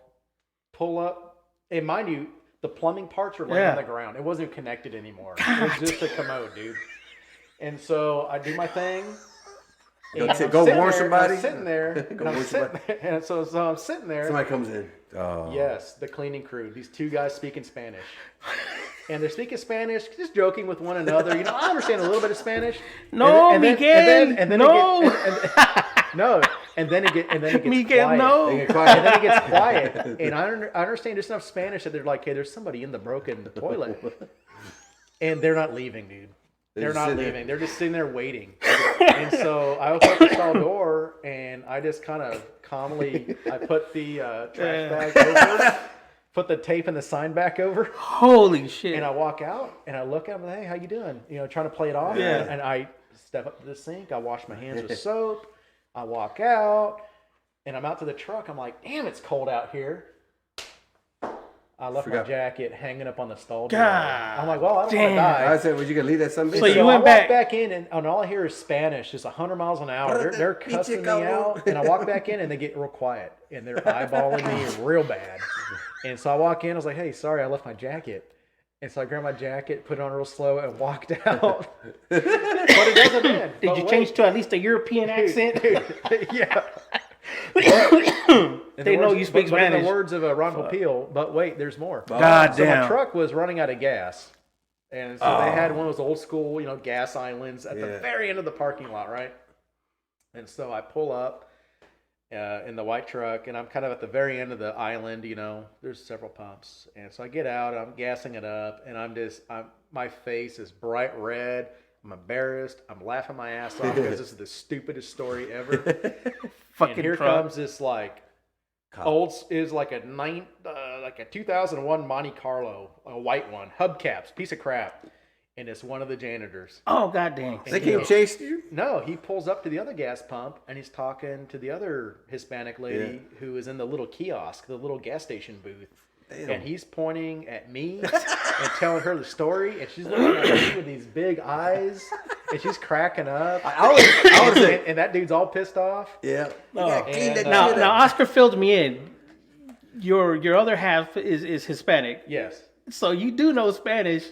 Speaker 4: pull up, and mind you, the plumbing parts were laying on the ground. It wasn't connected anymore. It was just a commode, dude. And so I do my thing.
Speaker 3: Go
Speaker 4: and I'm
Speaker 3: go
Speaker 4: sitting
Speaker 3: warn
Speaker 4: there,
Speaker 3: somebody.
Speaker 4: I'm sitting there.
Speaker 3: Go
Speaker 4: and I'm
Speaker 3: warn
Speaker 4: sitting
Speaker 3: somebody.
Speaker 4: there, and so I'm sitting there.
Speaker 3: Somebody comes in. Oh.
Speaker 4: Yes, the cleaning crew. These two guys speaking Spanish. And they're speaking Spanish, just joking with one another. You know, I understand a little bit of Spanish.
Speaker 1: No,
Speaker 4: and then,
Speaker 1: Miguel.
Speaker 4: And then
Speaker 1: No.
Speaker 4: and then it gets
Speaker 1: Miguel,
Speaker 4: quiet.
Speaker 1: no.
Speaker 3: They get quiet.
Speaker 4: And then it gets quiet. And I understand just enough Spanish that they're like, hey, there's somebody in the broken toilet. And they're not leaving, dude. They're
Speaker 3: just
Speaker 4: not
Speaker 3: sitting there.
Speaker 4: leaving. They're just sitting there waiting. And so I open up the stall door, and I just kind of calmly, I put the trash bag over, put the tape and the sign back over,
Speaker 1: Holy shit.
Speaker 4: and I walk out, and I look at them, hey, how you doing? You know, trying to play it off.
Speaker 1: Yeah.
Speaker 4: And I step up to the sink. I wash my hands with soap. I walk out, and I'm out to the truck. I'm like, damn, it's cold out here. I left my jacket hanging up on the stall door.
Speaker 1: God
Speaker 4: I'm like, well, I don't want to
Speaker 1: damn.
Speaker 4: die.
Speaker 3: I said, was you gonna leave that son of a
Speaker 1: So
Speaker 3: bitch?
Speaker 1: you
Speaker 4: I
Speaker 1: went
Speaker 4: walk
Speaker 1: back.
Speaker 4: in, and all I hear is Spanish, just 100 miles an hour. They're cussing me out, and I walk back in, and they get real quiet, and they're eyeballing me real bad. And so I walk in, I was like, hey, sorry, I left my jacket. And so I grabbed my jacket, put it on real slow, and walked out. But it doesn't end.
Speaker 1: Did you change to at least a European accent?
Speaker 4: Yeah.
Speaker 1: They know you speak
Speaker 4: but in
Speaker 1: Spanish.
Speaker 4: the words of Ron Popeil, but wait, there's more.
Speaker 1: God
Speaker 4: So my
Speaker 1: damn.
Speaker 4: truck was running out of gas. And so they had one of those old school, you know, gas islands at the very end of the parking lot, right? And so I pull up in the white truck, and I'm kind of at the very end of the island, you know, there's several pumps. And so I get out, I'm gassing it up, and my face is bright red. I'm embarrassed. I'm laughing my ass off because this is the stupidest story ever.
Speaker 1: Fucking
Speaker 4: And here
Speaker 1: truck.
Speaker 4: comes this like like a 2001 Monte Carlo, a white one, hubcaps, piece of crap, and it's one of the janitors.
Speaker 1: Oh, goddamn.
Speaker 3: They came chased you?
Speaker 4: No, he pulls up to the other gas pump, and he's talking to the other Hispanic lady who is in the little kiosk, the little gas station booth.
Speaker 3: Damn.
Speaker 4: And he's pointing at me and telling her the story, and she's looking at me with these big eyes, and she's cracking up.
Speaker 3: I was like,
Speaker 4: And that dude's all pissed off.
Speaker 3: yeah.
Speaker 1: Oh.
Speaker 3: Yeah, clean that
Speaker 1: Now,
Speaker 3: shit
Speaker 1: now
Speaker 3: up.
Speaker 1: Oscar filled me in. Your other half is Hispanic,
Speaker 4: Yes.
Speaker 1: so you do know Spanish.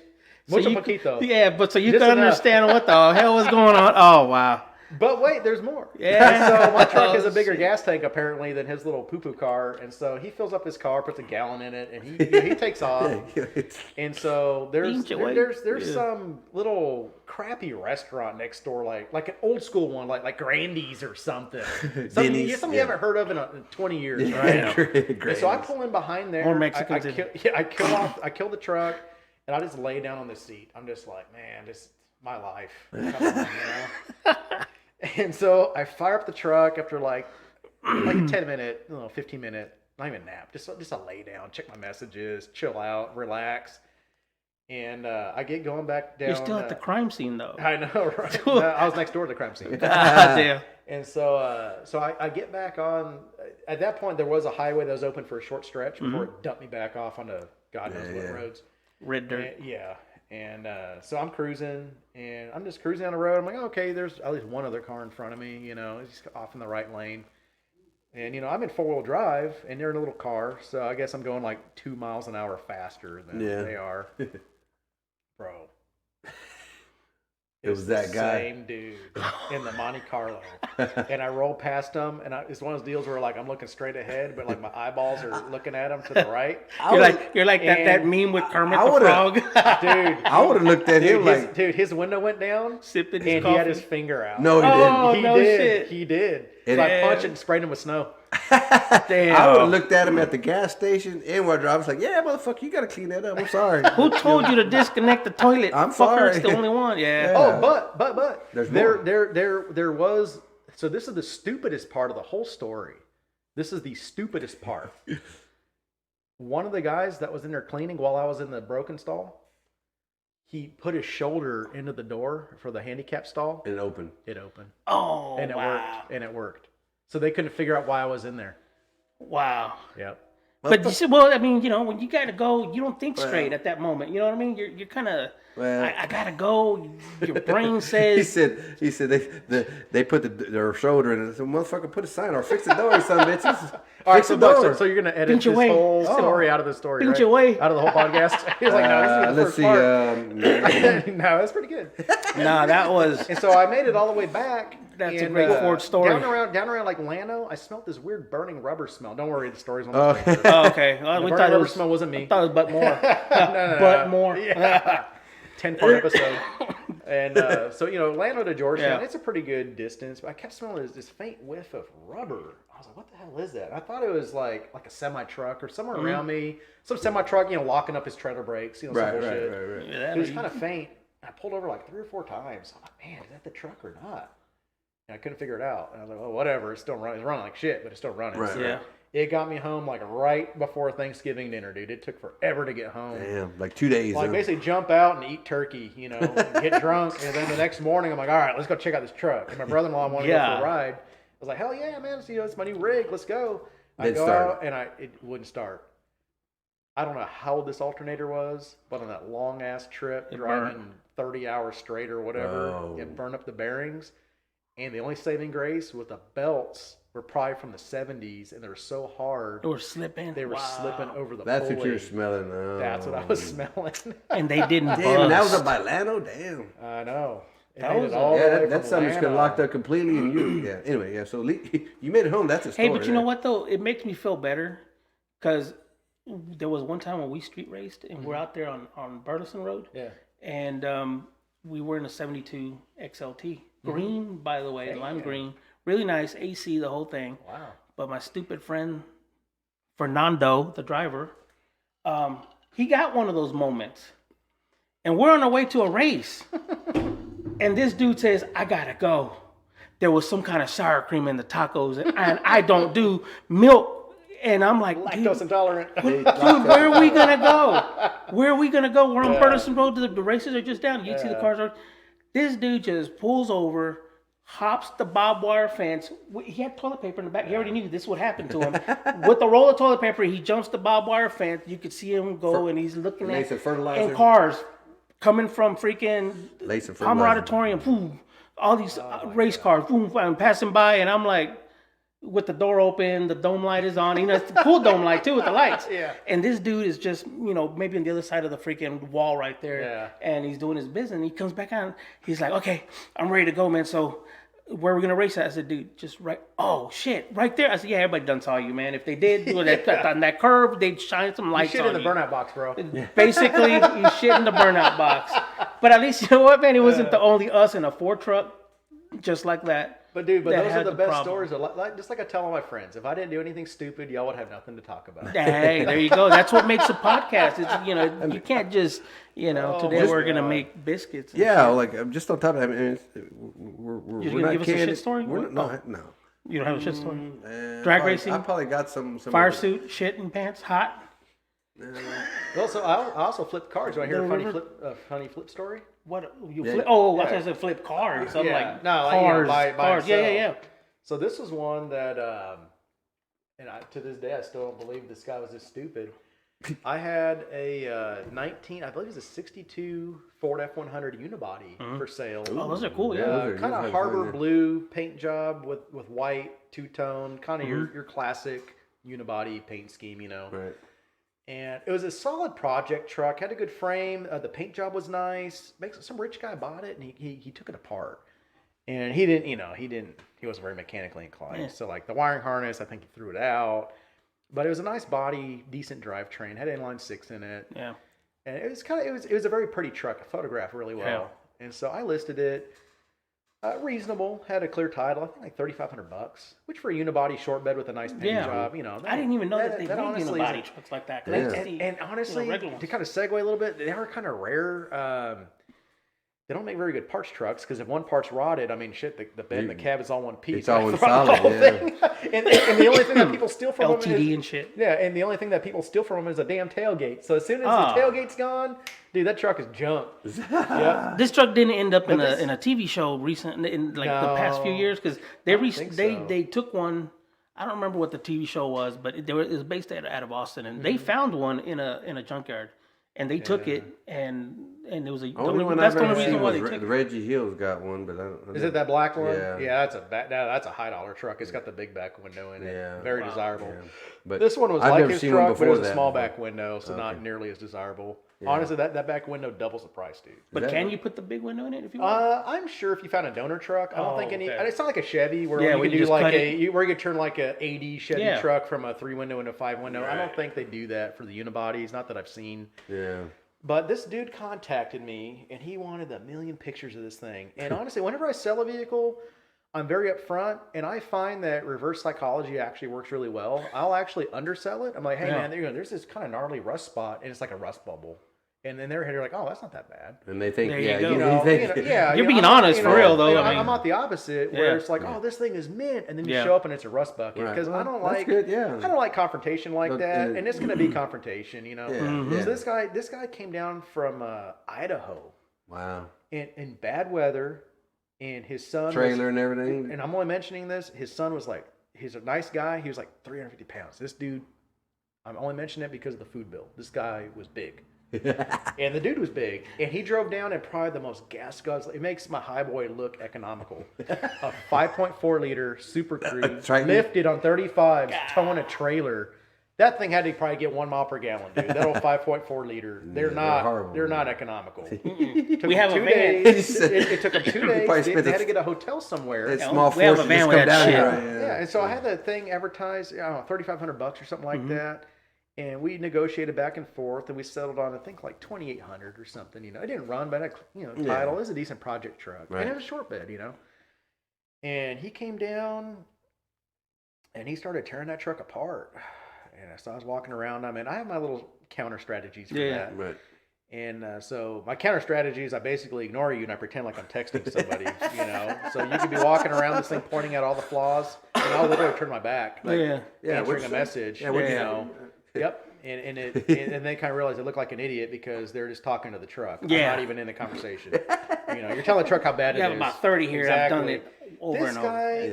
Speaker 1: So
Speaker 4: Mucho
Speaker 1: you,
Speaker 4: poquito.
Speaker 1: yeah, but so you
Speaker 4: Just
Speaker 1: can
Speaker 4: enough.
Speaker 1: understand what the hell was going on. Oh wow,
Speaker 4: But wait, there's more.
Speaker 1: Yeah.
Speaker 4: So my truck has a bigger gas tank apparently than his little poo-poo car, and so he fills up his car, puts a gallon in it, and he takes off. And so there's some little crappy restaurant next door, like an old school one, like Grandy's or something. Something you haven't heard of in 20 years, right? And so I pull in behind there.
Speaker 1: More Mexicans.
Speaker 4: I kill the truck, and I just lay down on the seat. I'm just like, man, this is my life. Come on, you know? And so I fire up the truck after like a 10-minute, 15-minute, not even nap, just a lay down, check my messages, chill out, relax. And I get going back down.
Speaker 1: You're still at the crime scene, though.
Speaker 4: I know, right? I was next door to the crime scene.
Speaker 1: God damn.
Speaker 4: And so I get back on. At that point, there was a highway that was open for a short stretch before it dumped me back off onto God knows what roads.
Speaker 1: Red dirt.
Speaker 4: And so I'm cruising, and I'm just cruising down the road. I'm like, okay, there's at least one other car in front of me, he's off in the right lane. And, I'm in 4-wheel drive, and they're in a little car, so I guess I'm going like 2 miles an hour faster than they are. Bro.
Speaker 3: It was that guy.
Speaker 4: Same dude in the Monte Carlo. And I roll past him, and it's one of those deals where like I'm looking straight ahead, but like my eyeballs are looking at him to the right.
Speaker 1: You're like that meme with Kermit the Frog.
Speaker 4: Dude,
Speaker 3: I would have looked at him like...
Speaker 4: his window went down,
Speaker 1: sipping
Speaker 4: and
Speaker 1: coffee.
Speaker 4: He had his finger out.
Speaker 3: No, he didn't.
Speaker 1: Oh, no shit.
Speaker 4: He did. So I punched it and sprayed him with snow.
Speaker 1: Damn.
Speaker 3: I would have looked at him at the gas station and where I drive. I was like, yeah, motherfucker, you got to clean that up. I'm sorry.
Speaker 1: Who told you to disconnect the toilet?
Speaker 3: I'm
Speaker 1: Fucker,
Speaker 3: sorry.
Speaker 1: it's the only one. Yeah.
Speaker 4: Oh, but
Speaker 3: There's
Speaker 4: there was. So this is the stupidest part of the whole story. This is the stupidest part. One of the guys that was in there cleaning while I was in the broken stall, he put his shoulder into the door for the handicap stall.
Speaker 3: And open.
Speaker 4: It opened.
Speaker 1: Oh,
Speaker 4: and it
Speaker 1: wow.
Speaker 4: worked. So they couldn't figure out why I was in there.
Speaker 1: Wow.
Speaker 4: Yep.
Speaker 1: But you said, well, I mean, when you got to go, you don't think straight at that moment. You know what I mean? You're kind of, I got to go. Your brain says.
Speaker 3: he said they put their shoulder in it. So motherfucker, put a sign or fix the door, you son of bitches.
Speaker 4: All right, so you're going to edit this whole story out of the story,
Speaker 1: Pinch away.
Speaker 4: Out of the whole podcast? He's like, no, this is the first part. No, that's pretty good.
Speaker 1: No, that was.
Speaker 4: And so I made it all the way back.
Speaker 1: That's a great Ford story.
Speaker 4: Down around like Llano, I smelled this weird burning rubber smell. Don't worry, the story's on the
Speaker 1: Oh, okay.
Speaker 4: The burning rubber smell wasn't me.
Speaker 1: I thought it was but more.
Speaker 4: No.
Speaker 1: But more.
Speaker 4: Yeah. 10-part episode. And so, Llano to Georgetown, it's a pretty good distance, but I kept smelling this faint whiff of rubber. I was like, what the hell is that? And I thought it was like a semi-truck or somewhere around me. Some semi-truck, locking up his trailer brakes, some bullshit.
Speaker 3: Right.
Speaker 1: Yeah,
Speaker 4: it was kind of faint. I pulled over like 3 or 4 times. I'm like, man, is that the truck or not? And I couldn't figure it out. And I was like, oh, whatever. It's still running. It's running like shit, but it's still running.
Speaker 3: Right.
Speaker 4: So
Speaker 1: yeah.
Speaker 4: It got me home like right before Thanksgiving dinner, dude. It took forever to get home.
Speaker 3: Damn, like 2 days.
Speaker 4: Like basically jump out and eat turkey, get drunk, and then the next morning I'm like, all right, let's go check out this truck. And my brother-in-law wanted to go for a ride. I was like, hell yeah, man! It's my new rig. Let's go. I go out and it wouldn't start. I don't know how old this alternator was, but on that long ass trip, driving 30 hours straight or whatever, it burned up the bearings. And the only saving grace was the belts were probably from the 70s, and they were so hard.
Speaker 1: They were slipping.
Speaker 4: They were slipping over the
Speaker 3: That's
Speaker 4: pulley.
Speaker 3: what you're smelling. Oh.
Speaker 4: That's what I was smelling.
Speaker 1: And they didn't buzz.
Speaker 3: Damn, that was up by Llano? Damn.
Speaker 4: I know.
Speaker 3: That summer's been locked up completely. And anyway, so you made it home. That's a story.
Speaker 1: Hey, but you know what, though? It makes me feel better because there was one time when we street raced, and we're out there on Burleson Road.
Speaker 4: Yeah.
Speaker 1: And we were in a 72 XLT. Green, by the way, lime green. Really nice, AC, the whole thing.
Speaker 4: Wow.
Speaker 1: But my stupid friend, Fernando, the driver, he got one of those moments. And we're on our way to a race. And this dude says, I gotta go. There was some kind of sour cream in the tacos, and I don't do milk. And I'm like,
Speaker 4: lactose intolerant.
Speaker 1: Dude, where are we gonna go? Where are we gonna go? We're on Burleson Road. The races are just down. You see the cars are. This dude just pulls over, hops the barbed wire fence. He had toilet paper in the back. He already knew this would happen to him. With the roll of toilet paper, he jumps the barbed wire fence. You could see him go, and he's looking at
Speaker 3: fertilizer.
Speaker 1: And cars coming from freaking Palmer Auditorium. Boom, all these race cars, boom, passing by, and I'm like, with the door open, the dome light is on. It's a cool dome light too with the lights.
Speaker 4: Yeah.
Speaker 1: And this dude is just, maybe on the other side of the freaking wall right there.
Speaker 4: Yeah.
Speaker 1: And he's doing his business. And he comes back on. He's like, okay, I'm ready to go, man. So where we're gonna race at? I said, dude, just right. Oh shit, right there. I said, yeah, everybody done saw you, man. If they did do that on that curve, they'd shine some lights
Speaker 4: shit
Speaker 1: on
Speaker 4: in the
Speaker 1: you.
Speaker 4: burnout box, bro.
Speaker 1: Basically, you shit in the burnout box. But at least you know what, man? It wasn't the only us in a Ford truck, just like that.
Speaker 4: But dude,
Speaker 1: that
Speaker 4: those are
Speaker 1: had
Speaker 4: the best
Speaker 1: problem.
Speaker 4: stories. Just like I tell all my friends, if I didn't do anything stupid, y'all would have nothing to talk about.
Speaker 1: Hey, there you go. That's what makes a podcast. It's you can't just today we're gonna make biscuits. And
Speaker 3: Yeah,
Speaker 1: shit.
Speaker 3: like I'm just on top of it. I mean, we're
Speaker 1: You're gonna
Speaker 3: not
Speaker 1: give us a
Speaker 3: canned.
Speaker 1: shit story?
Speaker 3: No.
Speaker 1: You don't have a shit story.
Speaker 3: Drag
Speaker 1: racing?
Speaker 3: I probably got some
Speaker 1: Fire
Speaker 3: of it.
Speaker 1: suit, shit in pants, hot.
Speaker 4: Also, I also flipped cars. Do I hear a funny flip story?
Speaker 1: What you
Speaker 3: Yeah.
Speaker 1: flip? Oh, I thought I said flip cars. I'm like
Speaker 4: no,
Speaker 1: cars.
Speaker 4: by
Speaker 1: Cars.
Speaker 4: itself.
Speaker 1: Yeah.
Speaker 4: So this was one that, to this day, I still don't believe this guy was this stupid. I had a 19, I believe it was a 62 Ford F100 unibody for sale.
Speaker 1: Oh, those are cool. Yeah.
Speaker 3: those are
Speaker 4: Kind of
Speaker 3: usually
Speaker 4: harbor
Speaker 3: fun, yeah.
Speaker 4: blue paint job with white two-tone, kind of your classic unibody paint scheme,
Speaker 3: Right.
Speaker 4: And it was a solid project truck, had a good frame. The paint job was nice. Some rich guy bought it, and he took it apart. And he wasn't very mechanically inclined.
Speaker 1: Yeah.
Speaker 4: So like the wiring harness, I think he threw it out. But it was a nice body, decent drivetrain, had inline six in it.
Speaker 1: Yeah.
Speaker 4: And it was a very pretty truck, photographed really well.
Speaker 1: Yeah.
Speaker 4: And so I listed it reasonable, had a clear title, I think like $3,500, which for a unibody short bed with a nice paint job,
Speaker 1: I didn't even know that they made
Speaker 4: honestly
Speaker 1: unibody trucks like that.
Speaker 4: and honestly,
Speaker 1: regular
Speaker 4: to kind of segue a little bit, they are kind of rare. They don't make very good parts trucks because if one part's rotted, I mean, shit, the bed and the cab is all one piece.
Speaker 3: It's all one
Speaker 4: Throw out the
Speaker 3: solid,
Speaker 4: whole
Speaker 3: yeah.
Speaker 4: thing. and the only thing that people steal from them
Speaker 1: LTD
Speaker 4: is,
Speaker 1: and shit.
Speaker 4: yeah, and the only thing that people steal from them is a damn tailgate. So as soon as the tailgate's gone, dude, that truck is junk. Yep.
Speaker 1: This truck didn't end up in a TV show recently in like the past few years because they took one. I don't remember what the TV show was, but it was based out of Austin, and they found one in a junkyard, and they took it and it was
Speaker 3: Only one
Speaker 1: that's
Speaker 3: I've
Speaker 1: the
Speaker 3: ever
Speaker 1: only reason
Speaker 3: seen
Speaker 1: why
Speaker 3: was
Speaker 1: they took it.
Speaker 3: Reggie Hill's got one, but I don't.
Speaker 4: Is it that black one?
Speaker 3: Yeah.
Speaker 4: That's a high dollar truck. It's got the big back window in it.
Speaker 3: Yeah.
Speaker 4: Very desirable.
Speaker 3: Yeah. But
Speaker 4: This one was
Speaker 3: I've
Speaker 4: like
Speaker 3: never
Speaker 4: his
Speaker 3: seen one
Speaker 4: truck, but it
Speaker 3: before
Speaker 4: was a
Speaker 3: that
Speaker 4: small
Speaker 3: before.
Speaker 4: back window, so not nearly as desirable.
Speaker 3: Yeah.
Speaker 4: Honestly, that back window doubles the price, dude.
Speaker 1: But can you put the big window in it if you want?
Speaker 4: I'm sure if you found a donor truck, I don't think any.
Speaker 1: okay.
Speaker 4: It's not like a Chevy where
Speaker 1: Yeah,
Speaker 4: you
Speaker 1: where
Speaker 4: can
Speaker 1: you
Speaker 4: do
Speaker 1: just
Speaker 4: like
Speaker 1: cut it.
Speaker 4: where you could turn like a 80 Chevy
Speaker 1: Yeah.
Speaker 4: truck from a 3-window into a 5-window. I don't
Speaker 3: Right.
Speaker 4: think they do that for the unibodies. Not that I've seen.
Speaker 3: Yeah.
Speaker 4: But this dude contacted me, and he wanted a million pictures of this thing. And honestly, whenever I sell a vehicle, I'm very upfront, and I find that reverse psychology actually works really well. I'll actually undersell it. I'm like, hey, man, there's this kind of gnarly rust spot, and it's like a rust bubble. And then they're like, oh, that's not that bad.
Speaker 3: And they think,
Speaker 1: There you
Speaker 3: yeah,
Speaker 1: go.
Speaker 3: you
Speaker 1: You're being honest for real, though.
Speaker 4: I'm
Speaker 1: I mean,
Speaker 4: not the opposite, where
Speaker 1: Yeah.
Speaker 4: it's like, oh, this thing is mint, and then you
Speaker 1: Yeah.
Speaker 4: show up and it's a rust bucket.
Speaker 3: Right.
Speaker 4: Because I don't
Speaker 3: That's
Speaker 4: like,
Speaker 3: good, yeah.
Speaker 4: I don't like confrontation like
Speaker 3: But,
Speaker 4: that, and it's going to be confrontation,
Speaker 3: Yeah.
Speaker 4: So this guy came down from Idaho
Speaker 3: Wow.
Speaker 4: in bad weather, and his son
Speaker 3: Trailer and everything.
Speaker 4: and I'm only mentioning this. His son was like, he's a nice guy. He was like 350 pounds. This dude, I'm only mentioning it because of the food bill. This guy was big. And the dude was big. And he drove down in probably the most gas guzzler. It makes my highboy look economical. A 5.4 liter Super Cruise
Speaker 3: Triton?
Speaker 4: lifted on 35s, towing a trailer. That thing had to probably get 1 mile per gallon, dude. That old 5.4 liter. They're
Speaker 3: horrible.
Speaker 4: They're not economical.
Speaker 1: We have a
Speaker 4: 2
Speaker 1: van.
Speaker 4: days. It took them 2
Speaker 3: Probably
Speaker 4: days.
Speaker 3: spent
Speaker 4: They had to get a hotel somewhere.
Speaker 3: That small
Speaker 1: we have
Speaker 3: force
Speaker 1: a
Speaker 3: to
Speaker 1: van
Speaker 3: just
Speaker 1: with
Speaker 3: come
Speaker 1: that
Speaker 3: down
Speaker 1: shit.
Speaker 3: here.
Speaker 4: Yeah, and so I had that thing advertised, I don't know, $3,500 or something like that. And we negotiated back and forth, and we settled on, I think, like $2,800 or something. It didn't run, but title. It was a decent project truck,
Speaker 3: Right.
Speaker 4: and it was a short bed, And he came down, and he started tearing that truck apart. And so I was walking around. I mean, I have my little counter strategies for that.
Speaker 3: Right.
Speaker 4: And so my counter strategy is I basically ignore you and I pretend like I'm texting somebody, So you could be walking around this thing pointing out all the flaws, and I'll literally turn my back, answering a message, Yep. And they kind of realize they look like an idiot because they're just talking to the truck.
Speaker 1: Yeah.
Speaker 4: I'm not even in the conversation. You're telling the truck how bad it is.
Speaker 1: I have about 30 here.
Speaker 4: Exactly.
Speaker 1: I've done it over
Speaker 4: this
Speaker 1: and over.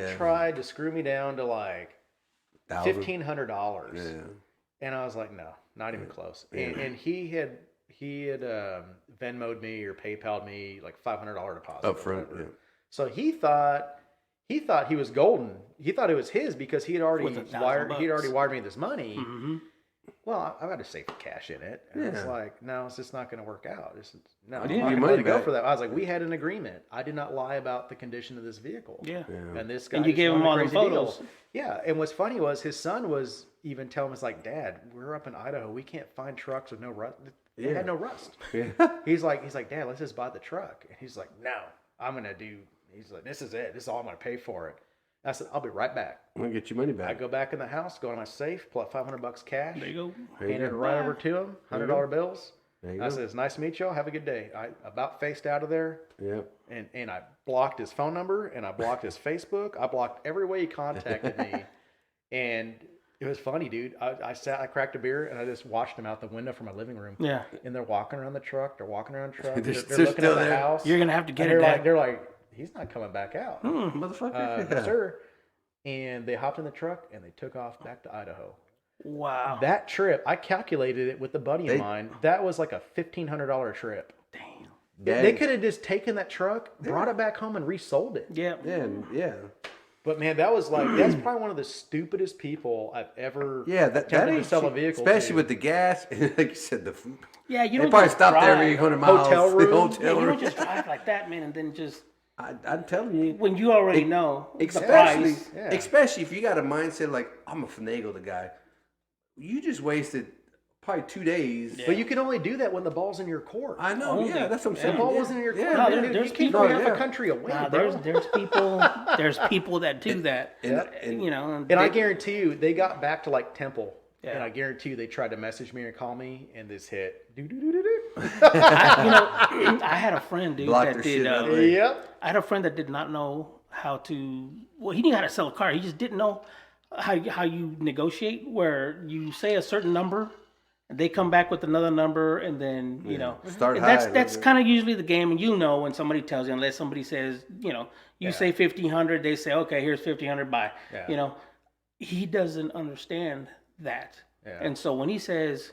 Speaker 4: guy tried to screw me down to like $1,500.
Speaker 3: Yeah.
Speaker 4: And I was like, no, not even close. And he had Venmo'd me or PayPal'd me like $500 deposit
Speaker 3: Up front. Yeah.
Speaker 4: So he thought he was golden. He thought it was his because he had already
Speaker 1: With $1,000
Speaker 4: wired me this money.
Speaker 1: Mm-hmm.
Speaker 4: well, I've got a safe cash in it. And it's like, no, it's just not going to work out. No, I'm
Speaker 3: need
Speaker 4: not
Speaker 3: your
Speaker 4: going
Speaker 3: money
Speaker 4: to go
Speaker 3: back.
Speaker 4: for that. I was like, we had an agreement. I did not lie about the condition of this vehicle.
Speaker 1: Yeah.
Speaker 4: And this guy
Speaker 1: And you
Speaker 4: just
Speaker 1: gave him
Speaker 4: wanted a
Speaker 1: all the
Speaker 4: crazy deal.
Speaker 1: photos.
Speaker 4: Yeah. And what's funny was his son was even telling us like, Dad, we're up in Idaho. We can't find trucks with no rust. They had no rust.
Speaker 3: Yeah.
Speaker 4: He's like, Dad, let's just buy the truck. And he's like, no, he's like, this is it. This is all I'm going to pay for it. I said, I'll be right back.
Speaker 3: I'm gonna get your money
Speaker 4: I
Speaker 3: back.
Speaker 4: go back in the house, go to my safe, pull out $500 cash.
Speaker 1: There you go.
Speaker 4: Hand it right over to him, $100 bills.
Speaker 3: There you
Speaker 4: I
Speaker 3: go.
Speaker 4: said, it's nice to meet y'all. Have a good day. I about faced out of there,
Speaker 3: Yeah.
Speaker 4: and I blocked his phone number, and I blocked his Facebook. I blocked every way he contacted me. And it was funny, dude. I cracked a beer, and I just watched him out the window from my living room.
Speaker 1: Yeah.
Speaker 4: And they're walking around the truck. They're walking around the truck.
Speaker 3: They're
Speaker 4: They're looking
Speaker 3: still
Speaker 4: at the
Speaker 3: there.
Speaker 4: house.
Speaker 1: You're gonna have to get
Speaker 4: and
Speaker 1: it back.
Speaker 4: they're like, he's not coming back out.
Speaker 3: Motherfucker.
Speaker 4: No, sir. And they hopped in the truck, and they took off back to Idaho.
Speaker 1: Wow.
Speaker 4: That trip, I calculated it with a buddy of mine. That was like a $1,500 trip.
Speaker 1: Damn.
Speaker 4: They could have just taken that truck, brought it back home, and resold it.
Speaker 1: Yeah.
Speaker 3: Yeah.
Speaker 4: But man, that's probably one of the stupidest people I've ever
Speaker 3: That
Speaker 4: attempted
Speaker 3: ain't
Speaker 4: to sell a
Speaker 3: cheap,
Speaker 4: vehicle.
Speaker 3: especially
Speaker 4: to.
Speaker 3: with the gas and like you said, the food.
Speaker 1: Yeah, you
Speaker 3: They
Speaker 1: don't
Speaker 3: probably
Speaker 1: just
Speaker 3: stopped there every
Speaker 1: drive.
Speaker 3: 100 miles.
Speaker 4: Hotel room?
Speaker 1: Yeah,
Speaker 3: Hotel
Speaker 1: you
Speaker 3: room.
Speaker 1: don't just drive like that, man, and then just
Speaker 3: I'm telling you.
Speaker 1: when you already know the
Speaker 3: Especially,
Speaker 1: price.
Speaker 3: especially if you got a mindset like I'm a finagle the guy, you just wasted probably 2 days.
Speaker 4: But you can only do that when the ball's in your court.
Speaker 3: I know,
Speaker 1: Only.
Speaker 3: that's what I'm
Speaker 4: The
Speaker 3: saying.
Speaker 4: ball
Speaker 3: yeah.
Speaker 4: wasn't in your court.
Speaker 3: Yeah,
Speaker 1: No,
Speaker 4: Dude,
Speaker 1: there's
Speaker 4: you keep
Speaker 1: people-
Speaker 4: going half
Speaker 3: yeah.
Speaker 4: a country away,
Speaker 1: Nah,
Speaker 4: bro.
Speaker 1: there's people that do that.
Speaker 3: And-
Speaker 1: You know,
Speaker 4: And I guarantee you, they got back to like Temple.
Speaker 1: Yeah.
Speaker 4: And I guarantee you, they tried to message me or call me, and this hit.
Speaker 1: I had a friend, dude,
Speaker 3: Block
Speaker 1: that
Speaker 3: their
Speaker 1: did.
Speaker 3: shit out of there.
Speaker 4: Yep.
Speaker 1: I had a friend that did not know how to. Well, he knew how to sell a car. He just didn't know how you negotiate. Where you say a certain number, and they come back with another number, and then you know.
Speaker 3: Start
Speaker 1: and
Speaker 3: high,
Speaker 1: that's
Speaker 3: like
Speaker 1: kind of usually the game, and you know when somebody tells you, unless somebody says, you say 1,500, they say, okay, here's 1,500, buy.
Speaker 4: Yeah.
Speaker 1: You know, he doesn't understand that,
Speaker 4: Yeah.
Speaker 1: and so when he says,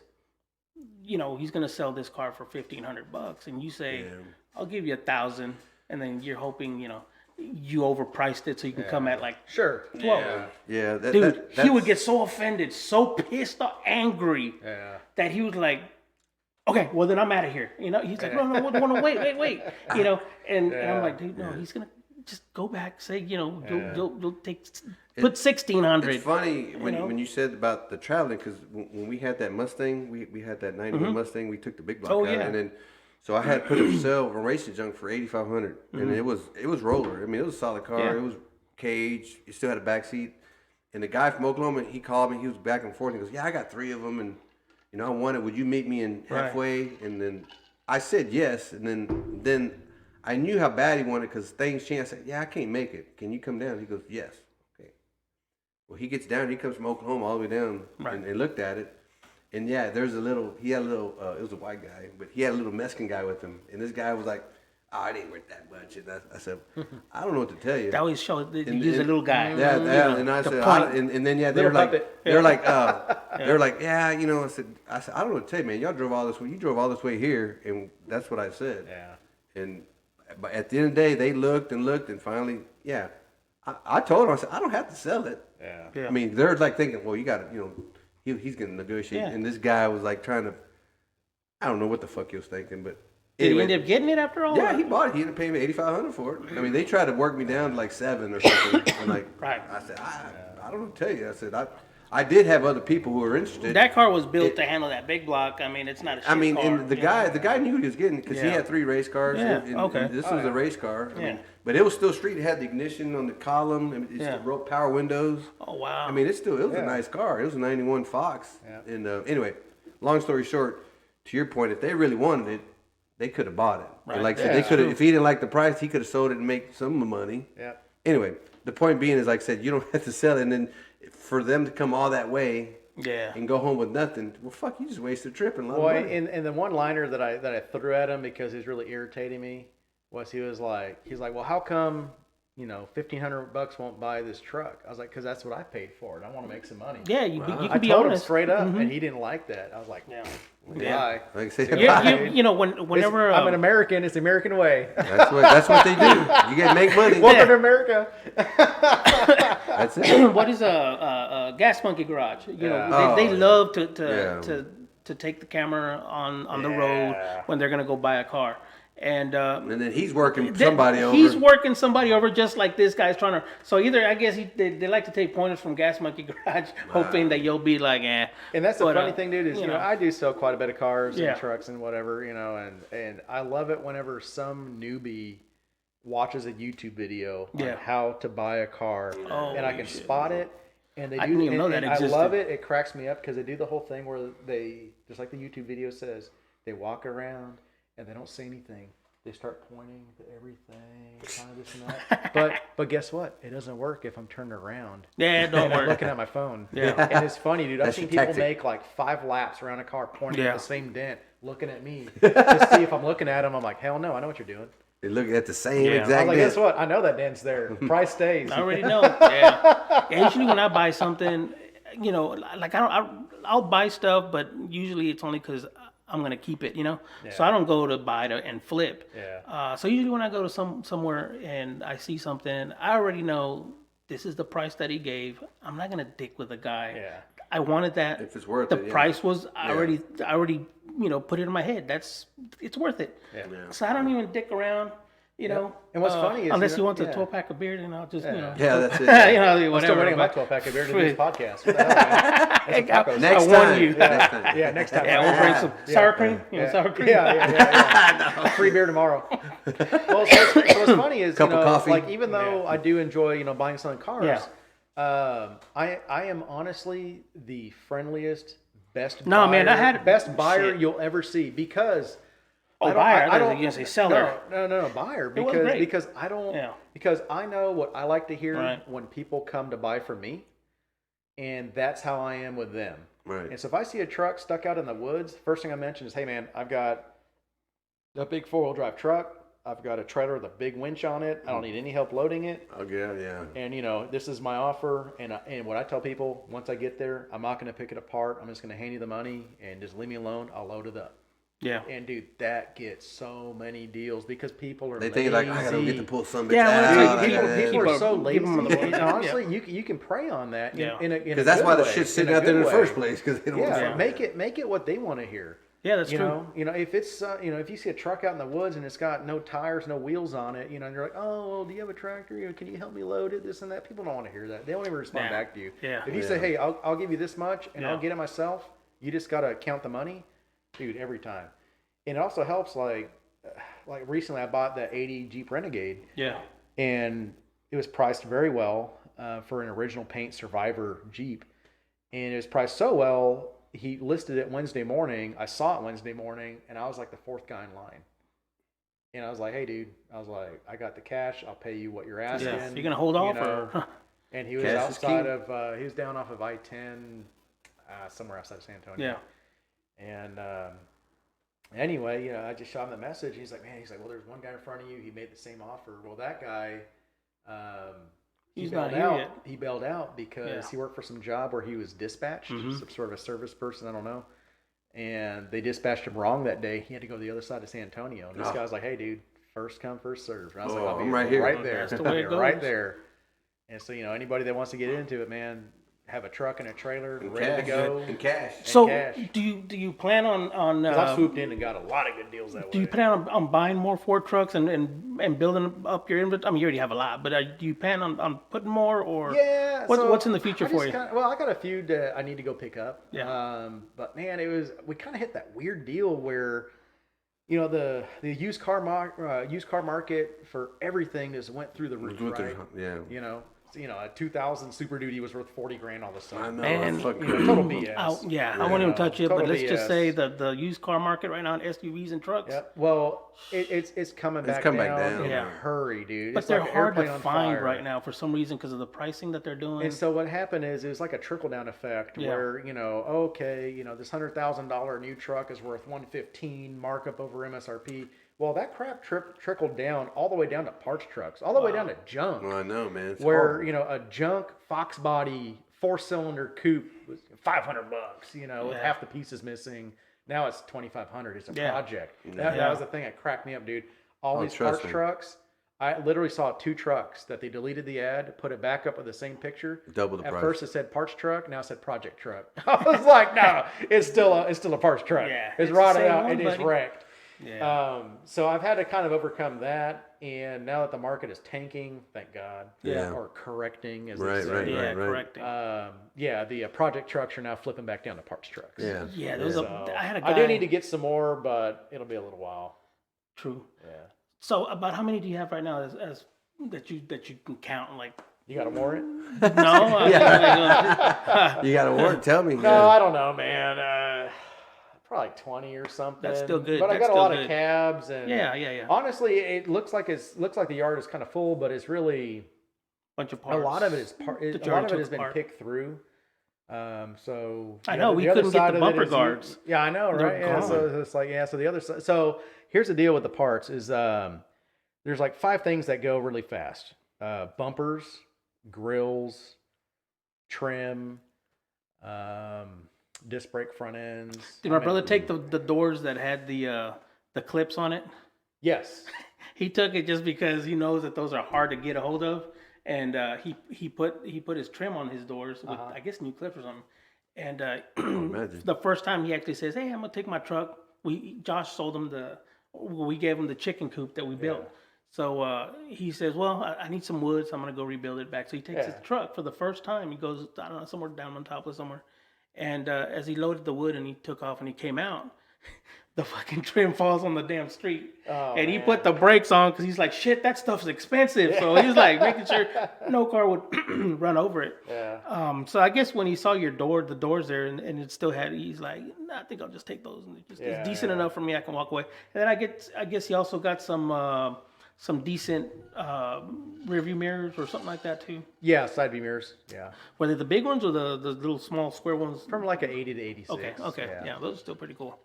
Speaker 1: he's gonna sell this car for $1,500, and you say, I'll give you 1,000, and then you're hoping, you overpriced it so you can come at like
Speaker 4: Sure.
Speaker 1: 12.
Speaker 3: Yeah,
Speaker 1: Dude, he would get so offended, so pissed off, angry
Speaker 4: Yeah.
Speaker 1: that he was like, okay, well then I'm out of here. He's like, no, wait. And I'm like, dude, no, he's gonna just go back, say, you'll take, put 1,600.
Speaker 3: It's funny when you said about the traveling because when we had that Mustang, we had that 91 Mustang. We took the big block out, and then so I had put it for sale on Racing Junk for $8,500, and it was roller. I mean, it was a solid car.
Speaker 1: Yeah.
Speaker 3: It was cage. It still had a back seat. And the guy from Oklahoma, he called me. He was back and forth. He goes, "Yeah, I got 3 of them, and I wanted. Would you meet me in halfway?" And then I said yes, and then I knew how bad he wanted because things changed. I said, "Yeah, I can't make it. Can you come down?" He goes, "Yes." Okay. Well, he gets down. He comes from Oklahoma all the way down and looked at it. And yeah, he had a little, it was a white guy, but he had a little Mexican guy with him. And this guy was like, "Oh, it ain't worth that much." And I said, "I don't know what to tell you."
Speaker 1: That always shows that you use a little guy.
Speaker 3: Yeah, and I said, and then they were like, yeah, I said, I don't know what to tell you, man. Y'all drove all this way. You drove all this way here, and that's what I said.
Speaker 4: Yeah.
Speaker 3: But at the end of the day, they looked, and finally, yeah, I told him, I said, I don't have to sell it.
Speaker 4: Yeah.
Speaker 3: I mean, they're like thinking, well, you got to, he's going to negotiate.
Speaker 1: Yeah.
Speaker 3: And this guy was like trying to, I don't know what the fuck he was thinking, but
Speaker 1: Did
Speaker 3: anyway.
Speaker 1: he end up getting it after all?
Speaker 3: Yeah, he bought it. He ended up paying me $8,500 for it. I mean, they tried to work me down to like 7 or something. I'm like,
Speaker 1: Right.
Speaker 3: I said, I don't know what to tell you. I said, I did have other people who were interested.
Speaker 1: That car was built to handle that big block. I mean, it's not a shit car.
Speaker 3: And the guy knew what he was getting because he had 3 race cars.
Speaker 1: Yeah,
Speaker 3: and
Speaker 1: okay.
Speaker 3: This was a race car. I mean,
Speaker 1: Yeah.
Speaker 3: but it was still street. It had the ignition on the column. I mean, it's the rope power windows.
Speaker 1: Oh, wow.
Speaker 3: I mean, it was a nice car. It was a 91 Fox.
Speaker 4: Yeah.
Speaker 3: And anyway, long story short, to your point, if they really wanted it, they could have bought it.
Speaker 1: Right.
Speaker 3: And like I said, they could have. If he didn't like the price, he could have sold it and make some money.
Speaker 4: Yeah.
Speaker 3: Anyway, the point being is, like I said, you don't have to sell it, and then for them to come all that way and go home with nothing, well, fuck, you just wasted a trip and a lot of money.
Speaker 4: And the one liner that I threw at him because he was really irritating me was he's like, well, how come $1,500 won't buy this truck? I was like, because that's what I paid for it. I want to make some money.
Speaker 1: Yeah, you
Speaker 4: I
Speaker 1: can be
Speaker 4: told him
Speaker 1: honest.
Speaker 4: straight up, and he didn't like that. I was like,
Speaker 1: Yeah.
Speaker 4: why?
Speaker 3: Like I said,
Speaker 1: Whenever
Speaker 4: I'm an American. It's the American way.
Speaker 3: that's what they do. You get make money.
Speaker 4: Welcome to America.
Speaker 3: That's it.
Speaker 1: What is a Gas Monkey Garage? You know, they love to take the camera on the road when they're gonna go buy a car. And
Speaker 3: then he's working somebody over.
Speaker 1: He's working somebody over just like this guy's trying to. So either I guess they like to take pointers from Gas Monkey Garage, hoping that you'll be like, eh.
Speaker 4: And that's the funny thing, dude, is you know I do sell quite a bit of cars
Speaker 1: Yeah.
Speaker 4: and trucks and whatever, you know, and I love it whenever some newbie watches a YouTube video on how to buy a car, and I can spot it. And they do.
Speaker 1: I didn't even know that existed.
Speaker 4: I love it. It cracks me up because they do the whole thing where they, just like the YouTube video says, they walk around and they don't say anything. They start pointing to everything, kind of this and that. But guess what? It doesn't work if I'm turned around.
Speaker 1: Yeah, it don't
Speaker 4: I'm
Speaker 1: work.
Speaker 4: looking at my phone.
Speaker 1: Yeah.
Speaker 4: And it's funny, dude. I've
Speaker 3: That's
Speaker 4: seen
Speaker 3: your
Speaker 4: people
Speaker 3: tactic.
Speaker 4: make like 5 laps around a car pointing at the same dent, looking at me to see if I'm looking at them. I'm like, hell no, I know what you're doing.
Speaker 3: They look at the same
Speaker 1: Yeah.
Speaker 4: I was
Speaker 3: exact
Speaker 4: like,
Speaker 3: dent.
Speaker 4: guess what? I know that dent's there. Price stays.
Speaker 1: I already know. Yeah. Usually when I buy something, you know, like I'll buy stuff, but usually it's only because I'm gonna keep it, you know. So I don't go to buy and flip.
Speaker 4: Yeah.
Speaker 1: So usually when I go to somewhere and I see something, I already know this is the price that he gave. I'm not gonna dick with the guy.
Speaker 4: Yeah.
Speaker 1: I wanted that.
Speaker 3: If it's worth
Speaker 1: the
Speaker 3: it, yeah.
Speaker 1: price was I already you know put it in my head. It's worth it.
Speaker 4: Yeah.
Speaker 1: So I don't even dick around. You know,
Speaker 4: And what's funny is
Speaker 1: unless you want
Speaker 4: yeah.
Speaker 1: a 12-pack of beer, then I'll just you know.
Speaker 3: Yeah, that's it.
Speaker 1: you know,
Speaker 4: I'm
Speaker 1: whatever.
Speaker 4: still waiting on my
Speaker 1: but-
Speaker 4: 12-pack of beer to do this podcast. What the hell, man? That's some tacos.
Speaker 3: Next
Speaker 1: I warn
Speaker 3: time.
Speaker 1: you.
Speaker 3: Next time.
Speaker 4: Yeah, next time.
Speaker 1: Yeah, we'll bring some sour cream. You know, sour cream.
Speaker 4: Yeah. Free beer tomorrow. Well, so what's funny is,
Speaker 3: Cup of coffee.
Speaker 4: like even though I do enjoy, you know, buying and selling cars, I am honestly the friendliest, best
Speaker 1: No,
Speaker 4: buyer,
Speaker 1: man, I had-
Speaker 4: best buyer
Speaker 1: shit.
Speaker 4: you'll ever see because
Speaker 1: Oh, buyer. I thought you were gonna say seller.
Speaker 4: No, buyer.
Speaker 1: was great.
Speaker 4: Because I don't.
Speaker 1: Yeah.
Speaker 4: Because I know what I like to hear
Speaker 1: Right.
Speaker 4: when people come to buy from me, and that's how I am with them.
Speaker 3: Right.
Speaker 4: And so if I see a truck stuck out in the woods, first thing I mention is, hey man, I've got a big 4-wheel drive truck. I've got a trailer with a big winch on it. I don't need any help loading it.
Speaker 3: Okay, yeah.
Speaker 4: And you know, this is my offer. And what I tell people, once I get there, I'm not going to pick it apart. I'm just going to hand you the money and just leave me alone. I'll load it up.
Speaker 1: Yeah.
Speaker 4: And dude, that gets so many deals because people are
Speaker 3: They
Speaker 4: lazy.
Speaker 3: think like I gotta get to pull some bitch
Speaker 1: Yeah,
Speaker 3: out.
Speaker 1: well,
Speaker 3: Dude,
Speaker 4: People are so
Speaker 1: Give
Speaker 4: lazy.
Speaker 1: them the-
Speaker 4: And honestly, you can prey on that.
Speaker 1: Yeah.
Speaker 3: because that's why the shit's sitting out there in the first place. Because they don't.
Speaker 4: Yeah,
Speaker 3: want to
Speaker 4: make it what they want to hear.
Speaker 1: Yeah, that's
Speaker 4: You
Speaker 1: true.
Speaker 4: know, if it's if you see a truck out in the woods and it's got no tires, no wheels on it, you know, and you're like, oh, well, do you have a tractor? You know, can you help me load it? This and that. People don't want to hear that. They don't even respond
Speaker 1: Nah.
Speaker 4: back to you.
Speaker 1: Yeah.
Speaker 4: If you say, hey, I'll give you this much and
Speaker 1: Yeah.
Speaker 4: I'll get it myself, you just gotta count the money, dude, every time. And it also helps, like recently I bought the '80 Jeep Renegade,
Speaker 1: Yeah.
Speaker 4: and it was priced very well for an original paint Survivor Jeep, and it was priced so well. He listed it Wednesday morning. I saw it Wednesday morning, and I was like the 4th guy in line. And I was like, "Hey, dude," I was like, "I got the cash. I'll pay you what you're asking."
Speaker 1: Yeah. You're gonna hold off,
Speaker 4: know.
Speaker 1: or
Speaker 4: And he was
Speaker 3: Cash is
Speaker 4: outside
Speaker 3: king.
Speaker 4: of. He was down off of I-10, somewhere outside of San Antonio.
Speaker 1: yeah.
Speaker 4: And anyway, I just shot him the message. He's like, well, there's one guy in front of you. He made the same offer. Well, that guy,
Speaker 1: He's
Speaker 4: bailed
Speaker 1: not here
Speaker 4: out.
Speaker 1: yet.
Speaker 4: He bailed out because he worked for some job where he was dispatched, some sort of a service person, I don't know. And they dispatched him wrong that day. He had to go to the other side of San Antonio. And this guy was like, hey, dude, first come, first serve. And I was like, I'll be
Speaker 3: I'm right here.
Speaker 4: right there.
Speaker 1: That's the way it
Speaker 4: Right
Speaker 1: goes.
Speaker 4: there. And so, anybody that wants to get into it, man, have a truck and a trailer
Speaker 3: And
Speaker 4: ready to go.
Speaker 3: And cash.
Speaker 1: So
Speaker 4: cash.
Speaker 1: do you plan on
Speaker 4: 'Cause I swooped in and got a lot of good deals that way.
Speaker 1: do you plan on buying more Ford trucks and building up your inventory? I mean, you already have a lot, but do you plan on putting more, or
Speaker 4: Yeah.
Speaker 1: what's in the future
Speaker 4: I
Speaker 1: for
Speaker 4: just
Speaker 1: you?
Speaker 4: Well, I got a few that I need to go pick up.
Speaker 1: Yeah.
Speaker 4: But man, we kind of hit that weird deal where, the used car market for everything just went through the roof, right?
Speaker 3: Yeah.
Speaker 4: A 2000 Super Duty was worth $40,000 all of a
Speaker 3: I
Speaker 4: sudden.
Speaker 3: know.
Speaker 1: Man,
Speaker 3: it's fucking
Speaker 4: Total BS.
Speaker 1: I won't even touch it, but
Speaker 4: Total
Speaker 1: let's just
Speaker 4: BS.
Speaker 1: say the used car market right now in SUVs and trucks.
Speaker 4: Yeah. Well, it's coming back
Speaker 3: come
Speaker 4: down,
Speaker 3: back down.
Speaker 4: in
Speaker 1: Yeah.
Speaker 4: a hurry, dude.
Speaker 1: But
Speaker 4: It's
Speaker 1: they're
Speaker 4: like an
Speaker 1: hard to
Speaker 4: airplane on
Speaker 1: find
Speaker 4: fire.
Speaker 1: right now for some reason because of the pricing that they're doing.
Speaker 4: And so what happened is it was like a trickle down effect
Speaker 1: Yeah.
Speaker 4: where, this $100,000 new truck is worth $115 markup over MSRP. Well, that crap trickled down all the way down to parts trucks, all the way down to junk.
Speaker 3: Well, I know, man. It's
Speaker 4: Where,
Speaker 3: horrible.
Speaker 4: a junk Fox body 4-cylinder coupe was $500, with half the pieces missing. Now it's $2,500. It's a
Speaker 1: Yeah.
Speaker 4: project.
Speaker 1: Yeah.
Speaker 4: That was the thing that cracked me up, dude. All these
Speaker 3: trust
Speaker 4: parts
Speaker 3: me.
Speaker 4: trucks, I literally saw 2 trucks that they deleted the ad, put it back up with the same picture.
Speaker 3: Double the
Speaker 4: At
Speaker 3: price.
Speaker 4: first it said parts truck, now it said project truck. I was like, no, it's still a parts truck.
Speaker 1: Yeah,
Speaker 4: it's
Speaker 1: it's the
Speaker 4: rotted
Speaker 1: same
Speaker 4: out
Speaker 1: one,
Speaker 4: and it's
Speaker 1: buddy.
Speaker 4: wrecked.
Speaker 1: Yeah.
Speaker 4: So I've had to kind of overcome that, and now that the market is tanking, thank God.
Speaker 3: Yeah.
Speaker 4: Or correcting, as
Speaker 3: Right,
Speaker 4: they say.
Speaker 3: right,
Speaker 1: Yeah,
Speaker 3: right.
Speaker 1: correcting.
Speaker 4: The project trucks are now flipping back down to parts trucks.
Speaker 3: Yeah.
Speaker 1: Yeah, those I had a guy.
Speaker 4: I do need to get some more, but it'll be a little while.
Speaker 1: True.
Speaker 4: Yeah.
Speaker 1: So about how many do you have right now as that you can count? Like,
Speaker 4: You got a warrant?
Speaker 1: no.
Speaker 3: You got a warrant? Tell me.
Speaker 4: No, I don't know, man. Probably like 20 or something.
Speaker 1: That's still good.
Speaker 4: But I
Speaker 1: That's
Speaker 4: got a
Speaker 1: still
Speaker 4: lot
Speaker 1: good.
Speaker 4: of cabs, and
Speaker 1: Yeah.
Speaker 4: honestly, it looks like the yard is kind of full, but it's really
Speaker 1: Bunch of parts.
Speaker 4: a lot of it is a lot of it has been
Speaker 1: apart.
Speaker 4: picked through. So
Speaker 1: I know, we
Speaker 4: the other
Speaker 1: couldn't get
Speaker 4: side
Speaker 1: the
Speaker 4: of it
Speaker 1: bumper
Speaker 4: is-
Speaker 1: guards.
Speaker 4: Yeah, I know,
Speaker 1: They're
Speaker 4: right? Yeah, so
Speaker 1: gone.
Speaker 4: it's like so the other side. So here's the deal with the parts is there's like 5 things that go really fast: bumpers, grills, trim, disc brake front ends.
Speaker 1: Did my brother take the doors that had the clips on it?
Speaker 4: Yes.
Speaker 1: He took it just because he knows that those are hard to get a hold of, and he put his trim on his doors with I guess new clips or something. And
Speaker 3: imagine.
Speaker 1: the first time he actually says, "Hey, I'm gonna take my truck." Josh sold him we gave him the chicken coop that we built. So he says, "Well, I need some wood, so I'm gonna go rebuild it back." So he takes his truck for the first time. He goes, I don't know, somewhere down on top of somewhere, and as he loaded the wood and he took off and he came out. The fucking trim falls on the damn street. And he put the brakes on because he's like, shit, that stuff's expensive. So he's like making sure no car would run over it.
Speaker 4: Yeah.
Speaker 1: So I guess when he saw the doors there and it still had, he's like, nah, I think I'll just take those. And it's decent enough for me. I can walk away. And then I guess he also got some decent rear view mirrors or something like that too.
Speaker 4: Yeah, side view mirrors. Yeah.
Speaker 1: Were they the big ones or the little small square ones?
Speaker 4: From like an 80 to 86.
Speaker 1: Okay. Yeah, those are still pretty cool.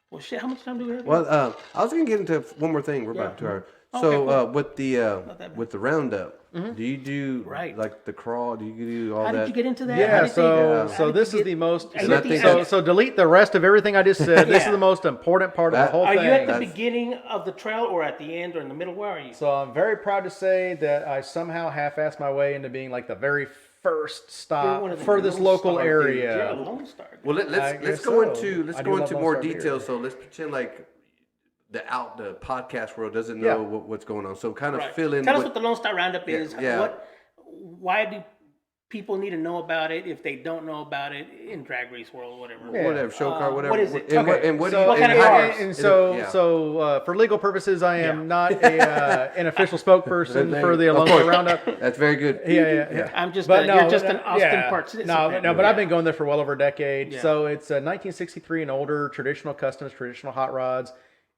Speaker 1: Well, shit, how much time do we have?
Speaker 3: Well, I was gonna get into one more thing. We're about to our. So
Speaker 1: cool.
Speaker 3: with the roundup, do you do like the crawl? Do you do all
Speaker 1: How
Speaker 3: that?
Speaker 1: did you get into that?
Speaker 4: Yeah,
Speaker 1: How
Speaker 4: so this is the most.
Speaker 1: Are you at the
Speaker 3: think-
Speaker 4: So delete the rest of everything I just said. This is the most important part of the whole
Speaker 1: Are
Speaker 4: thing.
Speaker 1: you at the beginning of the trail or at the end or in the middle? Where are you?
Speaker 4: So I'm very proud to say that I somehow half-assed my way into being like the very first
Speaker 1: You're
Speaker 4: stop
Speaker 1: one of the
Speaker 4: for this
Speaker 1: Lone
Speaker 4: local
Speaker 1: Star dudes. You're a
Speaker 4: area.
Speaker 1: Lone Star guy.
Speaker 3: Well,
Speaker 4: I
Speaker 3: let's
Speaker 4: guess
Speaker 3: go
Speaker 4: so.
Speaker 3: into
Speaker 4: I do love
Speaker 3: more
Speaker 4: Lone Star
Speaker 3: details.
Speaker 4: beer.
Speaker 3: So let's pretend like the podcast world doesn't know what's going on. So kind of fill in.
Speaker 1: Tell us what the Lone Star Roundup is.
Speaker 3: yeah.
Speaker 1: Why do people need to know about it if they don't know about it in drag race world, whatever?
Speaker 3: Whatever show car, whatever.
Speaker 1: what is it?
Speaker 3: And what do you?
Speaker 1: What kind
Speaker 3: and
Speaker 1: of
Speaker 3: how-
Speaker 1: cars?
Speaker 4: And
Speaker 3: Yeah.
Speaker 4: so for legal purposes, I am not an official spokesperson for the
Speaker 3: Of
Speaker 4: Lone
Speaker 3: course.
Speaker 4: Star Roundup.
Speaker 3: That's very good.
Speaker 4: Yeah.
Speaker 1: I'm just.
Speaker 4: But
Speaker 1: You're just an Austin participant.
Speaker 4: No, but I've been going there for well over a decade.
Speaker 1: Yeah.
Speaker 4: So it's 1963 and older, traditional customs, traditional hot rods.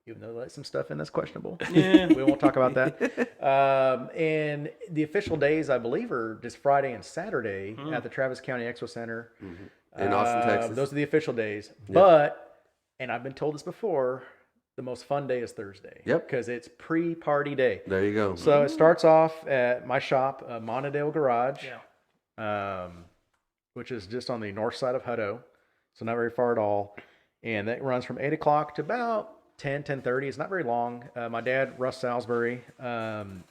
Speaker 4: Even though there's some stuff in that's questionable.
Speaker 1: Yeah.
Speaker 4: We won't talk about that. And the official days, I believe, are just Friday and Saturday at the Travis County Expo Center.
Speaker 3: In Austin, Texas.
Speaker 4: Those are the official days. But, and I've been told this before, the most fun day is Thursday.
Speaker 3: Yep.
Speaker 4: Because it's pre-party day.
Speaker 3: There you go.
Speaker 4: So it starts off at my shop, Monadale Garage, which is just on the north side of Hutto. So not very far at all. And that runs from 8 o'clock to about 10:30. It's not very long. My dad, Russ Salsbury,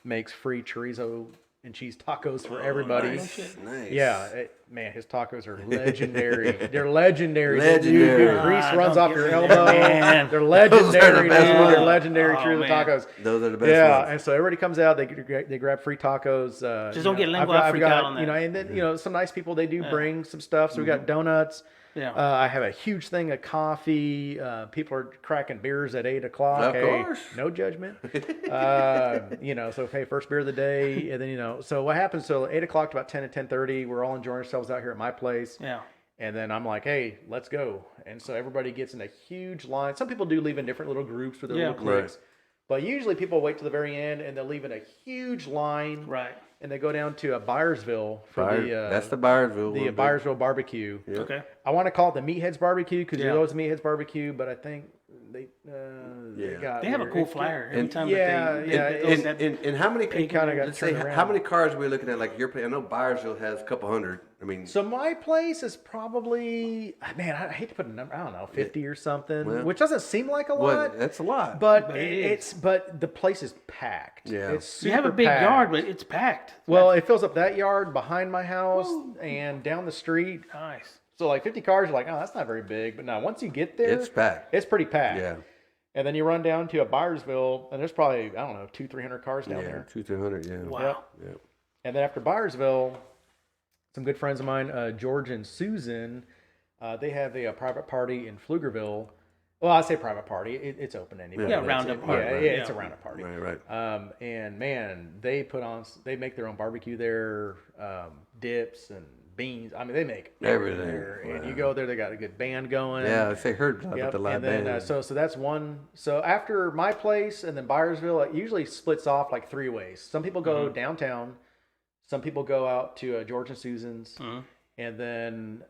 Speaker 4: makes free chorizo and cheese tacos for everybody.
Speaker 3: Nice.
Speaker 4: Yeah, man, his tacos are legendary. They're legendary.
Speaker 3: Legendary.
Speaker 4: Dude, grease runs
Speaker 1: don't
Speaker 4: off
Speaker 1: give
Speaker 4: your
Speaker 1: me
Speaker 4: elbow.
Speaker 1: that, man.
Speaker 4: They're legendary.
Speaker 3: best
Speaker 4: Dude.
Speaker 3: ones.
Speaker 4: They're legendary
Speaker 1: Oh,
Speaker 4: chorizo
Speaker 1: man.
Speaker 4: tacos.
Speaker 3: Those are the best
Speaker 4: Yeah,
Speaker 3: ones.
Speaker 4: and so everybody comes out. They grab free tacos.
Speaker 1: Just don't get lingua
Speaker 4: I've
Speaker 1: freak
Speaker 4: got,
Speaker 1: out on that.
Speaker 4: and then some nice people. They do bring some stuff. So we got donuts.
Speaker 1: Yeah.
Speaker 4: I have a huge thing of coffee. People are cracking beers at 8 o'clock.
Speaker 3: Of course.
Speaker 4: No judgment. So hey, first beer of the day, and then so what happens? So 8 o'clock to about 10 and 10:30, we're all enjoying ourselves out here at my place.
Speaker 1: Yeah.
Speaker 4: And then I'm like, hey, let's go. And so everybody gets in a huge line. Some people do leave in different little groups for their little cliques.
Speaker 3: Right.
Speaker 4: But usually people wait to the very end and they'll leave in a huge line.
Speaker 1: Right.
Speaker 4: And they go down to Byersville for
Speaker 3: That's the Byersville.
Speaker 4: the Byersville barbecue.
Speaker 1: Okay.
Speaker 4: I want to call it the Meatheads barbecue because
Speaker 1: Yeah.
Speaker 4: you know it's Meatheads barbecue, but I think got
Speaker 1: They have a cool flyer every time.
Speaker 3: And how many people?
Speaker 4: kinda got
Speaker 3: Let's say
Speaker 4: turned
Speaker 3: how
Speaker 4: around.
Speaker 3: many cars are we looking at? Like your place, I know Byersville has a couple hundred. I mean,
Speaker 4: So my place is probably, man, I hate to put a number, I don't know, 50 or something,
Speaker 3: Well,
Speaker 4: which doesn't seem like a
Speaker 3: well,
Speaker 4: lot.
Speaker 3: that's a lot.
Speaker 4: But
Speaker 1: it
Speaker 4: but the place is packed.
Speaker 3: Yeah.
Speaker 4: It's super
Speaker 1: You have a big
Speaker 4: packed.
Speaker 1: yard, but it's packed.
Speaker 4: Well, it fills up that yard behind my house and down the street.
Speaker 1: Nice.
Speaker 4: So like 50 cars, you're like, oh, that's not very big. But now once you get there,
Speaker 3: It's packed.
Speaker 4: It's pretty packed.
Speaker 3: Yeah.
Speaker 4: And then you run down to a Byersville, and there's probably, I don't know, 200-300 cars down there.
Speaker 3: 200-300. Yeah.
Speaker 1: Wow.
Speaker 4: Yep.
Speaker 3: Yeah.
Speaker 4: And then after Byersville, some good friends of mine, George and Susan, they have a private party in Pflugerville. Well, I say private party. It's open to anybody.
Speaker 1: Yeah, roundup party.
Speaker 4: Yeah,
Speaker 3: Right.
Speaker 4: it's a roundup party.
Speaker 3: Right.
Speaker 4: And man, they make their own barbecue there, dips and beans. I mean, they make everything there. And you go there, they got a good band going.
Speaker 3: Yeah, I heard about
Speaker 4: Yep.
Speaker 3: the live
Speaker 4: And then
Speaker 3: band.
Speaker 4: so that's one. So after my place and then Byersville, it usually splits off like three ways. Some people go downtown. Some people go out to George and Susan's, and then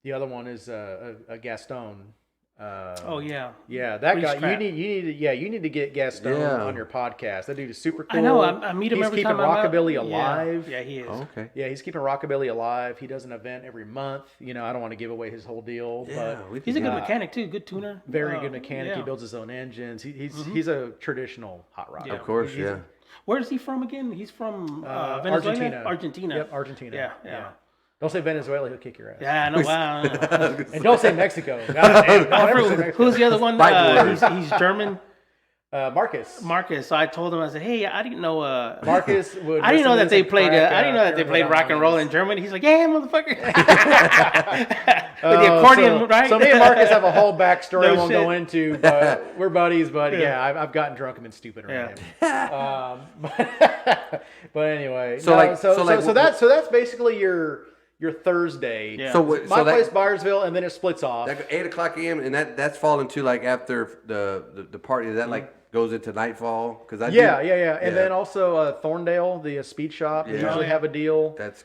Speaker 4: the other one is a Gaston.
Speaker 1: Oh yeah.
Speaker 4: Yeah, that guy.
Speaker 1: Scrap.
Speaker 4: You need to get Gaston on your podcast. That dude is super cool.
Speaker 1: I know. I meet him
Speaker 4: He's
Speaker 1: every time
Speaker 4: keeping
Speaker 1: I'm out.
Speaker 4: Rockabilly alive.
Speaker 1: Yeah, he is.
Speaker 3: Oh, okay.
Speaker 4: Yeah, he's keeping Rockabilly alive. He does an event every month. You know, I don't want to give away his whole deal, but
Speaker 1: He's a good mechanic too. Good tuner.
Speaker 4: very good mechanic.
Speaker 1: Yeah.
Speaker 4: He builds his own engines. He's a traditional hot rod.
Speaker 1: Yeah.
Speaker 3: Of course,
Speaker 4: He's-
Speaker 3: yeah.
Speaker 1: Where is he from again? He's from Venezuela?
Speaker 4: Argentina.
Speaker 1: Argentina.
Speaker 4: Yep, Argentina.
Speaker 1: Yeah.
Speaker 4: Don't say Venezuela; he'll kick your ass.
Speaker 1: Yeah, I know. Wow.
Speaker 4: And don't say Mexico. God damn, don't ever say Mexico.
Speaker 1: Who's the other one? He's German.
Speaker 4: Marcus.
Speaker 1: Marcus. So I told him, I said, "Hey, I didn't know.
Speaker 4: Marcus would.
Speaker 1: I didn't know
Speaker 4: listen to
Speaker 1: that they
Speaker 4: this and
Speaker 1: played.
Speaker 4: crack
Speaker 1: I didn't know
Speaker 4: up
Speaker 1: that they
Speaker 4: during
Speaker 1: played
Speaker 4: the
Speaker 1: rock and roll
Speaker 4: lines.
Speaker 1: in Germany." He's like, "Yeah, motherfucker." With the accordion, right?
Speaker 4: So me and Marcus have a whole backstory I
Speaker 1: No
Speaker 4: won't
Speaker 1: shit.
Speaker 4: go into, but we're buddies. But yeah, I've gotten drunk and been stupid around him. But anyway,
Speaker 3: So, like-
Speaker 4: so that's basically your Thursday.
Speaker 1: Yeah.
Speaker 4: My place, Byersville, and then it splits off.
Speaker 3: Like 8:00 a.m. and that's falling to like after the party. Is that like goes into nightfall? Because
Speaker 4: Yeah. And then also Thorndale, the speed shop, they
Speaker 3: Yeah.
Speaker 4: usually have a deal.
Speaker 3: that's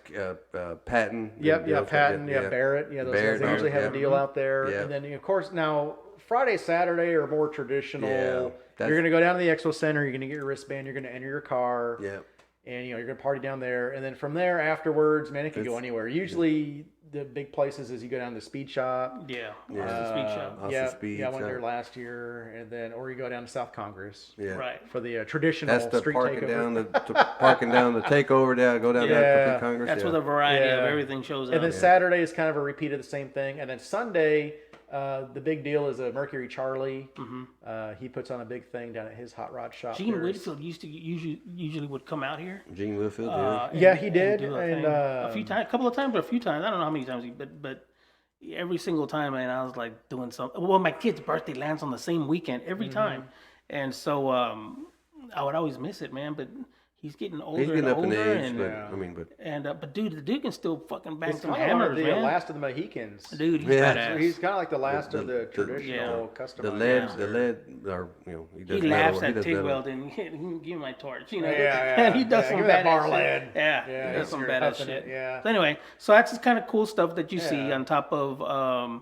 Speaker 3: Patton.
Speaker 4: Yep, Patton, Barrett, those guys, they usually have a deal out there.
Speaker 3: Yeah.
Speaker 4: And then, of course, now Friday, Saturday are more traditional.
Speaker 3: Yeah,
Speaker 4: You're going to go down to the Expo Center, you're going to get your wristband, you're going to enter your car,
Speaker 3: Yeah.
Speaker 4: and you're going to party down there. And then from there, afterwards, man, it can go anywhere. Usually, the big places is you go down to the speed shop.
Speaker 1: Yeah. The speed shop.
Speaker 3: Also speed
Speaker 4: I went
Speaker 3: shop.
Speaker 4: there last year, and then or you go down to South Congress.
Speaker 3: Yeah.
Speaker 1: Right.
Speaker 4: For the traditional
Speaker 3: That's the
Speaker 4: street
Speaker 3: parking
Speaker 4: takeover.
Speaker 3: parking down the takeover down. Go down there to Congress.
Speaker 1: That's
Speaker 3: yeah.
Speaker 1: where the variety of
Speaker 4: Yeah.
Speaker 1: everything shows up.
Speaker 4: And then Saturday is kind of a repeat of the same thing. And then Sunday, the big deal is Mercury Charlie. He puts on a big thing down at his hot rod shop.
Speaker 1: Gene
Speaker 4: there.
Speaker 1: Whitfield usually would come out here.
Speaker 3: Gene Whitfield.
Speaker 4: Yeah, he did,
Speaker 1: do a
Speaker 4: and,
Speaker 1: thing. A few times, a couple of times, or a few times. I don't know how many times, but every single time, man, I was like doing something. Well, my kid's birthday lands on the same weekend every time, and so I would always miss it, man. But he's getting older
Speaker 3: He's getting
Speaker 1: and
Speaker 3: up in
Speaker 1: older,
Speaker 3: age,
Speaker 1: and but dude, the dude can still fucking bang
Speaker 4: He's
Speaker 1: some
Speaker 4: kind of one of
Speaker 1: hammers,
Speaker 4: the
Speaker 1: man.
Speaker 4: last of the Mohicans.
Speaker 1: Dude, he's
Speaker 3: Yeah.
Speaker 1: badass.
Speaker 4: He's kind of like the last of the traditional
Speaker 1: yeah.
Speaker 4: customer.
Speaker 3: the lead, or he does
Speaker 1: He laughs
Speaker 3: metal,
Speaker 1: at
Speaker 3: does
Speaker 1: TIG
Speaker 3: metal.
Speaker 1: welding. Give me my torch, you know.
Speaker 4: Yeah.
Speaker 1: And he does
Speaker 4: Yeah,
Speaker 1: some
Speaker 4: give me that
Speaker 1: badass
Speaker 4: bar
Speaker 1: shit.
Speaker 4: lead.
Speaker 1: Yeah,
Speaker 4: Yeah,
Speaker 1: he does some
Speaker 4: you're
Speaker 1: badass
Speaker 4: huffing
Speaker 1: shit.
Speaker 4: it, yeah.
Speaker 1: So anyway, so that's the kind of cool stuff that you see
Speaker 4: Yeah.
Speaker 1: on top of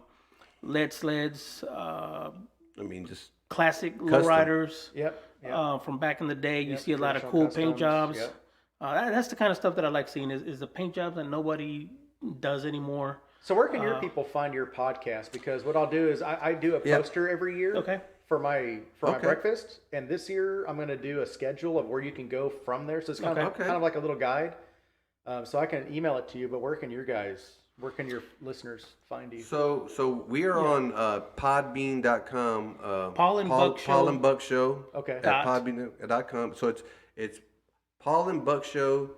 Speaker 1: lead sleds,
Speaker 3: I mean, just
Speaker 1: classic
Speaker 3: Custom.
Speaker 1: lowriders
Speaker 4: Yep.
Speaker 1: from back in the day. You
Speaker 4: Yep,
Speaker 1: see a lot of
Speaker 4: traditional
Speaker 1: cool
Speaker 4: customs,
Speaker 1: paint jobs.
Speaker 4: yep.
Speaker 1: That's the kind of stuff that I like seeing is the paint jobs that nobody does anymore.
Speaker 4: So where can your people find your podcast? Because what I'll do is I do a poster every year.
Speaker 1: Okay.
Speaker 4: For my breakfast, and this year I'm going to do a schedule of where you can go from there. So it's kind of like a little guide. So I can email it to you. But where can your listeners find you?
Speaker 3: So we are on podbean.com.
Speaker 1: Paul and Buck Show.
Speaker 3: Paul and Buck Show.
Speaker 4: Okay.
Speaker 3: At podbean.com. So it's Paul and Buck Show.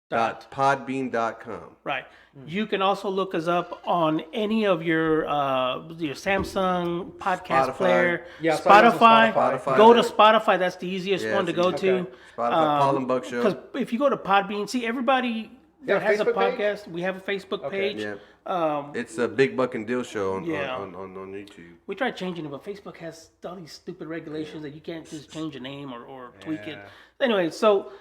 Speaker 3: Podbean.com.
Speaker 1: Right. You can also look us up on any of your Samsung podcast
Speaker 3: Spotify.
Speaker 1: player.
Speaker 4: Yeah, so I use the
Speaker 1: Spotify.
Speaker 3: Spotify.
Speaker 1: Go to Spotify. That's the easiest
Speaker 3: Yeah,
Speaker 1: one to
Speaker 3: it's
Speaker 1: go
Speaker 3: easy.
Speaker 1: to.
Speaker 4: Okay.
Speaker 3: Spotify, Paul and Buck Show.
Speaker 1: Because if you go to Podbean, see everybody
Speaker 4: You
Speaker 1: that
Speaker 4: have a
Speaker 1: has a
Speaker 4: Facebook
Speaker 1: podcast. We have a Facebook page.
Speaker 3: Yeah. It's a Big Buck and Deal Show on
Speaker 1: Yeah.
Speaker 3: on YouTube.
Speaker 1: We tried changing it, but Facebook has all these stupid regulations that you can't just change a name or tweak it. Anyway, so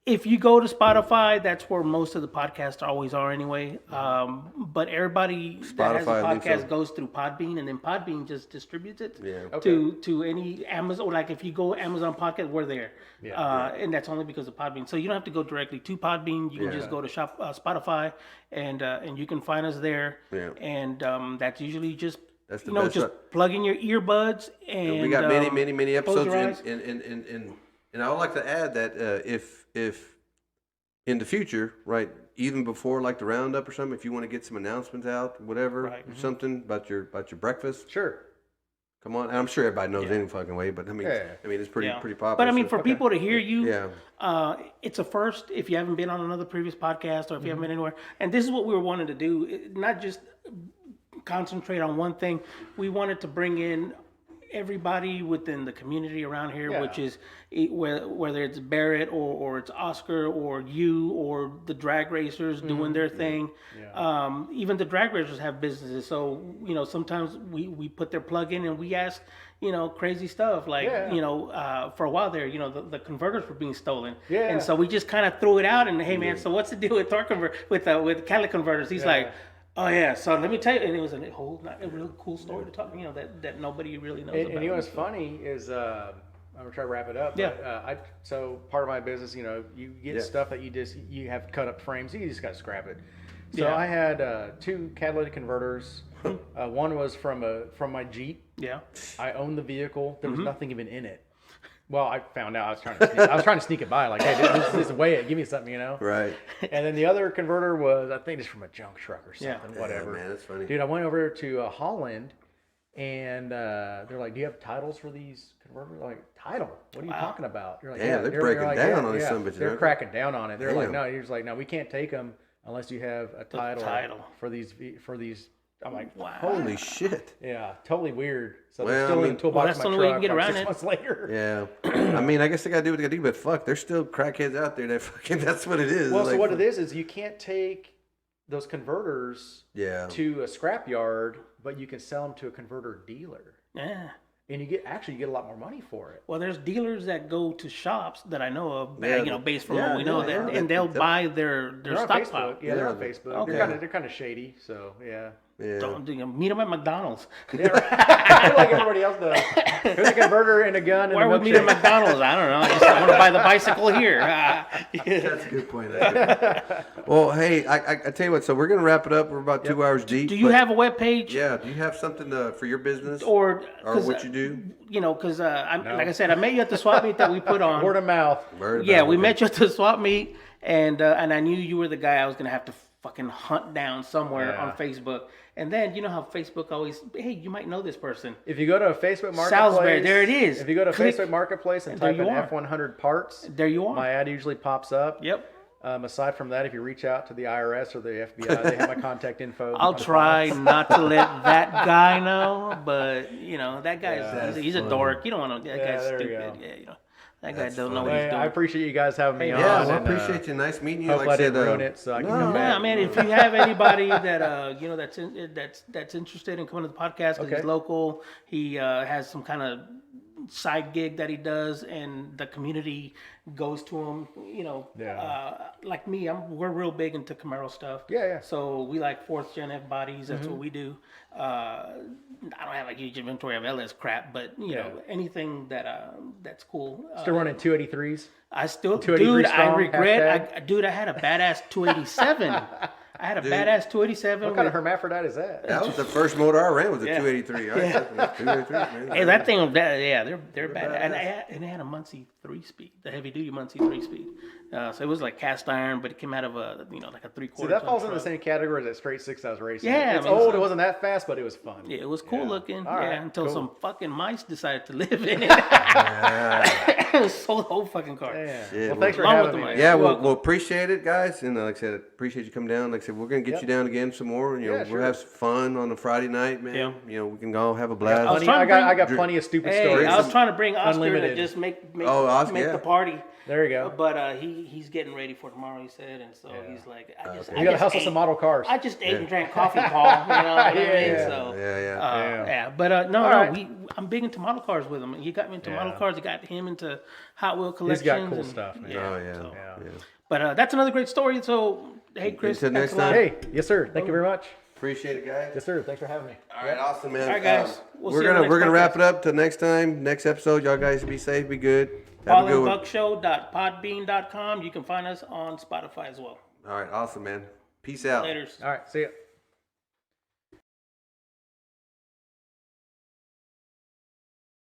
Speaker 1: If you go to Spotify, that's where most of the podcasts always are anyway. But everybody that has a podcast goes through Podbean, and then Podbean just distributes it to any Amazon. Like if you go Amazon Podcast, we're there. And that's only because of Podbean. So you don't have to go directly to Podbean. You can just go to Spotify, and you can find us there. Yeah. And that's usually just just plug in your earbuds, and
Speaker 3: we got many episodes. And I would like to add that if in the future, right, even before like the roundup or something, if you want to get some announcements out, whatever, or something about your breakfast,
Speaker 4: sure,
Speaker 3: come on. And I'm sure everybody knows any fucking way, but I mean, it's pretty popular.
Speaker 1: But I mean, for people to hear you, it's a first. If you haven't been on another previous podcast, or if you haven't been anywhere, and this is what we were wanting to do, not just concentrate on one thing. We wanted to bring in everybody within the community around here, which is whether it's Barrett or it's Oscar or you or the drag racers doing their thing. Even the drag racers have businesses, so sometimes we put their plug in and we ask crazy stuff like for a while there the converters were being stolen, and so we just kind of threw it out and hey man, so what's the deal with with catalytic converters? He's like, oh yeah, so let me tell you, and it was a really cool story to talk, that nobody really knows about.
Speaker 4: And what's funny is, I'm gonna try to wrap it up. But, so part of my business, you get stuff that you have cut up frames, you just gotta scrap it. So I had 2 catalytic converters. One was from my Jeep. Yeah. I owned the vehicle. There was nothing even in it. Well, I found out I was trying to sneak it by, like, hey, this is way it. Give me something, Right. And then the other converter was, I think it's from a junk truck or something, whatever. Man, that's funny. Dude, I went over to Holland, and they're like, "Do you have titles for these converters?" I'm like, "Title? What are you talking about?" You're like,
Speaker 3: "Yeah, they're breaking down on these some bitches."
Speaker 4: They're cracking down on it. They're like, "No," you're just like, "No, we can't take them unless you have a title for these." I'm like, wow.
Speaker 3: Holy shit.
Speaker 4: Yeah, totally weird. So they're still in the toolbox of my truck. Get around 6 months later.
Speaker 3: Yeah. I mean, I guess they got to do what they got to do, but fuck, there's still crackheads out there that's what it is.
Speaker 4: Well, so what it is you can't take those converters to a scrapyard, but you can sell them to a converter dealer. Yeah. And you get a lot more money for it.
Speaker 1: Well, there's dealers that go to shops that I know of, based from what we know, and they'll buy their stockpile.
Speaker 4: Yeah, they're on Facebook. Okay. They're kind of shady, so yeah.
Speaker 1: Don't meet them at McDonald's.
Speaker 4: Yeah, right. Like everybody else does. There's a converter and a gun. And
Speaker 1: why would we meet at McDonald's? I don't know. I just want to buy the bicycle here.
Speaker 3: That's a good point. Well, hey, I tell you what. So we're gonna wrap it up. We're about 2 hours deep.
Speaker 1: Do you have a web page?
Speaker 3: Yeah. Do you have something for your business
Speaker 1: or
Speaker 3: what you do?
Speaker 1: Because like I said, I met you at the swap meet that we put on.
Speaker 4: Word of mouth.
Speaker 1: We met you at the swap meet, and I knew you were the guy I was gonna have to fucking hunt down somewhere on Facebook. And then, how Facebook always, hey, you might know this person.
Speaker 4: If you go to a Facebook Marketplace.
Speaker 1: Salsbury, there it is.
Speaker 4: If you go to Facebook Marketplace and type in F100 parts.
Speaker 1: There you are.
Speaker 4: My ad usually pops up.
Speaker 1: Yep.
Speaker 4: Aside from that, if you reach out to the IRS or the FBI, they have my contact info.
Speaker 1: I'll try not to let that guy know, but, that guy's, he's a dork. You don't want to, that guy's stupid. Yeah, that guy doesn't know what he's doing.
Speaker 4: I appreciate you guys having me on.
Speaker 3: Yeah, I appreciate you. Nice meeting you.
Speaker 4: Hope I didn't ruin it, so I can come back.
Speaker 1: Yeah, man. If you have anybody that that's interested in coming to the podcast, because he's local, he has some kind of side gig that he does, and the community goes to him. Like me, we're real big into Camaro stuff.
Speaker 4: Yeah.
Speaker 1: So we like 4th gen F bodies. That's what we do. I don't have a huge inventory of LS crap, but anything that's cool.
Speaker 4: Still running 283s.
Speaker 1: I still, dude. I regret. I had a badass 287. I had a badass 287.
Speaker 4: What kind of hermaphrodite is that?
Speaker 3: That was the first motor I ran, was a 283.
Speaker 1: Hey, that thing, they're bad. And it had a Muncie 3-speed, the heavy duty Muncie 3-speed. So it was like cast iron, but it came out of a like a 3/4.
Speaker 4: So that falls in the same category as that straight 6 hours racing.
Speaker 1: Yeah,
Speaker 4: it's old. It wasn't that fast, but it was fun.
Speaker 1: Yeah, it was cool looking. Until some fucking mice decided to live in it. Sold the whole fucking car.
Speaker 4: Yeah. Well, thanks for having me.
Speaker 3: Yeah, we'll appreciate it, guys. And like I said, appreciate you coming down. Like I said, said, we're gonna get you down again some more. You know,
Speaker 4: Yeah,
Speaker 3: we'll
Speaker 4: sure.
Speaker 3: have some fun on a Friday night, man.
Speaker 1: Yeah.
Speaker 3: You know, we can all have a blast.
Speaker 1: was trying to
Speaker 4: I got
Speaker 1: bring-
Speaker 4: plenty of stupid
Speaker 1: Hey,
Speaker 4: stories.
Speaker 1: I was trying to bring Oscar
Speaker 4: Unlimited.
Speaker 1: to just make
Speaker 3: Oscar,
Speaker 1: make
Speaker 3: yeah.
Speaker 1: the party.
Speaker 4: There you go.
Speaker 1: But he's getting ready for tomorrow, he said, and so he's like,
Speaker 4: You got to hustle some model cars.
Speaker 1: I just ate and drank coffee, Paul. You know what I mean?
Speaker 4: Yeah.
Speaker 1: So,
Speaker 3: Yeah.
Speaker 1: But no,
Speaker 4: right.
Speaker 1: I'm big into model cars with him. He got me into model cars. He got him into Hot Wheel
Speaker 4: He's
Speaker 1: collections.
Speaker 4: got cool
Speaker 1: and,
Speaker 4: stuff, man.
Speaker 3: Oh yeah.
Speaker 1: so-
Speaker 3: Yeah.
Speaker 1: But that's another great story. So, hey, Chris,
Speaker 3: Until
Speaker 1: thanks
Speaker 3: next
Speaker 1: a lot.
Speaker 3: time.
Speaker 4: Hey, yes, sir. Thank you very much.
Speaker 3: Appreciate it, guys.
Speaker 4: Yes, sir. Thanks for having me.
Speaker 3: All right, awesome, man.
Speaker 1: All right, guys. We'll
Speaker 3: we're
Speaker 1: see you on the
Speaker 3: gonna
Speaker 1: next
Speaker 3: wrap
Speaker 1: podcast.
Speaker 3: it up till next time, next episode. Y'all guys be safe, be good. Have a good one.
Speaker 1: PaulinBuckShow.podbean.com. You can find us on Spotify as well.
Speaker 3: All right, awesome, man. Peace out.
Speaker 1: Later.
Speaker 4: All right. See ya.